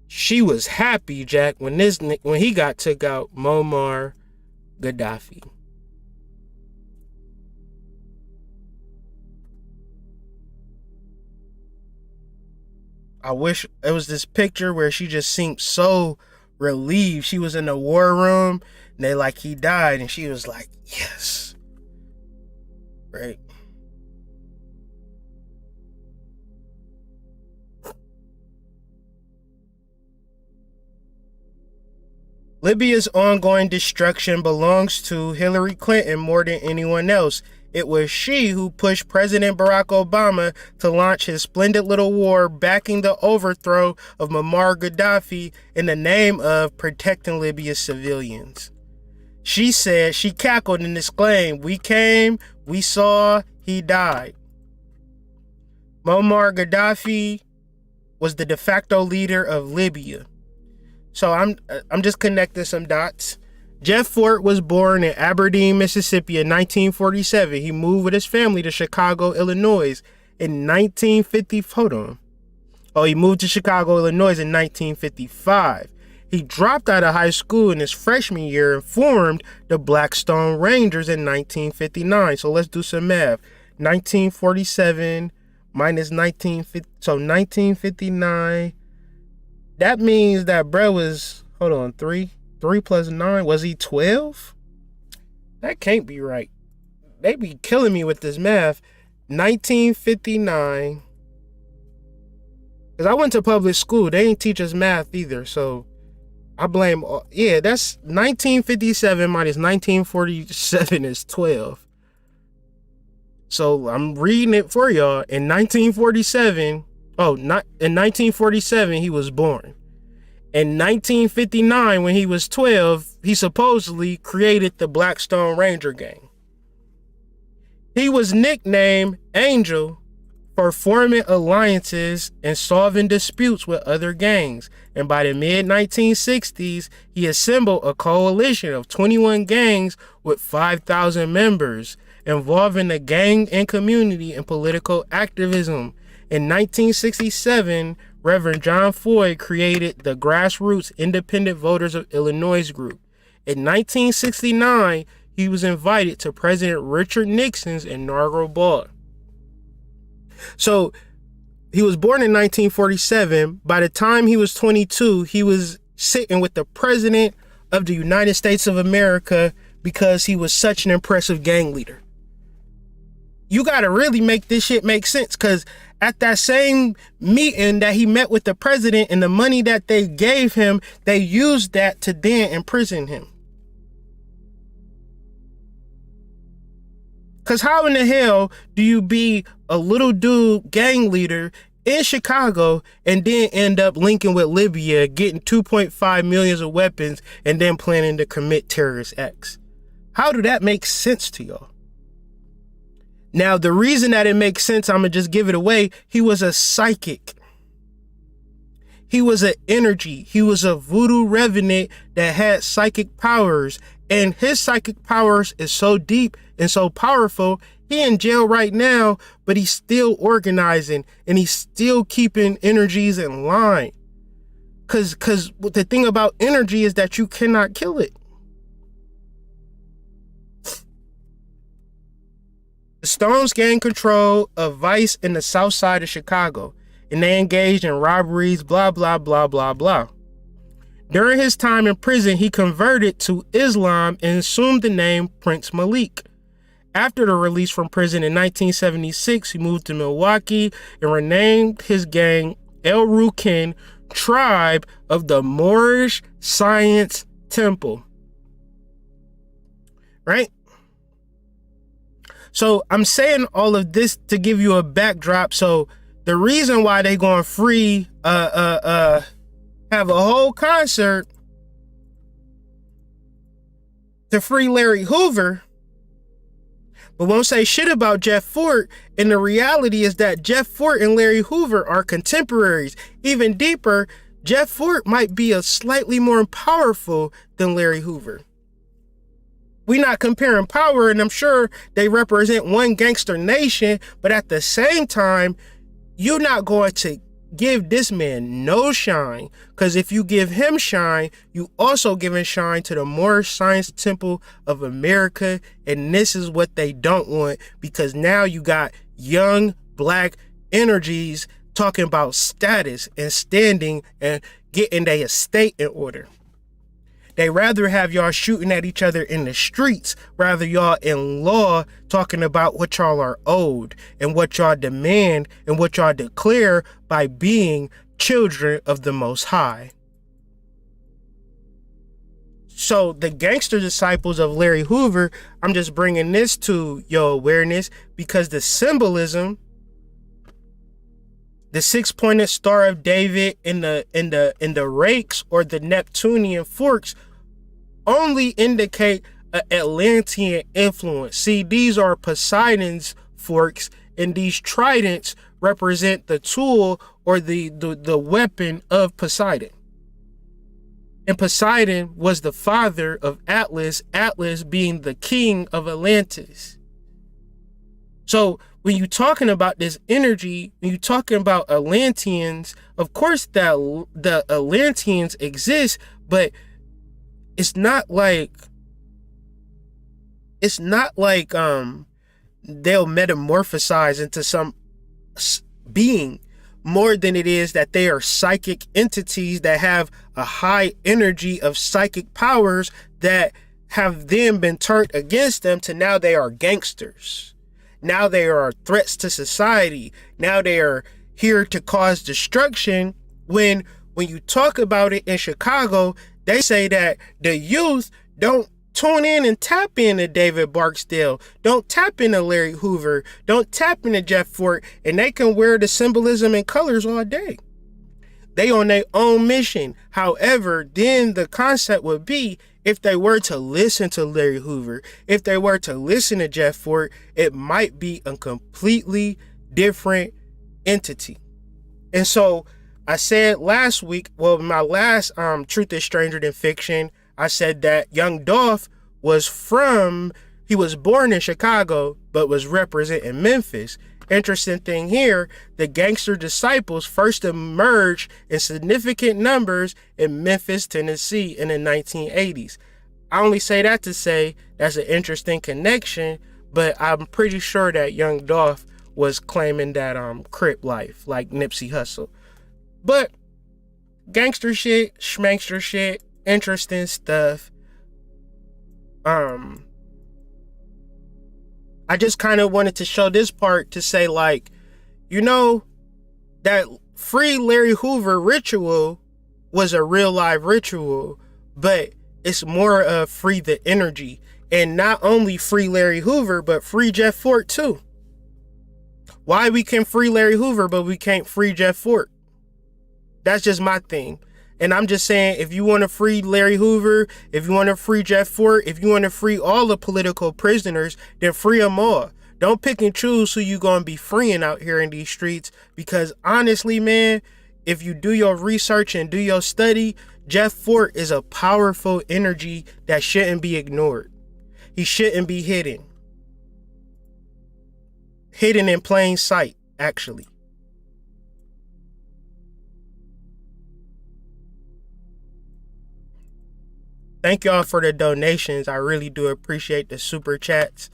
She was happy, Jack, when he got took out, Muammar Gaddafi. I wish it was this picture where she just seemed so relieved. She was in the war room and he died, and she was like, yes. Right. Libya's ongoing destruction belongs to Hillary Clinton more than anyone else. It was she who pushed President Barack Obama to launch his splendid little war backing the overthrow of Muammar Gaddafi in the name of protecting Libya's civilians. She said, she cackled and exclaimed, "We came, we saw, he died." Muammar Gaddafi was the de facto leader of Libya. So I'm just connecting some dots. Jeff Fort was born in Aberdeen, Mississippi in 1947. He moved with his family to Chicago, Illinois in 1950. He moved to Chicago, Illinois in 1955. He dropped out of high school in his freshman year and formed the Blackstone Rangers in 1959. So let's do some math. 1947 minus 1950, so 1959. That means that bro was, 3 plus 9, was he 12? That can't be right. They be killing me with this math. 1959. Because I went to public school. They didn't teach us math either. So I blame, that's 1957 minus 1947 is 12. So I'm reading it for y'all. In 1947, in 1947, he was born. In 1959, when he was 12, he supposedly created the Blackstone Ranger Gang. He was nicknamed Angel for forming alliances and solving disputes with other gangs. And by the mid-1960s, he assembled a coalition of 21 gangs with 5,000 members. involving the gang and community and political activism. In 1967, Reverend John Floyd created the Grassroots Independent Voters of Illinois group. In 1969, he was invited to President Richard Nixon's inaugural ball. So he was born in 1947. By the time he was 22, he was sitting with the President of the United States of America because he was such an impressive gang leader. You got to really make this shit make sense, because at that same meeting that he met with the president and the money that they gave him, they used that to then imprison him. Because how in the hell do you be a little dude gang leader in Chicago and then end up linking with Libya, getting 2.5 million of weapons, and then planning to commit terrorist acts? How do that make sense to y'all? Now, the reason that it makes sense, I'm going to just give it away. He was a psychic. He was an energy. He was a voodoo revenant that had psychic powers. And his psychic powers is so deep and so powerful. He in jail right now, but he's still organizing and he's still keeping energies in line. Because the thing about energy is that you cannot kill it. The Stones gained control of Vice in the south side of Chicago, and they engaged in robberies, blah, blah, blah, blah, blah. During his time in prison, he converted to Islam and assumed the name Prince Malik. After the release from prison in 1976, he moved to Milwaukee and renamed his gang El Rukin, Tribe of the Moorish Science Temple. Right? So I'm saying all of this to give you a backdrop. So the reason why they going free, have a whole concert to free Larry Hoover, but won't say shit about Jeff Fort. And the reality is that Jeff Fort and Larry Hoover are contemporaries. Even deeper, Jeff Fort might be a slightly more powerful than Larry Hoover. We're not comparing power, and I'm sure they represent one gangster nation, but at the same time, you're not going to give this man no shine, because if you give him shine, you also giving shine to the Moorish Science Temple of America, and this is what they don't want, because now you got young black energies talking about status and standing and getting their estate in order. They rather have y'all shooting at each other in the streets, rather y'all in law talking about what y'all are owed and what y'all demand and what y'all declare by being children of the Most High. So the gangster disciples of Larry Hoover, I'm just bringing this to your awareness because the symbolism, the six-pointed Star of David in the rakes or the Neptunian forks only indicate an Atlantean influence. See, these are Poseidon's forks, and these tridents represent the tool or the weapon of Poseidon. And Poseidon was the father of Atlas, Atlas being the king of Atlantis. So when you're talking about this energy, when you're talking about Atlanteans, of course that the Atlanteans exist, but it's not like they'll metamorphosize into some being, more than it is that they are psychic entities that have a high energy of psychic powers that have then been turned against them to now they are gangsters. Now they are threats to society. Now they are here to cause destruction. When you talk about it in Chicago, they say that the youth don't tune in and tap into David Barksdale, don't tap into Larry Hoover, don't tap into Jeff Fort, and they can wear the symbolism and colors all day. They on their own mission. However, then the concept would be, if they were to listen to Larry Hoover, if they were to listen to Jeff Fort, it might be a completely different entity. And so I said last week, well, my last Truth is Stranger Than Fiction, I said that young Dolph was from He was born in Chicago, but was representing Memphis. Interesting thing here, the gangster disciples first emerged in significant numbers in Memphis, Tennessee in the 1980s. I only say that to say that's an interesting connection, but I'm pretty sure that young Dolph was claiming that Crip life, like Nipsey Hussle. But gangster shit, schmankster shit, interesting stuff. I just kind of wanted to show this part to say, like, you know, that Free Larry Hoover ritual was a real live ritual, but it's more of free the energy. And not only free Larry Hoover, but free Jeff Fort too. Why we can free Larry Hoover, but we can't free Jeff Fort? That's just my thing. And I'm just saying, if you want to free Larry Hoover, if you want to free Jeff Fort, if you want to free all the political prisoners, then free them all. Don't pick and choose who you going to be freeing out here in these streets. Because honestly, man, if you do your research and do your study, Jeff Fort is a powerful energy that shouldn't be ignored. He shouldn't be hidden. Hidden in plain sight, actually. Thank y'all for the donations. I really do appreciate the super chats.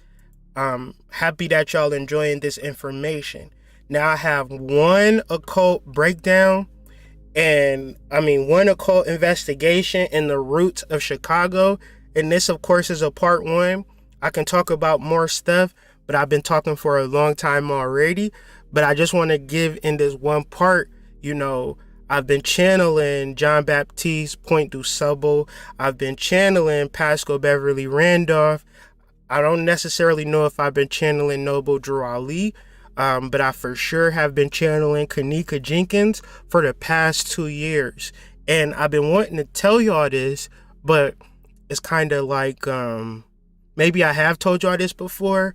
Happy that y'all enjoying this information. Now I have one occult breakdown one occult investigation in the roots of Chicago. And this, of course, is a part one. I can talk about more stuff, but I've been talking for a long time already. But I just want to give in this one part, you know, I've been channeling Jean Baptiste, Point du Sable. I've been channeling Pascal, Beverly, Randolph. I don't necessarily know if I've been channeling Noble Drew Ali, but I for sure have been channeling Kanika Jenkins for the past 2 years. And I've been wanting to tell y'all this, but it's kind of like, maybe I have told y'all this before.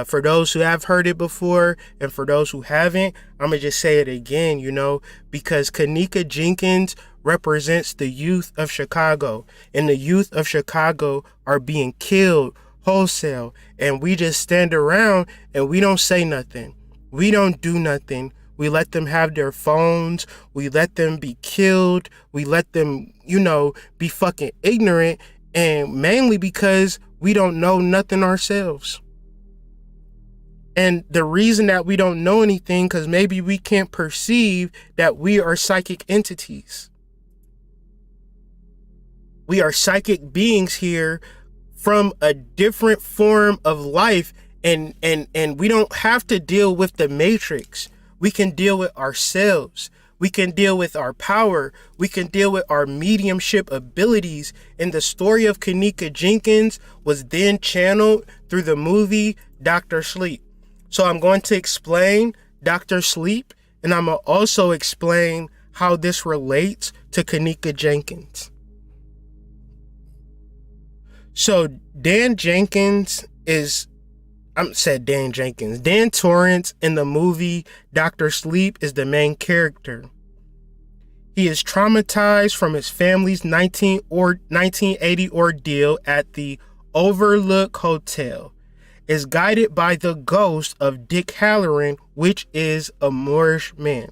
For those who have heard it before and for those who haven't, I'm going to just say it again, you know, because Kanika Jenkins represents the youth of Chicago, and the youth of Chicago are being killed wholesale, and we just stand around and we don't say nothing. We don't do nothing. We let them have their phones. We let them be killed. We let them, you know, be fucking ignorant, and mainly because we don't know nothing ourselves. And the reason that we don't know anything, because maybe we can't perceive that we are psychic entities. We are psychic beings here from a different form of life, and we don't have to deal with the matrix. We can deal with ourselves. We can deal with our power. We can deal with our mediumship abilities. And the story of Kanika Jenkins was then channeled through the movie Dr. Sleep. So I'm going to explain Dr. Sleep, and I'm going to also explain how this relates to Kanika Jenkins. So Dan Torrance in the movie Dr. Sleep is the main character. He is traumatized from his family's 1980 ordeal at the Overlook Hotel. Is guided by the ghost of Dick Halloran, which is a Moorish man.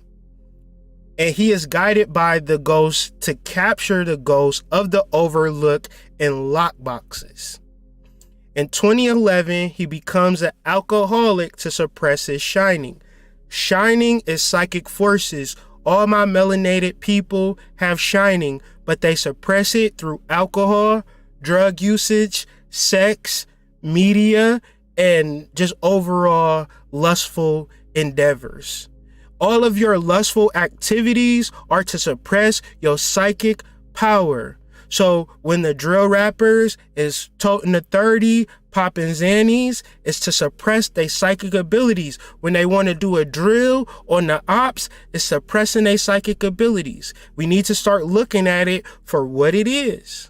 And he is guided by the ghost to capture the ghost of the Overlook in lockboxes. In 2011, he becomes an alcoholic to suppress his shining. Shining is psychic forces. All my melanated people have shining, but they suppress it through alcohol, drug usage, sex, media, and just overall lustful endeavors. All of your lustful activities are to suppress your psychic power. So when the drill rappers is toting the 30, popping Xannies, it's to suppress their psychic abilities. When they want to do a drill on the ops, it's suppressing their psychic abilities. We need to start looking at it for what it is.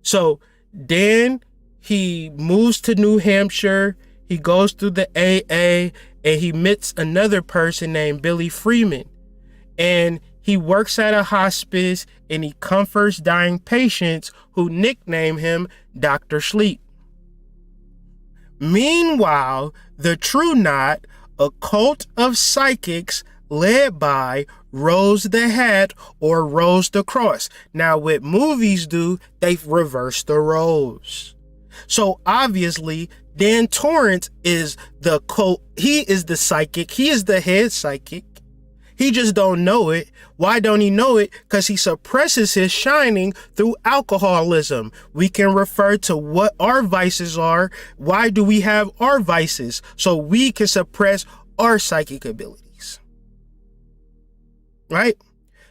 So Dan, he moves to New Hampshire, he goes through the AA, and he meets another person named Billy Freeman. And he works at a hospice, and he comforts dying patients who nickname him Dr. Sleep. Meanwhile, the true knot, a cult of psychics led by Rose the Hat or Rose the Cross. Now, what movies do, they reverse the roles. So obviously, Dan Torrance is the cult. He is the psychic. He is the head psychic. He just don't know it. Why don't he know it? Because he suppresses his shining through alcoholism. We can refer to what our vices are. Why do we have our vices? So we can suppress our psychic abilities. Right?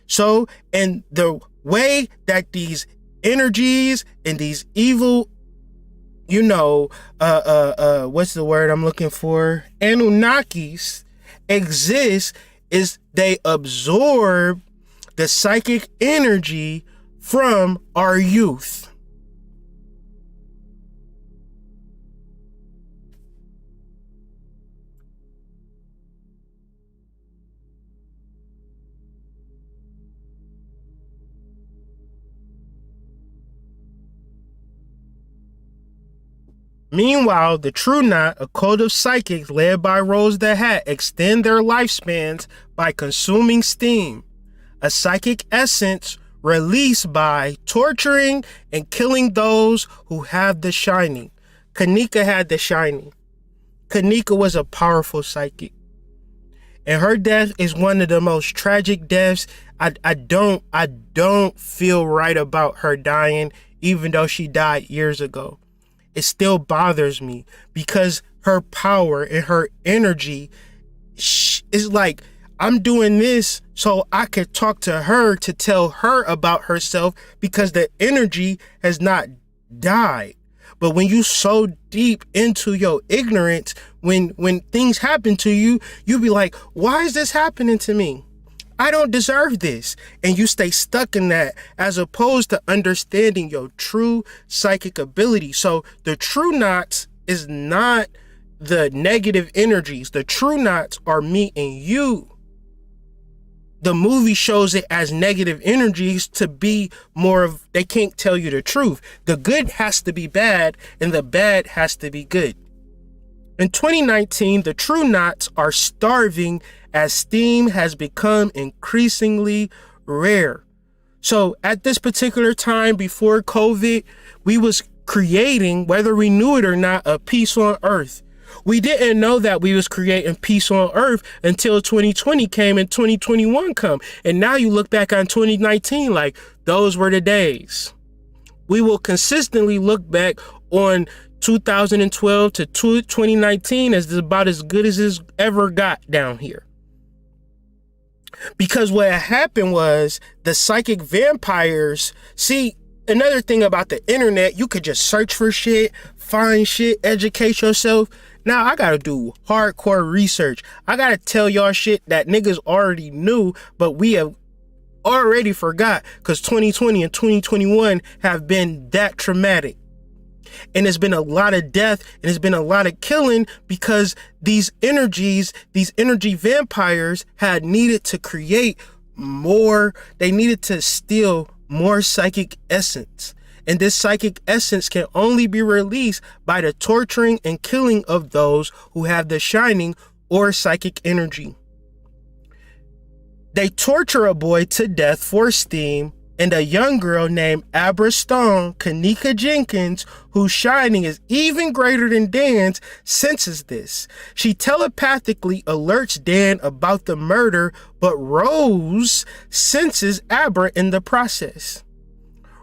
So, and the way that these energies and these evil, what's the word I'm looking for? Anunnakis exist is they absorb the psychic energy from our youth. Meanwhile, the true knot, a cult of psychics led by Rose the Hat, extend their lifespans by consuming steam, a psychic essence released by torturing and killing those who have the shining. Kanika had the shining. Kanika was a powerful psychic. And her death is one of the most tragic deaths. I don't feel right about her dying, even though she died years ago. It still bothers me because her power and her energy is like, I'm doing this so I could talk to her to tell her about herself because the energy has not died. But when you so deep into your ignorance, when things happen to you, you be like, why is this happening to me? I don't deserve this. And you stay stuck in that as opposed to understanding your true psychic ability. So the true knots is not the negative energies. The true knots are me and you. The movie shows it as negative energies to be more of, they can't tell you the truth. The good has to be bad and the bad has to be good. In 2019, the true knots are starving as steam has become increasingly rare. So at this particular time before COVID, we was creating, whether we knew it or not, a peace on earth. We didn't know that we was creating peace on earth until 2020 came and 2021 come. And now you look back on 2019 like those were the days. We will consistently look back on 2012 to 2019 as about as good as it's ever got down here. Because what happened was the psychic vampires, see, another thing about the internet, you could just search for shit, find shit, educate yourself. Now I gotta do hardcore research. I gotta tell y'all shit that niggas already knew, but we have already forgot because 2020 and 2021 have been that traumatic. And there's been a lot of death and there's been a lot of killing because these energies, these energy vampires had needed to create more. They needed to steal more psychic essence. And this psychic essence can only be released by the torturing and killing of those who have the shining or psychic energy. They torture a boy to death for steam, and a young girl named Abra Stone, Kanika Jenkins, whose shining is even greater than Dan's, senses this. She telepathically alerts Dan about the murder, but Rose senses Abra in the process.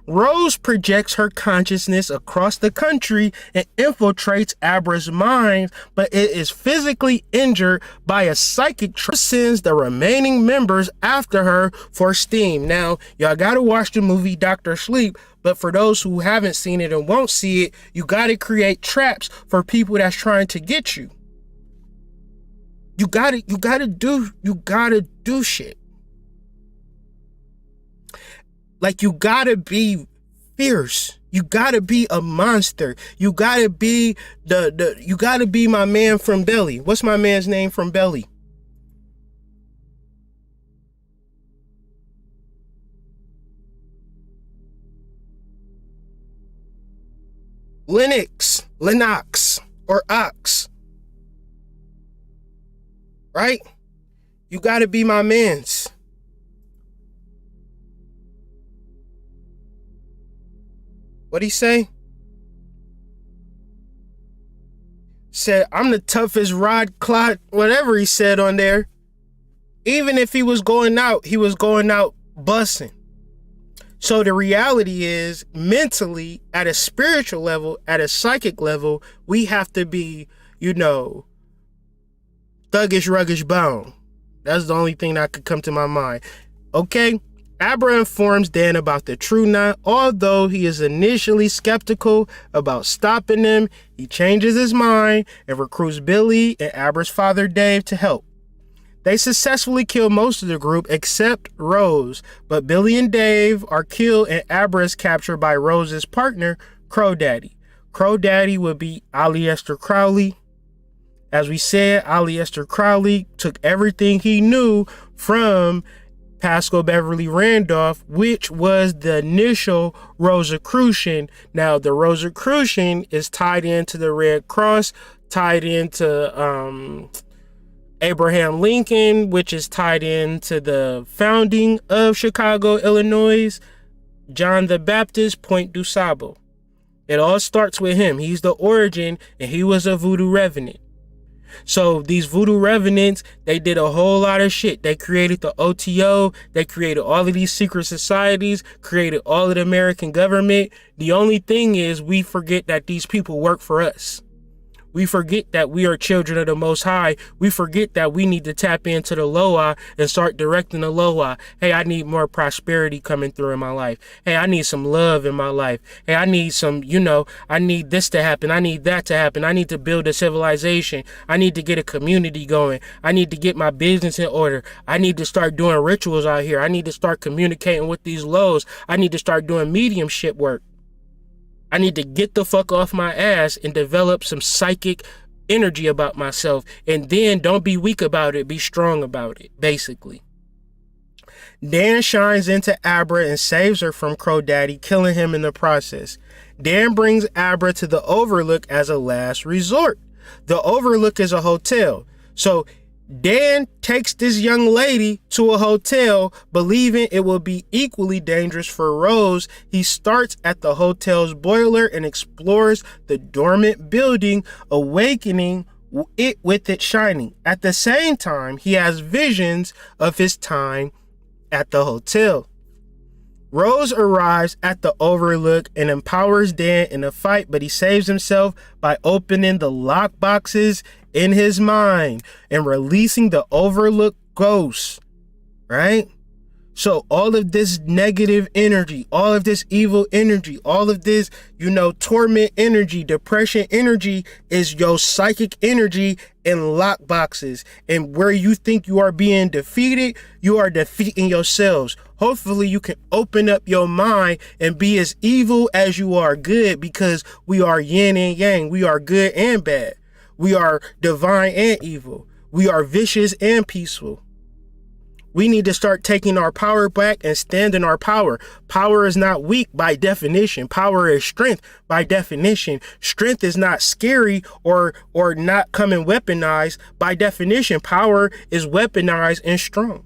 Rose projects her consciousness across the country and infiltrates Abra's mind, but it is physically injured by a psychic sends the remaining members after her for steam. Now, y'all gotta watch the movie Dr. Sleep, but for those who haven't seen it and won't see it, you gotta create traps for people that's trying to get you. You gotta do shit. Like, you gotta be fierce. You gotta be a monster. You gotta be you gotta be my man from Belly. What's my man's name from Belly? Lennox, or ox. Right? You gotta be my mans. What'd he say? Said, I'm the toughest rod clot, whatever he said on there. Even if he was going out busting. So the reality is, mentally, at a spiritual level, at a psychic level, we have to be, thuggish, ruggish bound. That's the only thing that could come to my mind. Okay? Abra informs Dan about the true knot. Although he is initially skeptical about stopping them, he changes his mind and recruits Billy and Abra's father Dave to help. They successfully kill most of the group except Rose, but Billy and Dave are killed and Abra is captured by Rose's partner, Crow Daddy. Crow Daddy would be Aleister Crowley. As we said, Aleister Crowley took everything he knew from Pascal Beverly Randolph, which was the initial Rosicrucian. Now, the Rosicrucian is tied into the Red Cross, tied into Abraham Lincoln, which is tied into the founding of Chicago, Illinois, Jean the Baptist, Point du Sable. It all starts with him. He's the origin, and he was a voodoo revenant. So these voodoo revenants, they did a whole lot of shit. They created the OTO. They created all of these secret societies, created all of the American government. The only thing is we forget that these people work for us. We forget that we are children of the Most High. We forget that we need to tap into the Loa and start directing the Loa. Hey, I need more prosperity coming through in my life. Hey, I need some love in my life. Hey, I need some, I need this to happen. I need that to happen. I need to build a civilization. I need to get a community going. I need to get my business in order. I need to start doing rituals out here. I need to start communicating with these lows. I need to start doing mediumship work. I need to get the fuck off my ass and develop some psychic energy about myself. And then don't be weak about it. Be strong about it, basically. Dan shines into Abra and saves her from Crow Daddy, killing him in the process. Dan brings Abra to the Overlook as a last resort. The Overlook is a hotel. So Dan takes this young lady to a hotel, believing it will be equally dangerous for Rose. He starts at the hotel's boiler and explores the dormant building, awakening it with it shining. At the same time, he has visions of his time at the hotel. Rose arrives at the Overlook and empowers Dan in a fight, but he saves himself by opening the lock boxes in his mind and releasing the Overlook ghosts, right? So all of this negative energy, all of this evil energy, all of this, torment energy, depression energy is your psychic energy in lock boxes. And where you think you are being defeated, you are defeating yourselves. Hopefully you can open up your mind and be as evil as you are good, because we are yin and yang. We are good and bad. We are divine and evil. We are vicious and peaceful. We need to start taking our power back and stand in our power. Power is not weak by definition. Power is strength by definition. Strength is not scary or not coming weaponized by definition. Power is weaponized and strong.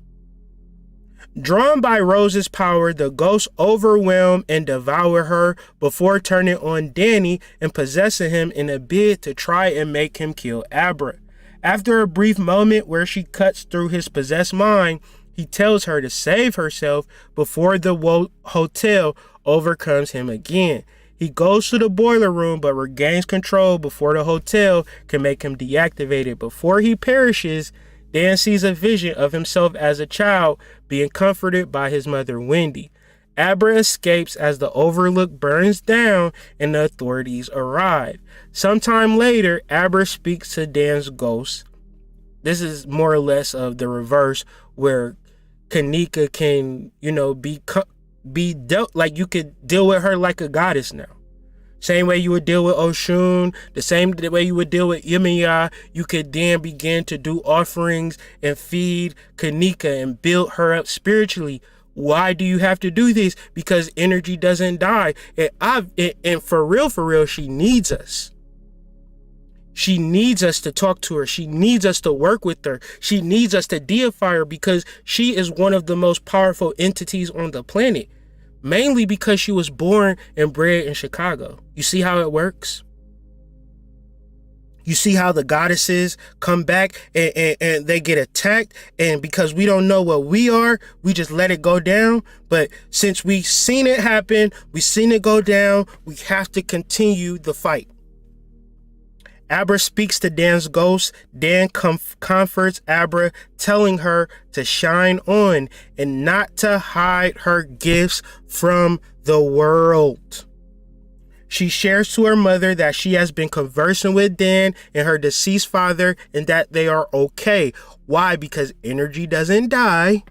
Drawn by Rose's power, the ghosts overwhelm and devour her before turning on Danny and possessing him in a bid to try and make him kill Abra. After a brief moment where she cuts through his possessed mind, he tells her to save herself before the hotel overcomes him again. He goes to the boiler room but regains control before the hotel can make him deactivated. Before he perishes, Dan sees a vision of himself as a child being comforted by his mother, Wendy. Abra escapes as the Overlook burns down and the authorities arrive. Sometime later, Abra speaks to Dan's ghost. This is more or less of the reverse, where Kanika can, be dealt, like you could deal with her like a goddess now. Same way you would deal with Oshun, the same way you would deal with Yemiya, you could then begin to do offerings and feed Kanika and build her up spiritually. Why do you have to do this? Because energy doesn't die. And for real, she needs us. She needs us to talk to her. She needs us to work with her. She needs us to deify her because she is one of the most powerful entities on the planet. Mainly because she was born and bred in Chicago. You see how it works? You see how the goddesses come back and they get attacked, and because we don't know what we are, we just let it go down. But since we seen it happen, we seen it go down, we have to continue the fight. Abra speaks to Dan's ghost. Dan comforts Abra, telling her to shine on and not to hide her gifts from the world. She shares to her mother that she has been conversing with Dan and her deceased father and that they are okay. Why? Because energy doesn't die.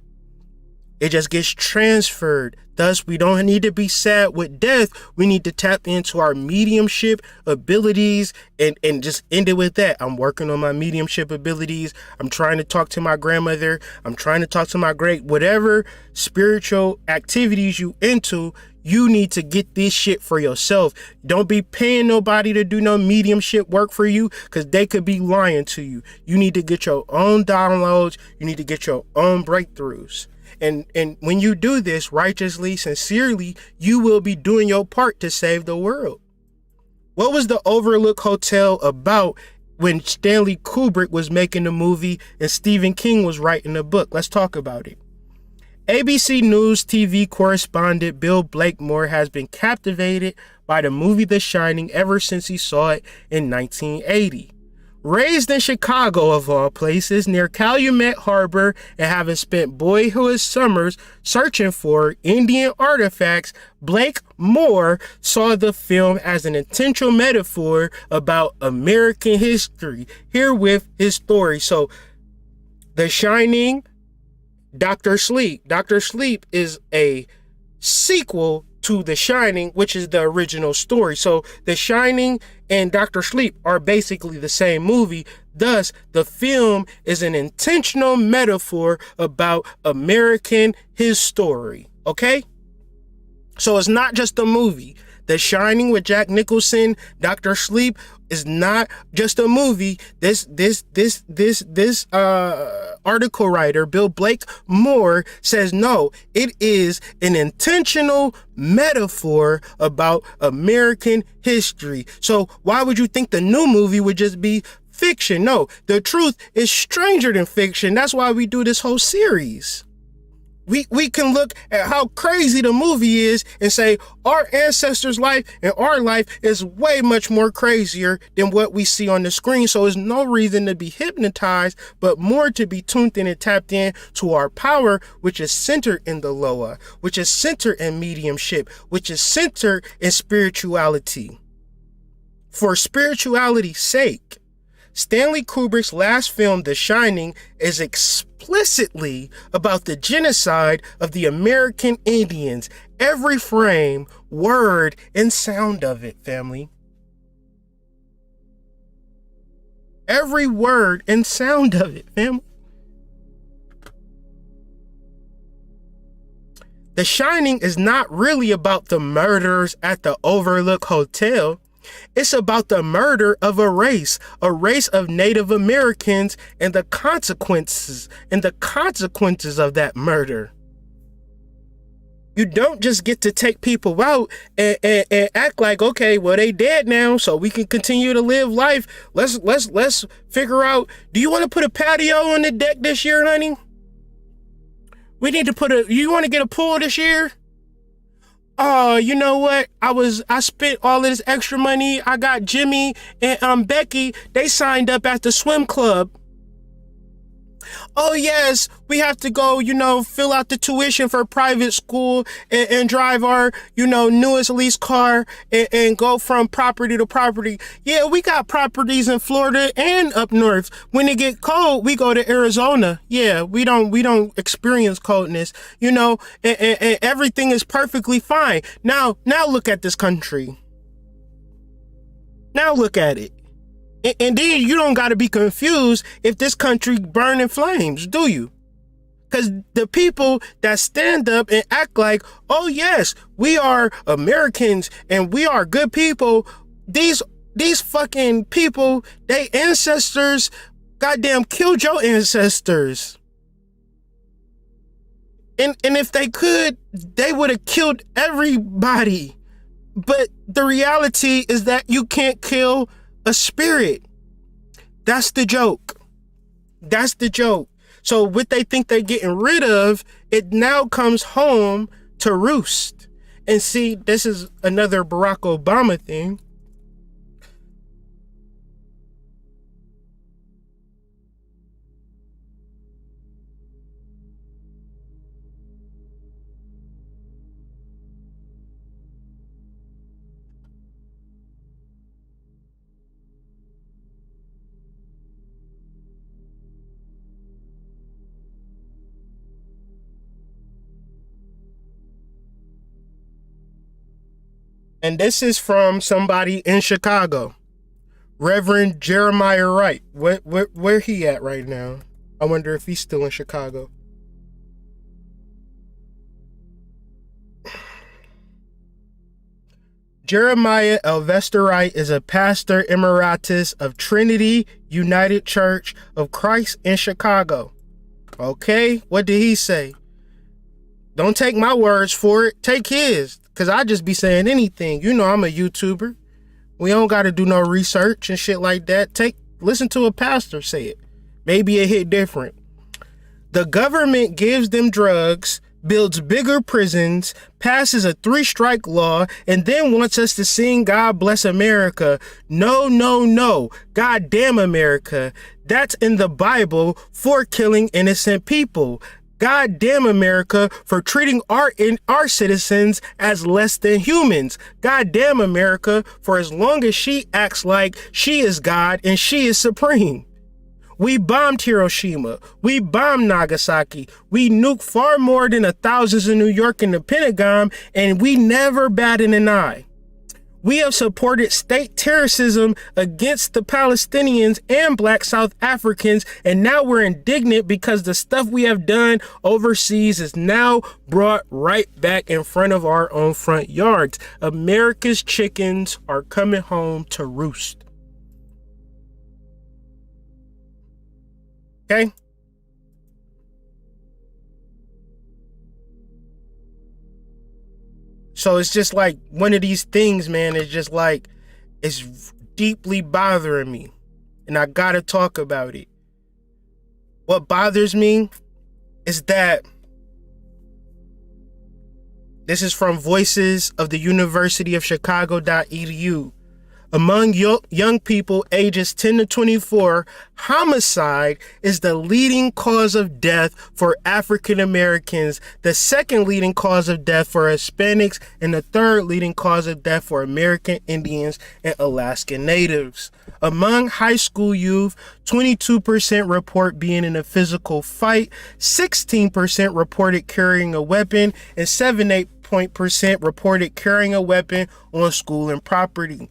It just gets transferred. Thus, we don't need to be sad with death. We need to tap into our mediumship abilities and just end it with that. I'm working on my mediumship abilities. I'm trying to talk to my grandmother. I'm trying to talk to my whatever spiritual activities you into, you need to get this shit for yourself. Don't be paying nobody to do no mediumship work for you because they could be lying to you. You need to get your own downloads. You need to get your own breakthroughs. And when you do this righteously, sincerely, you will be doing your part to save the world. What was the Overlook Hotel about when Stanley Kubrick was making the movie and Stephen King was writing the book? Let's talk about it. ABC News TV correspondent Bill Blakemore has been captivated by the movie The Shining ever since he saw it in 1980. Raised in Chicago, of all places, near Calumet Harbor, and having spent boyhood summers searching for Indian artifacts, Blake Moore saw the film as an intentional metaphor about American history. Herewith his story. So, The Shining, Dr. Sleep. Dr. Sleep is a sequel to The Shining, which is the original story. So The Shining and Dr. Sleep are basically the same movie. Thus, the film is an intentional metaphor about American history. Okay? So it's not just a movie. The Shining with Jack Nicholson, Dr. Sleep is not just a movie. This article writer, Bill Blakemore, says no, it is an intentional metaphor about American history. So why would you think the new movie would just be fiction? No, the truth is stranger than fiction. That's why we do this whole series. We can look at how crazy the movie is and say our ancestors' life and our life is way much more crazier than what we see on the screen. So there's no reason to be hypnotized, but more to be tuned in and tapped in to our power, which is centered in the Loa, which is centered in mediumship, which is centered in spirituality. For spirituality's sake, Stanley Kubrick's last film, The Shining, is explicitly about the genocide of the American Indians. Every frame, word, and sound of it, family. Every word and sound of it, family. The Shining is not really about the murders at the Overlook Hotel. It's about the murder of a race of Native Americans and the consequences of that murder. You don't just get to take people out and act like, okay, well, they dead now, so we can continue to live life. Let's figure out, do you want to put a patio on the deck this year, honey? We need to you want to get a pool this year? Oh, you know what? I spent all of this extra money. I got Jimmy and Becky. They signed up at the swim club. Oh yes, we have to go, fill out the tuition for private school and drive our, newest lease car and go from property to property. Yeah, we got properties in Florida and up north. When it get cold, we go to Arizona. Yeah, we don't experience coldness, and everything is perfectly fine. Now look at this country. Now look at it. And then you don't got to be confused if this country burn in flames, do you? Because the people that stand up and act like, oh yes, we are Americans and we are good people, these These fucking people, they ancestors, goddamn killed your ancestors. And if they could, they would have killed everybody. But the reality is that you can't kill a spirit. That's the joke. That's the joke. So what they think they're getting rid of, it now comes home to roost. And see, this is another Barack Obama thing. And this is from somebody in Chicago, Reverend Jeremiah Wright. Where he at right now? I wonder if he's still in Chicago. Jeremiah Elvester Wright is a pastor emeritus of Trinity United Church of Christ in Chicago. Okay, what did he say? Don't take my words for it. Take his. Because I just be saying anything. You know I'm a YouTuber. We don't got to do no research and shit like that. Listen to a pastor say it. Maybe it hit different. The government gives them drugs, builds bigger prisons, passes a 3-strike law, and then wants us to sing God Bless America. No, no, no. God damn America. That's in the Bible for killing innocent people. God damn America for treating our citizens as less than humans. God damn America for as long as she acts like she is God and she is supreme. We bombed Hiroshima. We bombed Nagasaki. We nuked far more than 1,000 in New York and the Pentagon, and we never batted an eye. We have supported state terrorism against the Palestinians and Black South Africans, and now we're indignant because the stuff we have done overseas is now brought right back in front of our own front yards. America's chickens are coming home to roost. Okay? So it's just like one of these things, man. It's just like, it's deeply bothering me. And I gotta talk about it. What bothers me is that this is from Voices of the University of Chicago.edu. Among young people ages 10 to 24, homicide is the leading cause of death for African Americans, the second leading cause of death for Hispanics, and the third leading cause of death for American Indians and Alaskan Natives. Among high school youth, 22% report being in a physical fight, 16% reported carrying a weapon, and 7% reported carrying a weapon on school and property.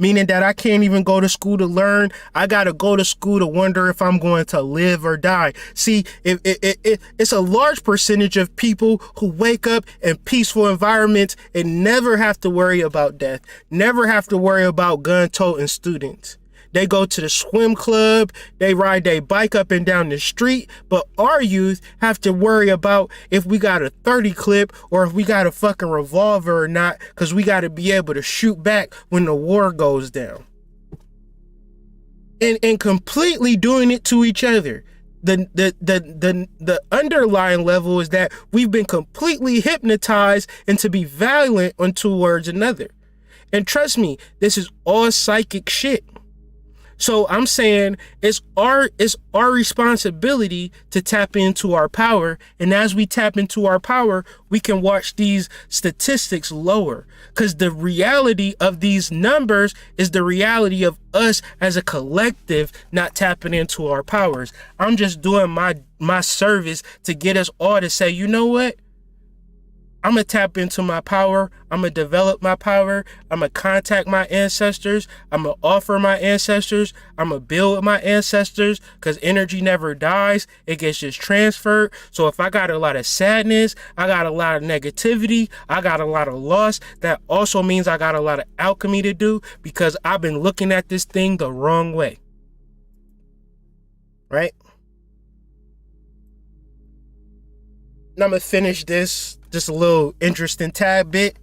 Meaning that I can't even go to school to learn. I gotta go to school to wonder if I'm going to live or die. See, it's a large percentage of people who wake up in peaceful environments and never have to worry about death, never have to worry about gun-toting students. They go to the swim club, they ride their bike up and down the street, but our youth have to worry about if we got a 30 clip or if we got a fucking revolver or not, because we got to be able to shoot back when the war goes down. And completely doing it to each other. The underlying level is that we've been completely hypnotized into be violent on towards another. And trust me, this is all psychic shit. So I'm saying it's our responsibility to tap into our power. And as we tap into our power, we can watch these statistics lower. Because the reality of these numbers is the reality of us as a collective not tapping into our powers. I'm just doing my service to get us all to say, you know what? I'm going to tap into my power. I'm going to develop my power. I'm going to contact my ancestors. I'm going to offer my ancestors. I'm going to build with my ancestors, because energy never dies. It gets just transferred. So if I got a lot of sadness, I got a lot of negativity, I got a lot of loss, that also means I got a lot of alchemy to do, because I've been looking at this thing the wrong way. Right? And I'm going to finish this. Just a little interesting tad bit.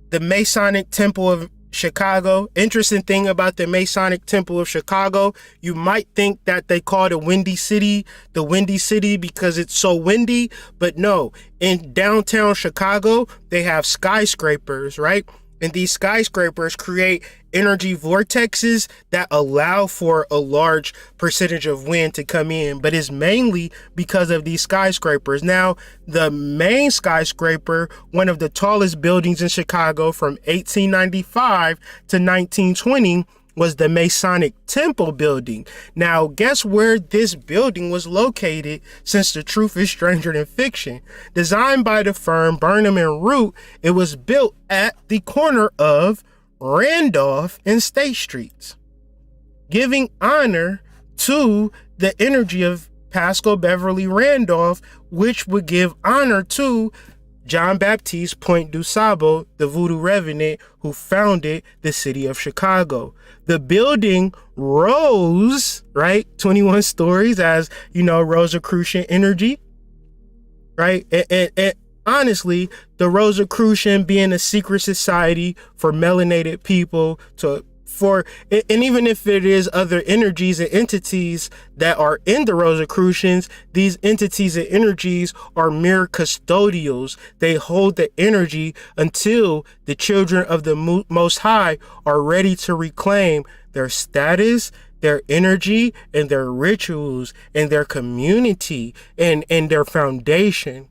The Masonic Temple of Chicago. Interesting thing about the Masonic Temple of Chicago, you might think that they call it Windy City the Windy City because it's so windy, but no. In downtown Chicago, they have skyscrapers, right? And these skyscrapers create energy vortexes that allow for a large percentage of wind to come in, but it's mainly because of these skyscrapers. Now, the main skyscraper, one of the tallest buildings in Chicago from 1895 to 1920, was the Masonic Temple building. Now, guess where this building was located, since the truth is stranger than fiction? Designed by the firm Burnham and Root, it was built at the corner of Randolph and State Streets, giving honor to the energy of Pascal Beverly Randolph, which would give honor to Jean Baptiste Point du Sable, the Voodoo revenant who founded the city of Chicago. The building rose, right, 21 stories, as you know, Rosicrucian energy, right? And honestly, the Rosicrucian being a secret society for melanated people and even if it is other energies and entities that are in the Rosicrucians, these entities and energies are mere custodials. They hold the energy until the children of the Most High are ready to reclaim their status, their energy, and their rituals, and their community, and their foundation,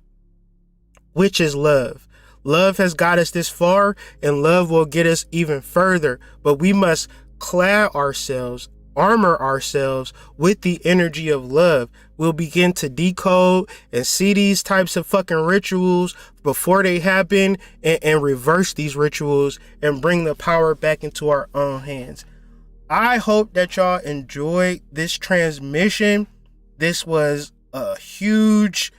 which is love. Love has got us this far, and love will get us even further, but we must clad ourselves, armor ourselves with the energy of love. We'll begin to decode and see these types of fucking rituals before they happen, and reverse these rituals and bring the power back into our own hands. I hope that y'all enjoyed this transmission. This was a huge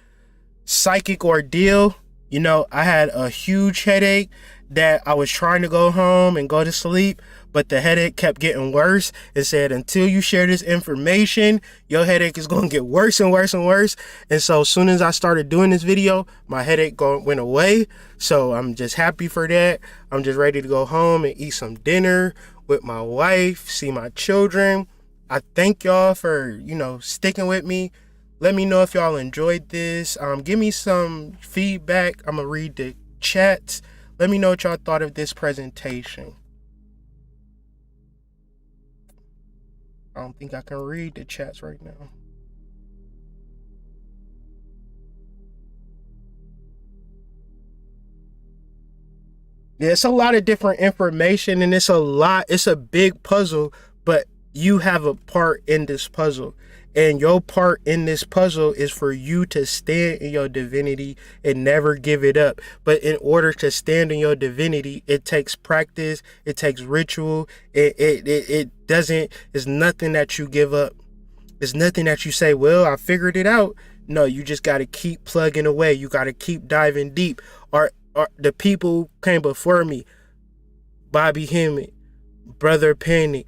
psychic ordeal. You know, I had a huge headache that I was trying to go home and go to sleep, but the headache kept getting worse. It said, until you share this information, your headache is going to get worse and worse and worse. And so as soon as I started doing this video, my headache went away. So I'm just happy for that. I'm just ready to go home and eat some dinner with my wife, see my children. I thank y'all for, sticking with me. Let me know if y'all enjoyed this. Give me some feedback. I'm going to read the chats. Let me know what y'all thought of this presentation. I don't think I can read the chats right now. Yeah, it's a lot of different information, and it's a big puzzle, but you have a part in this puzzle. And your part in this puzzle is for you to stand in your divinity and never give it up. But in order to stand in your divinity, it takes practice, it takes ritual. It's nothing that you give up. It's nothing that you say, well, I figured it out. No, you just got to keep plugging away. You got to keep diving deep. Or the people who came before me, Bobby Hemmett, Brother Panic,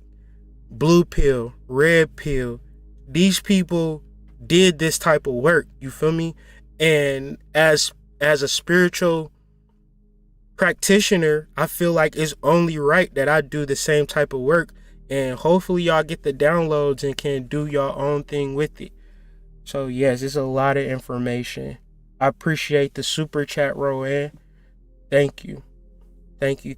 Blue Pill, Red Pill, these people did this type of work, you feel me? And as a spiritual practitioner, I feel like it's only right that I do the same type of work, and hopefully y'all get the downloads and can do your own thing with it. So yes, it's a lot of information. I appreciate the super chat, Rowan. Thank you. Thank you.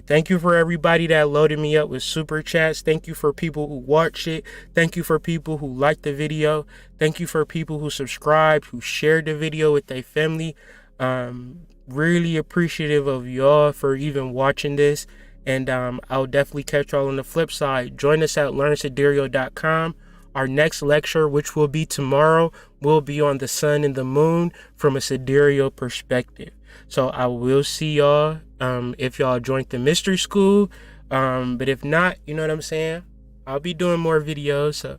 Thank you for everybody that loaded me up with super chats. Thank you for people who watched it. Thank you for people who liked the video. Thank you for people who subscribed, who shared the video with their family. Really appreciative of y'all for even watching this. And I'll definitely catch y'all on the flip side. Join us at learnsidereal.com Our next lecture, which will be tomorrow, will be on the sun and the moon from a sidereal perspective. So I will see y'all if y'all joined the mystery school. But if not, you know what I'm saying? I'll be doing more videos. So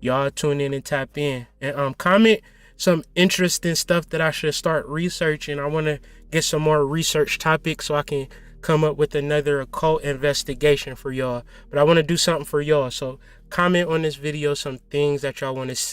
y'all tune in and tap in. And comment some interesting stuff that I should start researching. I want to get some more research topics so I can come up with another occult investigation for y'all. But I want to do something for y'all. So comment on this video some things that y'all want to see.